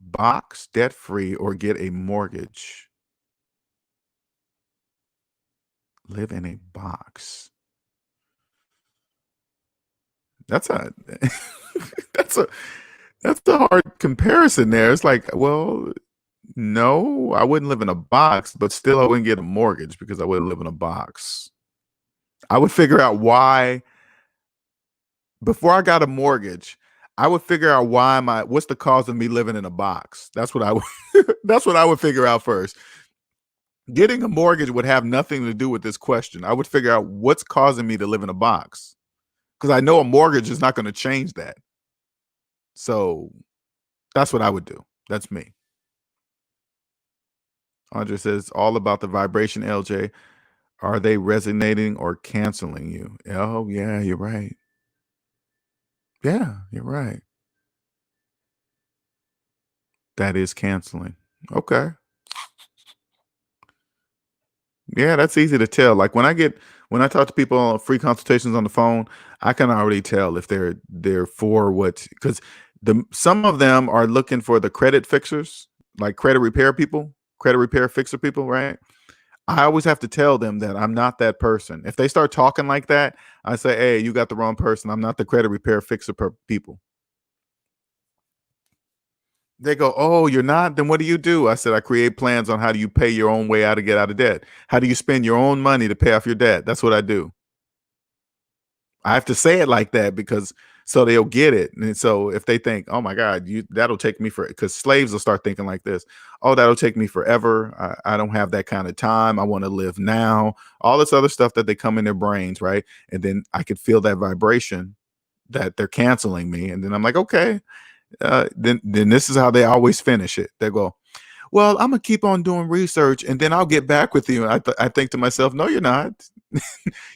box debt-free or get a mortgage? Live in a box. That's a that's a hard comparison there. It's like, well, no, I wouldn't live in a box, but still I wouldn't get a mortgage because I wouldn't live in a box. I would figure out why before I got a mortgage. I would figure out what's the cause of me living in a box. That's what I would that's what I would figure out first. Getting a mortgage would have nothing to do with this question. I would figure out what's causing me to live in a box because I know a mortgage is not going to change that. So that's what I would do. That's me. Andre says, all about the vibration, LJ. Are they resonating or canceling you? Oh, yeah, you're right. Yeah, you're right. That is canceling. Okay. Yeah, that's easy to tell. Like when I talk to people on free consultations on the phone, I can already tell if they're for what, because some of them are looking for the credit fixers, like credit repair people, credit repair fixer people, right? I always have to tell them that I'm not that person. If they start talking like that, I say, hey, you got the wrong person. I'm not the credit repair fixer people. They go, oh, you're not? Then what do you do? I said, I create plans on how do you pay your own way out to get out of debt. How do you spend your own money to pay off your debt? That's what I do. I have to say it like that because so they'll get it. And so if they think, oh my God, that'll take me because slaves will start thinking like this. Oh, that'll take me forever. I don't have that kind of time. I want to live now. All this other stuff that they come in their brains, right? And then I could feel that vibration that they're canceling me. And then I'm like, okay. Then this is how they always finish it. They go, well, I'm gonna keep on doing research and then I'll get back with you. I think to myself, no, you're not.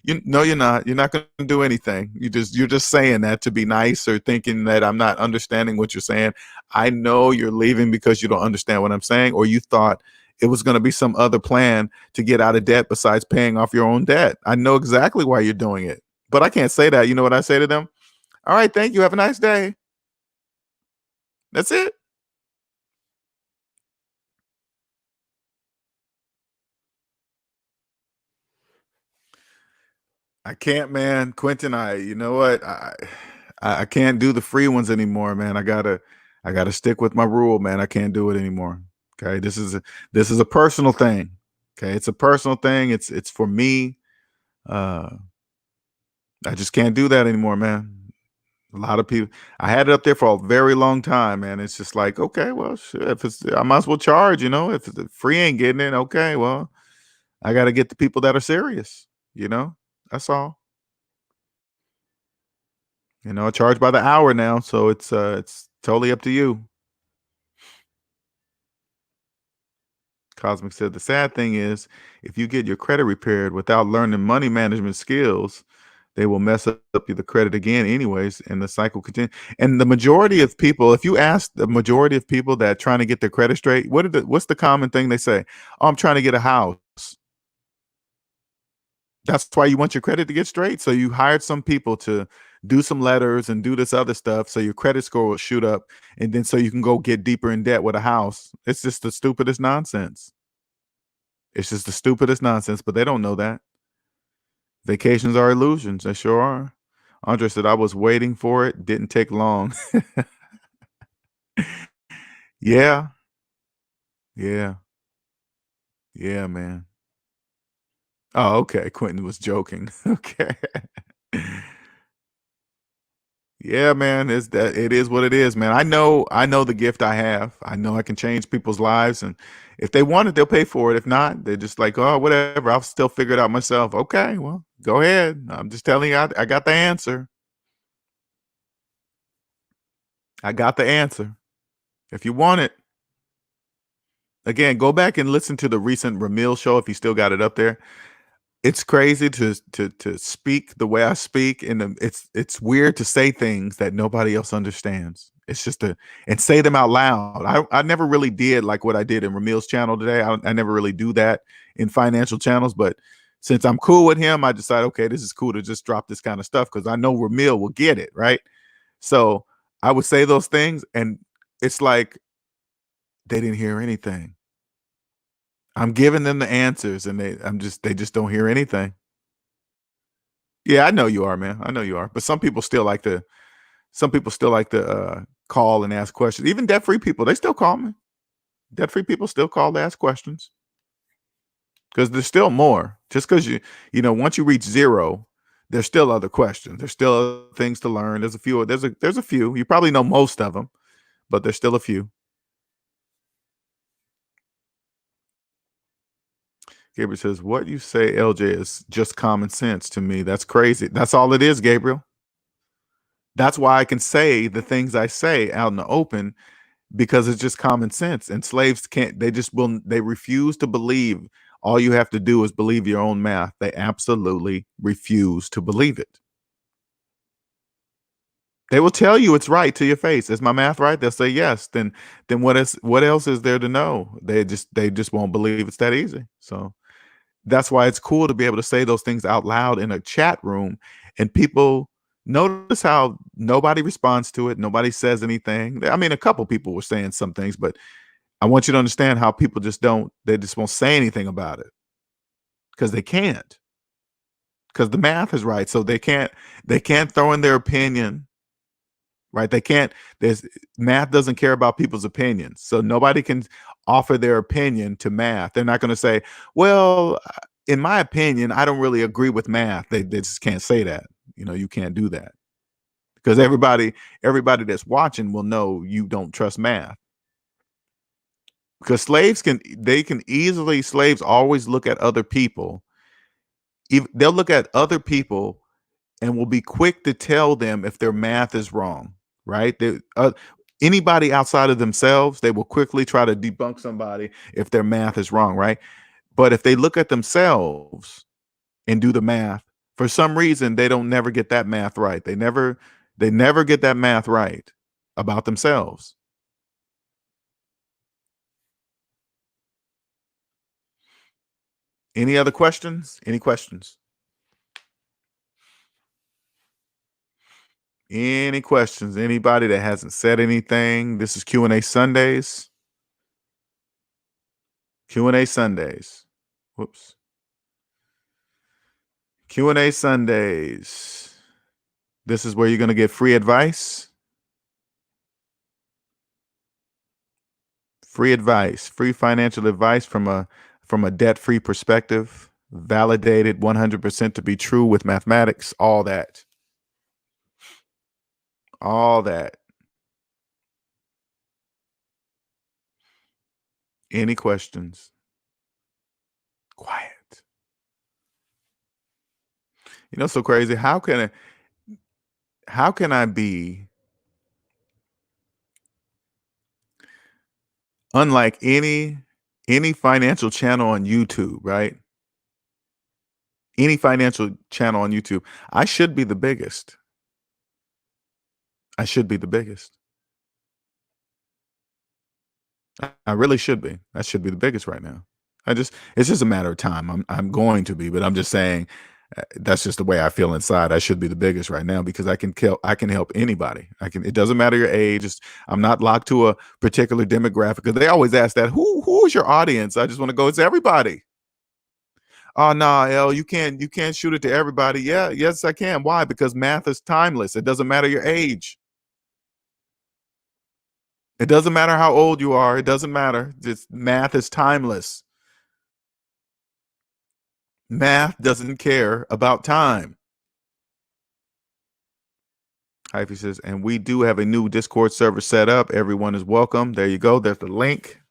No, you're not. You're not gonna do anything. You're just saying that to be nice or thinking that I'm not understanding what you're saying. I know you're leaving because you don't understand what I'm saying, or you thought it was gonna be some other plan to get out of debt besides paying off your own debt. I know exactly why you're doing it, but I can't say that. You know what I say to them? All right, thank you. Have a nice day. That's it. I can't, man. Quentin, you know what? I can't do the free ones anymore, man. I gotta stick with my rule, man. I can't do it anymore. Okay. This is a personal thing. Okay. It's a personal thing. It's for me. Uh, I just can't do that anymore, man. A lot of people, I had it up there for a very long time, man. It's just like, okay, well, shit, I might as well charge, if it's free ain't getting it. Okay. Well, I got to get the people that are serious, that's all. I charge by the hour now, so it's totally up to you. Cosmic said, the sad thing is, if you get your credit repaired without learning money management skills, they will mess up the credit again anyways, and the cycle continues. And the majority of people, if you ask the majority of people that are trying to get their credit straight, what's the common thing they say? Oh, I'm trying to get a house. That's why you want your credit to get straight. So you hired some people to do some letters and do this other stuff so your credit score will shoot up, and then so you can go get deeper in debt with a house. It's just the stupidest nonsense. It's just the stupidest nonsense, but they don't know that. Vacations are illusions. They sure are. Andre said, I was waiting for it. Didn't take long. Yeah. Yeah. Yeah, man. Oh, okay. Quentin was joking. Okay. Yeah, man. It is what it is, man. I know the gift I have. I know I can change people's lives. And if they want it, they'll pay for it. If not, they're just like, oh, whatever. I'll still figure it out myself. Okay, well, go ahead. I'm just telling you, I got the answer. I got the answer. If you want it. Again, go back and listen to the recent Ramil show if you still got it up there. It's crazy to speak the way I speak, and it's weird to say things that nobody else understands. It's just and say them out loud. I never really did like what I did in Ramil's channel today. I never really do that in financial channels, but since I'm cool with him, I decided, okay, this is cool to just drop this kind of stuff because I know Ramil will get it, right? So I would say those things, and it's like they didn't hear anything. I'm giving them the answers, and they just don't hear anything. Yeah, I know you are, man. I know you are. But some people still like to call and ask questions. Even debt-free people, they still call me. Debt-free people still call to ask questions because there's still more. Just because once you reach zero, there's still other questions. There's still other things to learn. There's a few. There's a few. You probably know most of them, but there's still a few. Gabriel says, "What you say, LJ, is just common sense to me. That's crazy. That's all it is, Gabriel. That's why I can say the things I say out in the open because it's just common sense. And slaves can't, they refuse to believe. All you have to do is believe your own math. They absolutely refuse to believe it. They will tell you it's right to your face. Is my math right? They'll say yes. Then what else is there to know? They just won't believe it's that easy. So that's why it's cool to be able to say those things out loud in a chat room, and people notice how nobody responds to it. Nobody says anything. I mean, a couple people were saying some things, but I want you to understand how people they just won't say anything about it because they can't, because the math is right. So they can't throw in their opinion, right? They can't, there's math doesn't care about people's opinions. So nobody can offer their opinion to math. They're not going to say, well, in my opinion, I don't really agree with math. They just can't say that. You can't do that because everybody that's watching will know you don't trust math. Because slaves always look at other people. They'll look at other people and will be quick to tell them if their math is wrong, right? Anybody outside of themselves, they will quickly try to debunk somebody if their math is wrong, right? But if they look at themselves and do the math, for some reason, they don't never get that math right. They never get that math right about themselves. Any other questions? Any questions? Any questions? Anybody that hasn't said anything? This is Q&A Sundays. Q&A Sundays. Whoops. Q&A Sundays. This is where you're going to get free advice. Free advice, free financial advice from a debt-free perspective, validated 100% to be true with mathematics, all that. All that. Any questions? Quiet. So crazy. How can I be unlike Any financial channel on YouTube, right? Any financial channel on YouTube, I should be the biggest. I should be the biggest. I really should be. I should be the biggest right now. It's just a matter of time. I'm going to be, but I'm just saying that's just the way I feel inside. I should be the biggest right now because I can help anybody. It doesn't matter your age. I'm not locked to a particular demographic because they always ask that who is your audience? I just want to go, it's everybody. Oh nah, L, you can't shoot it to everybody. Yeah, yes, I can. Why? Because math is timeless. It doesn't matter your age. It doesn't matter how old you are. It doesn't matter. Math is timeless. Math doesn't care about time. Hyphy says, and we do have a new Discord server set up. Everyone is welcome. There you go. There's the link.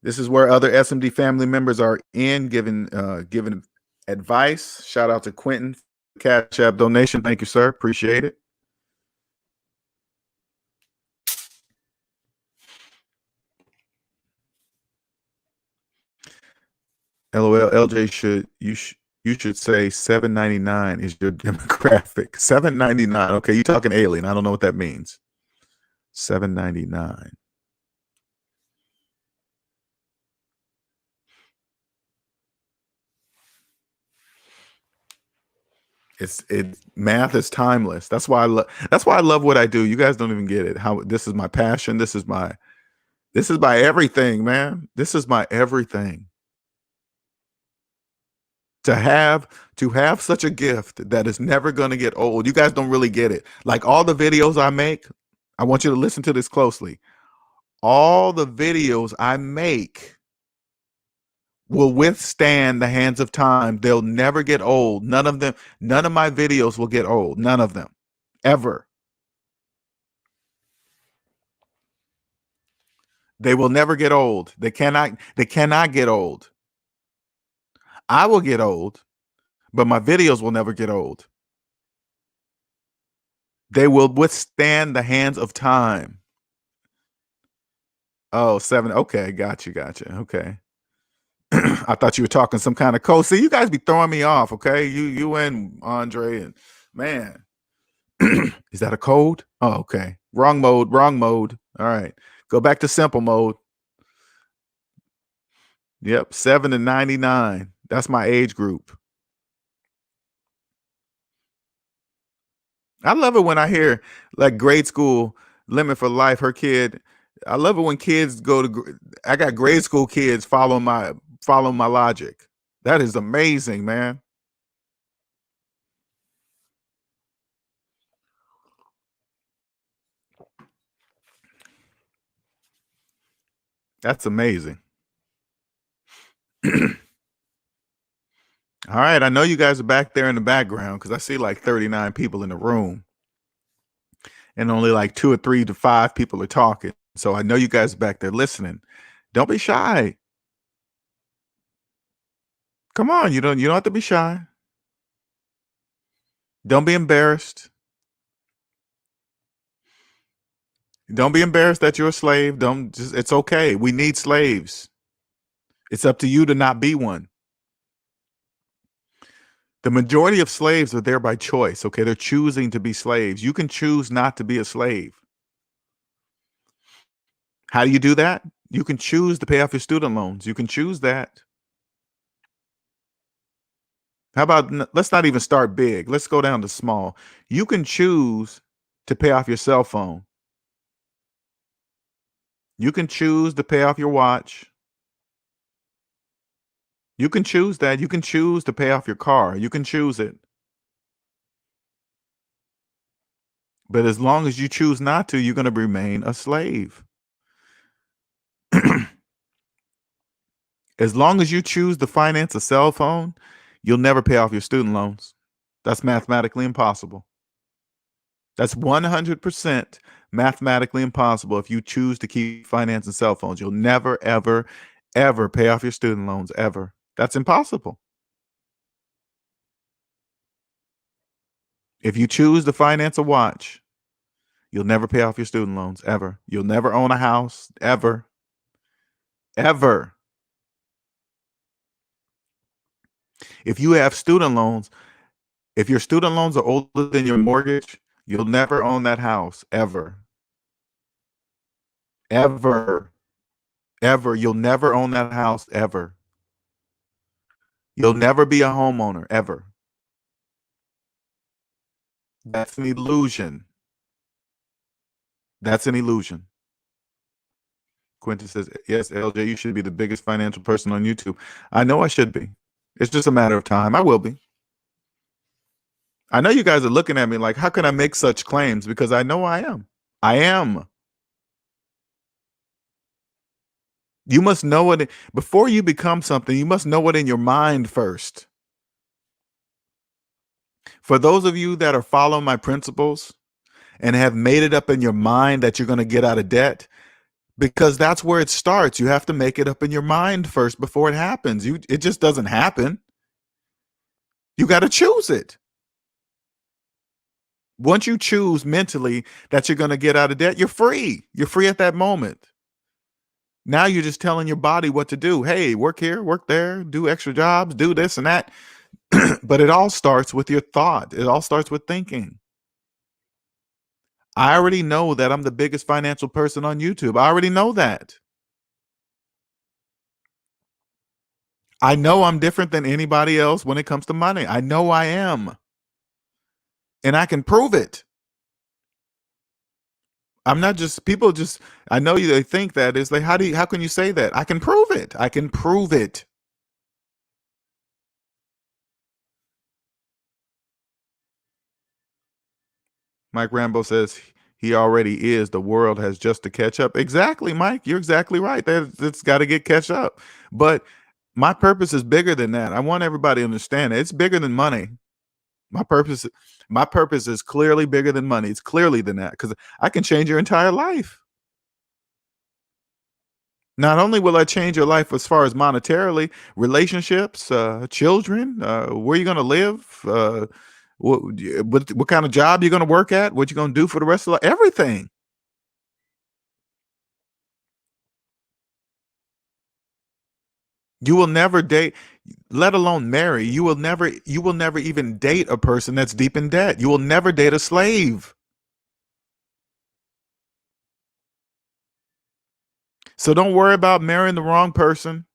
This is where other SMD family members are giving advice. Shout out to Quentin, CashApp donation. Thank you, sir. Appreciate it. LOL, LJ you should say 799 is your demographic. 799. Okay, you talking alien. I don't know what that means. 799. Math is timeless. That's why I love what I do. You guys don't even get it. How this is my passion. This is my everything, man. This is my everything. To have such a gift that is never going to get old. You guys don't really get it. Like all the videos I make, I want you to listen to this closely. All the videos I make will withstand the hands of time. They'll never get old. None of my videos will get old. None of them. Ever. They will never get old. They cannot get old. I will get old, but my videos will never get old. They will withstand the hands of time. Oh, 7. Okay, gotcha. Okay. I thought you were talking some kind of code. See, you guys be throwing me off, okay? You and Andre and man. Is that a code? Oh, okay. Wrong mode. All right. Go back to simple mode. Yep, 7 to 99. That's my age group. I love it when I hear like grade school limit for life. Her kid. I love it when kids go to. I got grade school kids following my logic. That is amazing, man. That's amazing. All right, I know you guys are back there in the background because I see like 39 people in the room, and only like 2 or 3 to 5 people are talking. So I know you guys are back there listening. Don't be shy. Come on, you don't have to be shy. Don't be embarrassed. Don't be embarrassed that you're a slave. It's okay. We need slaves. It's up to you to not be one. The majority of slaves are there by choice. Okay, they're choosing to be slaves. You can choose not to be a slave. How do you do that? You can choose to pay off your student loans. You can choose that. How about let's not even start big. Let's go down to small. You can choose to pay off your cell phone. You can choose to pay off your watch. You can choose that. You can choose to pay off your car. You can choose it. But as long as you choose not to, you're going to remain a slave. As long as you choose to finance a cell phone, you'll never pay off your student loans. That's mathematically impossible. That's 100% mathematically impossible if you choose to keep financing cell phones. You'll never, ever, ever pay off your student loans, ever. That's impossible. If you choose to finance a watch, You'll never pay off your student loans, ever. You'll never own a house, ever. Ever. If you have student loans, if your student loans are older than your mortgage, you'll never own that house, ever. Ever. Ever. You'll never own that house, ever. You'll never be a homeowner, ever. That's an illusion. That's an illusion. Quentin says, yes, LJ, you should be the biggest financial person on YouTube. I know I should be. It's just a matter of time. I will be. I know you guys are looking at me like, how can I make such claims? Because I know I am. I am. You must know it. Before you become something, you must know it in your mind first. For those of you that are following my principles and have made it up in your mind that you're going to get out of debt, because that's where it starts. You have to make it up in your mind first before it happens. It just doesn't happen. You got to choose it. Once you choose mentally that you're going to get out of debt, you're free. You're free at that moment. Now you're just telling your body what to do. Hey, work here, work there, do extra jobs, do this and that. But it all starts with your thought. It all starts with thinking. I already know that I'm the biggest financial person on YouTube. I already know that. I know I'm different than anybody else when it comes to money. I know I am. And I can prove it. I'm not just people just I know they think that is like how can you say that? I can prove it. I can prove it. Mike Rambo says he already is. The world has just to catch up. Exactly, Mike. You're exactly right. That's got to get catch up. But my purpose is bigger than that. I want everybody to understand it. It's bigger than money. My purpose is clearly bigger than money. It's clearly than that because I can change your entire life. Not only will I change your life as far as monetarily, relationships, children, where you're going to live, what kind of job you're going to work at, what you're going to do for the rest of life, everything. You will never date, let alone marry. You will never even date a person that's deep in debt. You will never date a slave. So don't worry about marrying the wrong person.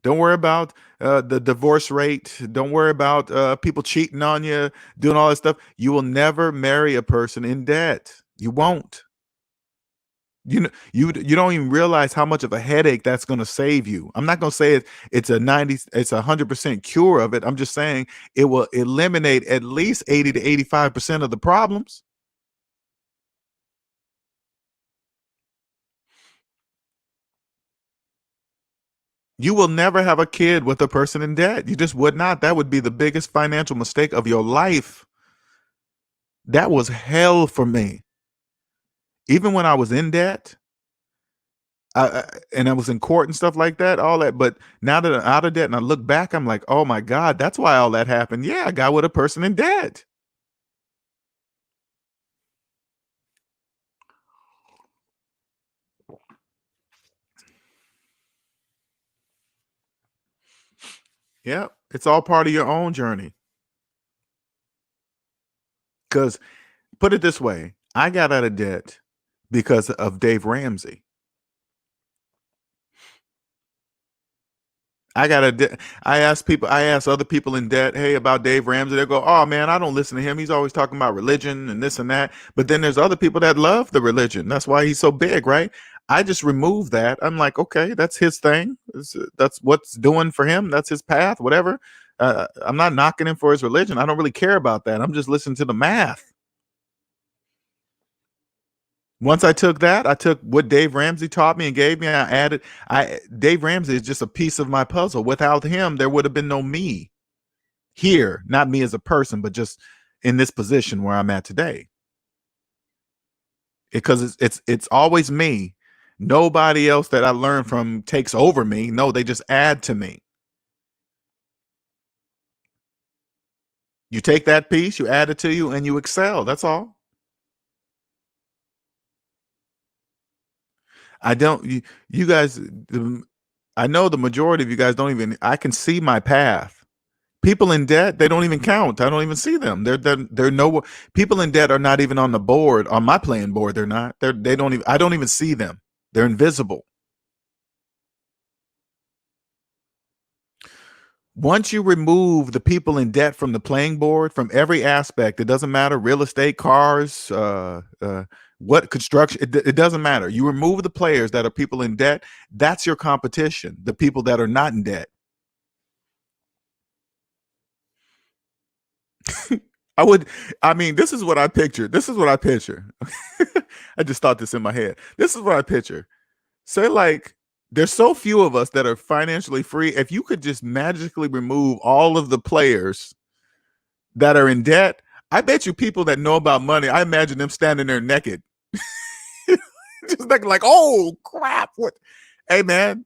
Don't worry about the divorce rate. Don't worry about people cheating on you, doing all that stuff. You will never marry a person in debt. You won't. You know, you don't even realize how much of a headache that's going to save you. I'm not going to say it's a 100% cure of it. I'm just saying it will eliminate at least 80 to 85% of the problems. You will never have a kid with a person in debt. You just would not. That would be the biggest financial mistake of your life. That was hell for me. Even when I was in debt, and I was in court and stuff like that, all that. But now that I'm out of debt and I look back, I'm like, oh my God, that's why all that happened. Yeah, I got with a person in debt. Yeah, it's all part of your own journey. Because put it this way, I got out of debt because of Dave Ramsey. I ask other people in debt, hey, about Dave Ramsey. They go, oh man, I don't listen to him. He's always talking about religion and this and that. But then there's other people that love the religion. That's why he's so big, right? I just remove that. I'm like, okay, that's his thing. That's what's doing for him. That's his path, whatever. I'm not knocking him for his religion. I don't really care about that. I'm just listening to the math. Once I took that, I took what Dave Ramsey taught me and gave me. Dave Ramsey is just a piece of my puzzle. Without him, there would have been no me here, not me as a person, but just in this position where I'm at today. Because it's always me. Nobody else that I learn from takes over me. No, they just add to me. You take that piece, you add it to you, and you excel. That's all. I don't. You guys. I know the majority of you guys don't even. I can see my path. People in debt, they don't even count. I don't even see them. They're no people in debt are not even on the board on my playing board. They're not. They don't even. I don't even see them. They're invisible. Once you remove the people in debt from the playing board, from every aspect, it doesn't matter, real estate, cars, what construction, it doesn't matter. You remove the players that are people in debt. That's your competition, the people that are not in debt. I mean, this is what I picture. This is what I picture. I just thought this in my head. This is what I picture. Say, like, there's so few of us that are financially free. If you could just magically remove all of the players that are in debt, I bet you people that know about money, I imagine them standing there naked. Just like, oh crap. What? Hey man,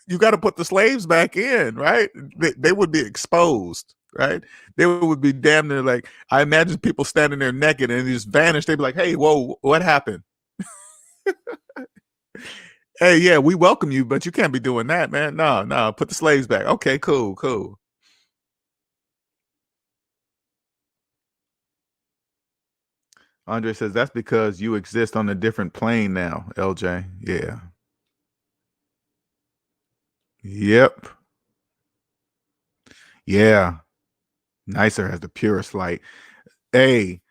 you got to put the slaves back in, right? They would be exposed, right? They would be damn near like, I imagine people standing there naked and just vanish. They'd be like, hey, whoa, what happened? Hey, yeah, we welcome you, but you can't be doing that, man. No, put the slaves back. Okay, cool. Andre says that's because you exist on a different plane now, LJ. Yeah. Yep. Yeah. Nicer has the purest light. Hey,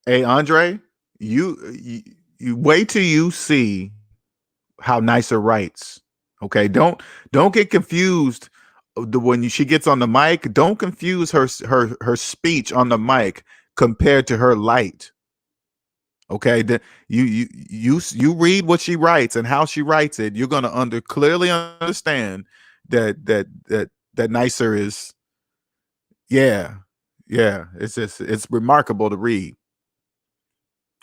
Andre, you wait till you see how Nicer writes. Okay, don't get confused. When she gets on the mic, don't confuse her speech on the mic compared to her light. Okay, you read what she writes and how she writes it. You're gonna clearly understand that Nicer is. Yeah, yeah. It's remarkable to read.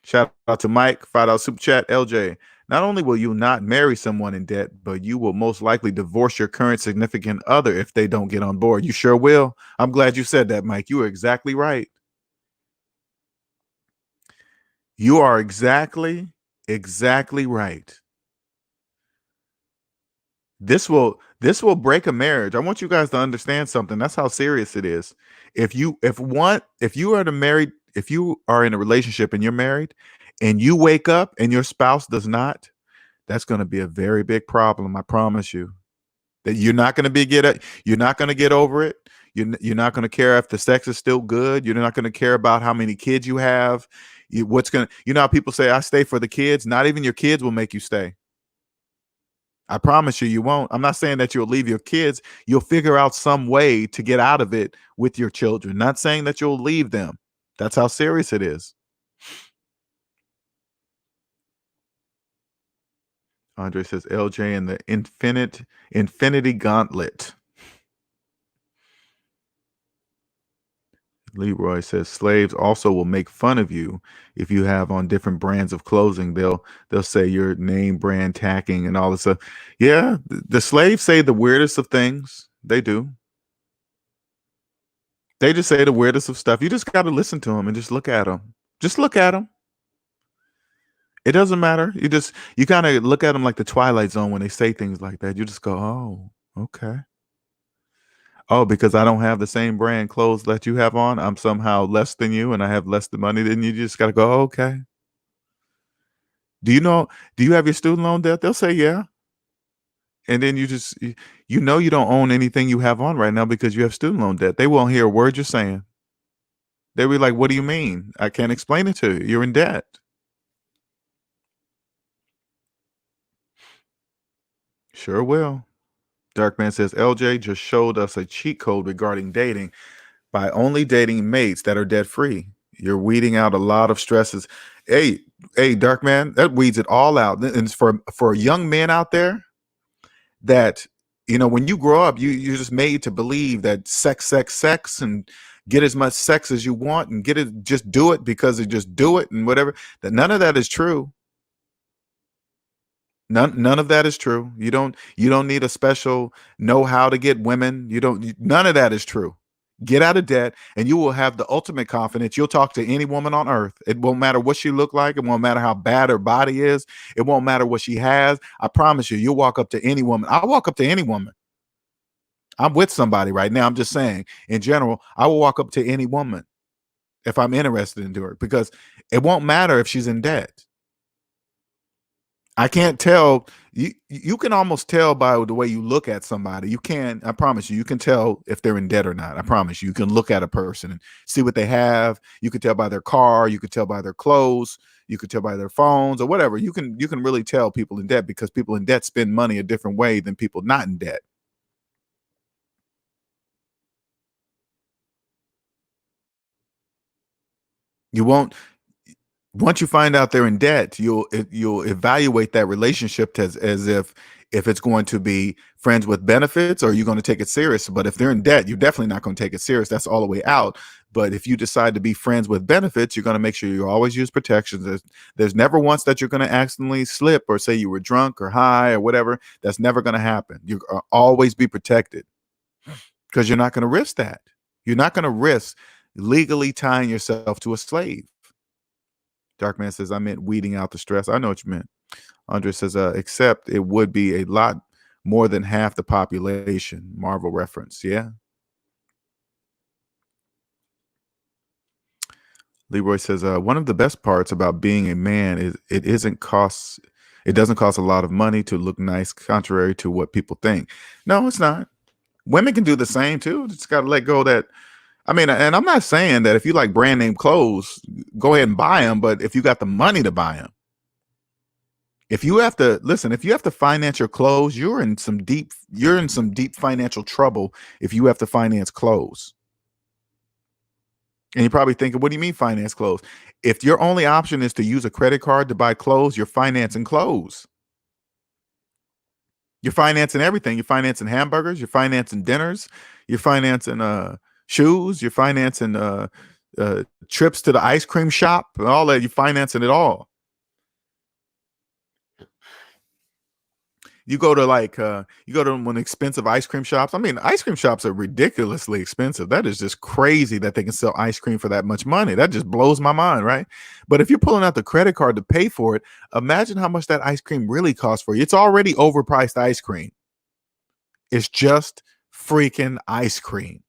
Shout out to Mike, $5 super chat. LJ, not only will you not marry someone in debt, but you will most likely divorce your current significant other if they don't get on board. You sure will. I'm glad you said that, Mike. You are exactly right. You are exactly right. This will break a marriage. I want you guys to understand something. That's how serious it is. If you are in a relationship and you're married and you wake up and your spouse does not, that's going to be a very big problem. I promise you that you're not going to get over it. You're not going to care if the sex is still good. You're not going to care about how many kids you have. How people say, I stay for the kids. Not even your kids will make you stay. I promise you, you won't. I'm not saying that you'll leave your kids. You'll figure out some way to get out of it with your children. Not saying that you'll leave them. That's how serious it is. Andre says LJ and the infinity gauntlet. Leroy says slaves also will make fun of you if you have on different brands of clothing. They'll say your name brand tagging and all this stuff. Yeah, the slaves say the weirdest of things. They do. They just say the weirdest of stuff. You just got to listen to them and just look at them. Just look at them. It doesn't matter. You kind of look at them like the Twilight Zone when they say things like that. You just go, oh, okay. Oh, because I don't have the same brand clothes that you have on, I'm somehow less than you and I have less the money than you. You just got to go, oh, okay. Do you have your student loan debt? They'll say, yeah. And then you don't own anything you have on right now because you have student loan debt. They won't hear a word you're saying. They'll be like, what do you mean? I can't explain it to you. You're in debt. Sure will. Darkman says, LJ just showed us a cheat code regarding dating. By only dating mates that are debt free, you're weeding out a lot of stresses. Hey, Darkman, that weeds it all out. And it's for young men out there that, when you grow up, you're just made to believe that sex, and get as much sex as you want and just do it because you just do it and whatever. That none of that is true. None of that is true. You don't need a special know how to get women. None of that is true. Get out of debt, and you will have the ultimate confidence. You'll talk to any woman on earth. It won't matter what she look like. It won't matter how bad her body is. It won't matter what she has. I promise you, you'll walk up to any woman. I walk up to any woman. I'm with somebody right now. I'm just saying, in general, I will walk up to any woman if I'm interested in her, because it won't matter if she's in debt. I can't tell you. You can almost tell by the way you look at somebody. You can. I promise you. You can tell if they're in debt or not. I promise you. You can look at a person and see what they have. You can tell by their car. You can tell by their clothes. You can tell by their phones or whatever. You can really tell people in debt, because people in debt spend money a different way than people not in debt. You won't. Once you find out they're in debt, you'll evaluate that relationship as if it's going to be friends with benefits, or you're going to take it serious. But if they're in debt, you're definitely not going to take it serious. That's all the way out. But if you decide to be friends with benefits, you're going to make sure you always use protections. There's never once that you're going to accidentally slip or say you were drunk or high or whatever. That's never going to happen. You always be protected, because you're not going to risk that. You're not going to risk legally tying yourself to a slave. Darkman says, I meant weeding out the stress. I know what you meant. Andre says, except it would be a lot more than half the population. Marvel reference. Yeah. Leroy says, one of the best parts about being a man is it doesn't cost a lot of money to look nice, contrary to what people think. No, it's not. Women can do the same too. Just got to let go of that. I mean, and I'm not saying that if you like brand name clothes, go ahead and buy them. But if you got the money to buy them, if you have to finance your clothes, you're in some deep financial trouble if you have to finance clothes. And you're probably thinking, what do you mean finance clothes? If your only option is to use a credit card to buy clothes, you're financing clothes. You're financing everything. You're financing hamburgers, you're financing dinners, you're financing shoes, you're financing trips to the ice cream shop, and all that. You're financing it all. You go to one expensive ice cream shops. I mean, ice cream shops are ridiculously expensive. That is just crazy that they can sell ice cream for that much money. That just blows my mind, right? But if you're pulling out the credit card to pay for it, imagine how much that ice cream really costs for you. It's already overpriced ice cream. It's just freaking ice cream.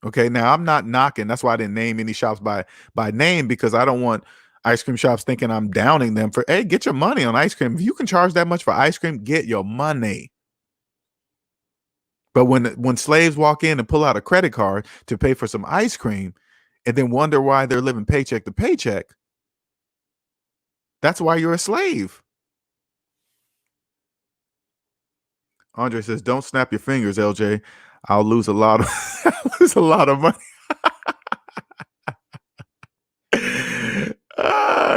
Okay, now I'm not knocking. That's why I didn't name any shops by name, because I don't want ice cream shops thinking I'm downing them for, hey, get your money on ice cream. If you can charge that much for ice cream, get your money. But when slaves walk in and pull out a credit card to pay for some ice cream and then wonder why they're living paycheck to paycheck, that's why you're a slave. Andre says, don't snap your fingers, LJ. I'll lose a lot of money.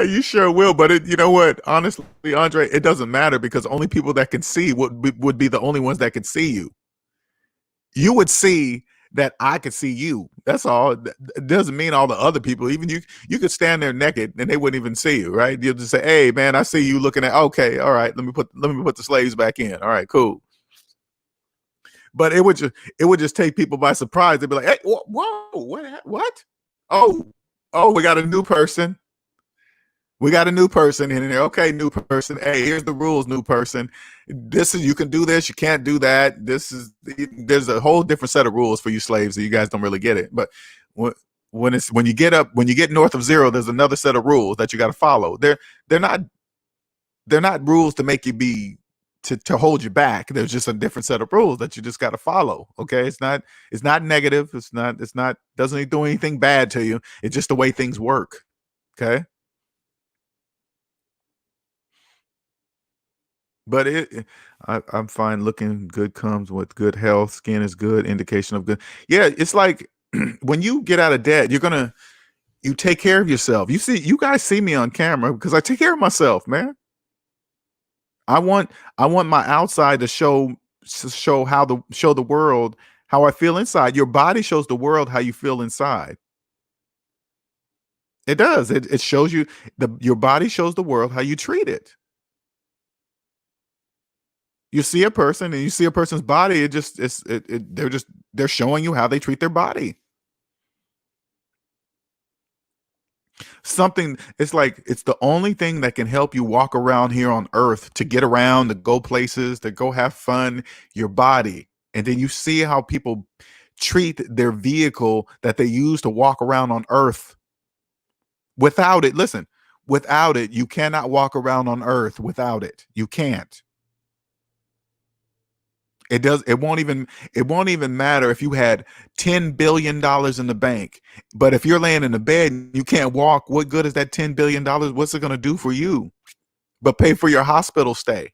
You sure will, but you know what? Honestly, Andre, it doesn't matter, because only people that can see would be the only ones that could see you. You would see that I could see you. That's all. It doesn't mean all the other people. Even you could stand there naked and they wouldn't even see you, right? You'll just say, "Hey, man, I see you looking at." Okay, all right. Let me put the slaves back in. All right, cool. But it would just take people by surprise. They'd be like, "Hey, whoa, what? Oh, we got a new person. We got a new person in there. Okay, new person. Hey, here's the rules, new person. You can do this, you can't do that. There's a whole different set of rules for you slaves that you guys don't really get it. But when you get north of zero, there's another set of rules that you got to follow. They're not rules to make you to hold you back. There's just a different set of rules that you just got to follow. Okay, it's not negative. It's not doesn't do anything bad to you. It's just the way things work. Okay. But I'm fine. Looking good comes with good health. Skin is good, indication of good. Yeah, it's like when you get out of debt, you take care of yourself. You guys see me on camera because I take care of myself, man. I want my outside to show the world how I feel inside. Your body shows the world how you feel inside. It does. It shows you your body shows the world how you treat it. You see a person and you see a person's body, they're showing you how they treat their body. Something, it's like it's the only thing that can help you walk around here on earth, to get around, to go places, to go have fun, your body. And then you see how people treat their vehicle that they use to walk around on earth. Without it, listen, without it, you cannot walk around on earth. Without it, you can't. It won't even matter if you had $10 billion in the bank. But if you're laying in the bed and you can't walk, what good is that $10 billion? What's it going to do for you? But pay for your hospital stay.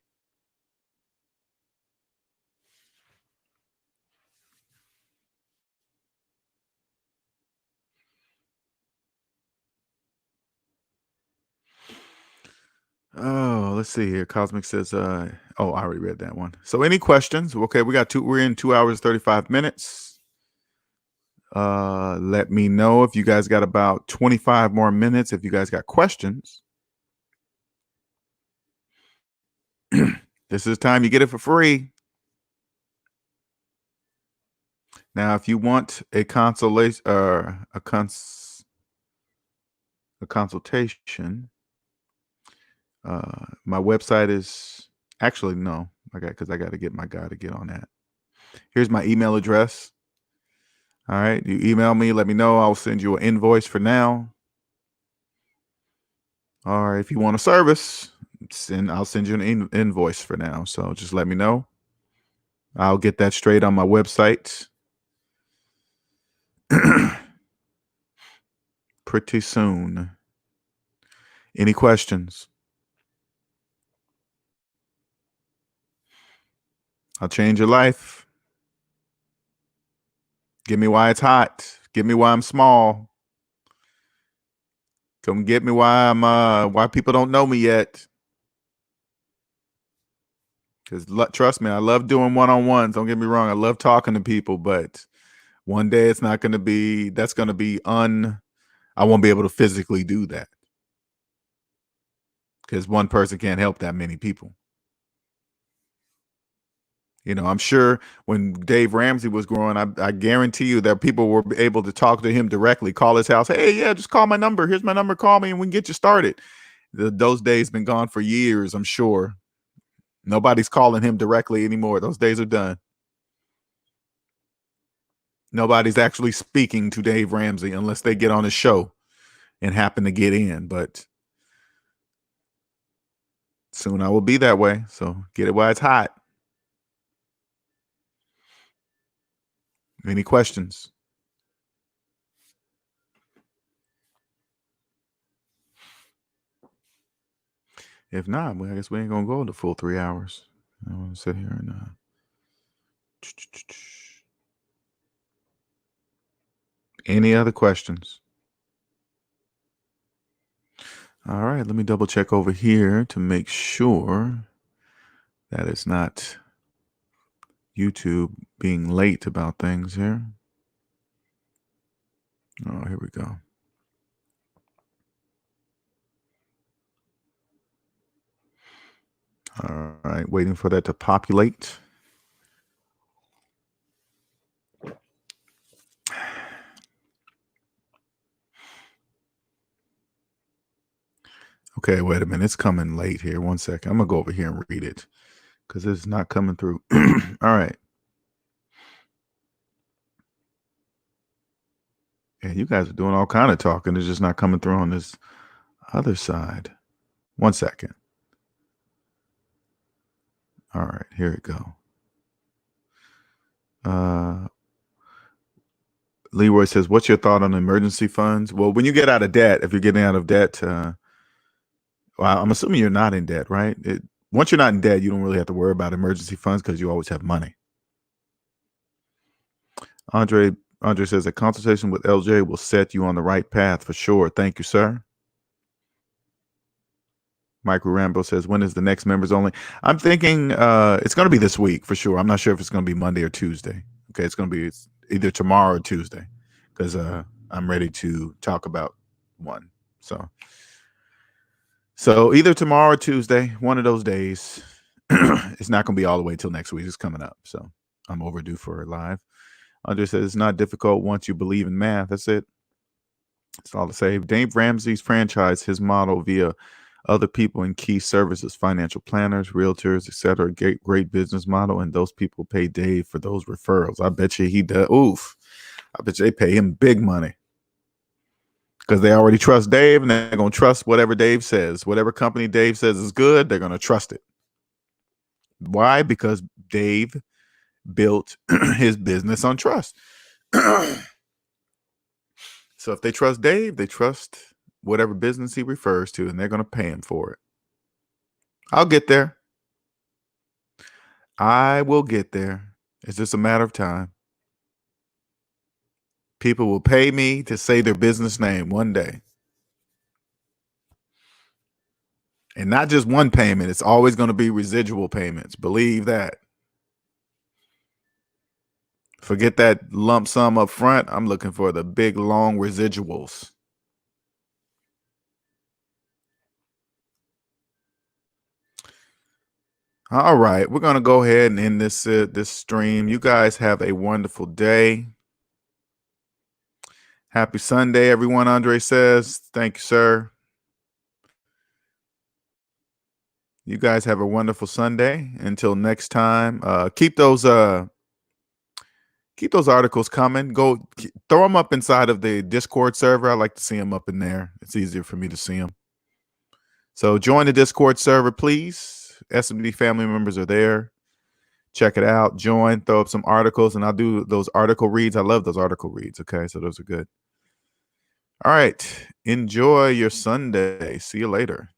Oh, let's see here. Cosmic says, oh, I already read that one. So any questions? Okay, we're in 2 hours, 35 minutes. Let me know if you guys got about 25 more minutes. If you guys got questions, this is time you get it for free. Now, if you want a consultation, a consultation, my website is actually no, because I got to get my guy to get on that. Here's my email address. All right, you email me, let me know. I'll send you an invoice for now. Or if you want a service, I'll send you an invoice for now. So just let me know. I'll get that straight on my website pretty soon. Any questions? I'll change your life. Give me why it's hot. Give me why I'm small. Come get me why why people don't know me yet. Because trust me, I love doing one-on-ones. Don't get me wrong. I love talking to people, but one day it's not going to be, that's going to be I won't be able to physically do that. Because one person can't help that many people. You know, I'm sure when Dave Ramsey was growing, I guarantee you that people were able to talk to him directly, call his house. Hey, yeah, just call my number. Here's my number. Call me and we can get you started. Those days been gone for years, I'm sure. Nobody's calling him directly anymore. Those days are done. Nobody's actually speaking to Dave Ramsey unless they get on his show and happen to get in. But soon I will be that way. So get it while it's hot. Any questions? If not, well, I guess we ain't gonna go the full 3 hours. I want to sit here and any other questions? All right, let me double check over here to make sure that it's not YouTube being late about things here. Oh, here we go. All right, waiting for that to populate. Okay, wait a minute. It's coming late here. 1 second. I'm going to go over here and read it because it's not coming through. All right. Yeah, you guys are doing all kind of talking. It's just not coming through on this other side. 1 second. All right, here we go. Leroy says, what's your thought on emergency funds? Well, when you get out of debt, if you're getting out of debt, well, I'm assuming you're not in debt, right? Once you're not in debt, you don't really have to worry about emergency funds because you always have money. Andre says a consultation with LJ will set you on the right path for sure. Thank you, sir. Michael Rambo says, when is the next members only? I'm thinking it's going to be this week for sure. I'm not sure if it's going to be Monday or Tuesday. Okay, it's going to be either tomorrow or Tuesday because I'm ready to talk about one. So either tomorrow or Tuesday, one of those days. It's not going to be all the way till next week. It's coming up. So I'm overdue for a live. Andre says it's not difficult once you believe in math. That's it. It's all to say. Dave Ramsey's franchised his model via other people in key services, financial planners, realtors, etc. Great business model, and those people pay Dave for those referrals. I bet you he does. Oof. I bet you they pay him big money because they already trust Dave, and they're going to trust whatever Dave says. Whatever company Dave says is good, they're going to trust it. Why? Because Dave built his business on trust. So if they trust Dave, they trust whatever business he refers to, and they're going to pay him for it. I'll get there. I will get there. It's just a matter of time. People will pay me to say their business name one day. And not just one payment. It's always going to be residual payments. Believe that. Forget that lump sum up front. I'm looking for the big, long residuals. All right. We're going to go ahead and end this stream. You guys have a wonderful day. Happy Sunday, everyone, Andre says. Thank you, sir. You guys have a wonderful Sunday. Until next time, keep those articles coming. Go throw them up inside of the Discord server. I like to see them up in there. It's easier for me to see them. So join the Discord server, please. SMD family members are there. Check it out. Join, throw up some articles, and I'll do those article reads. I love those article reads. Okay, so those are good. All right. Enjoy your Sunday. See you later.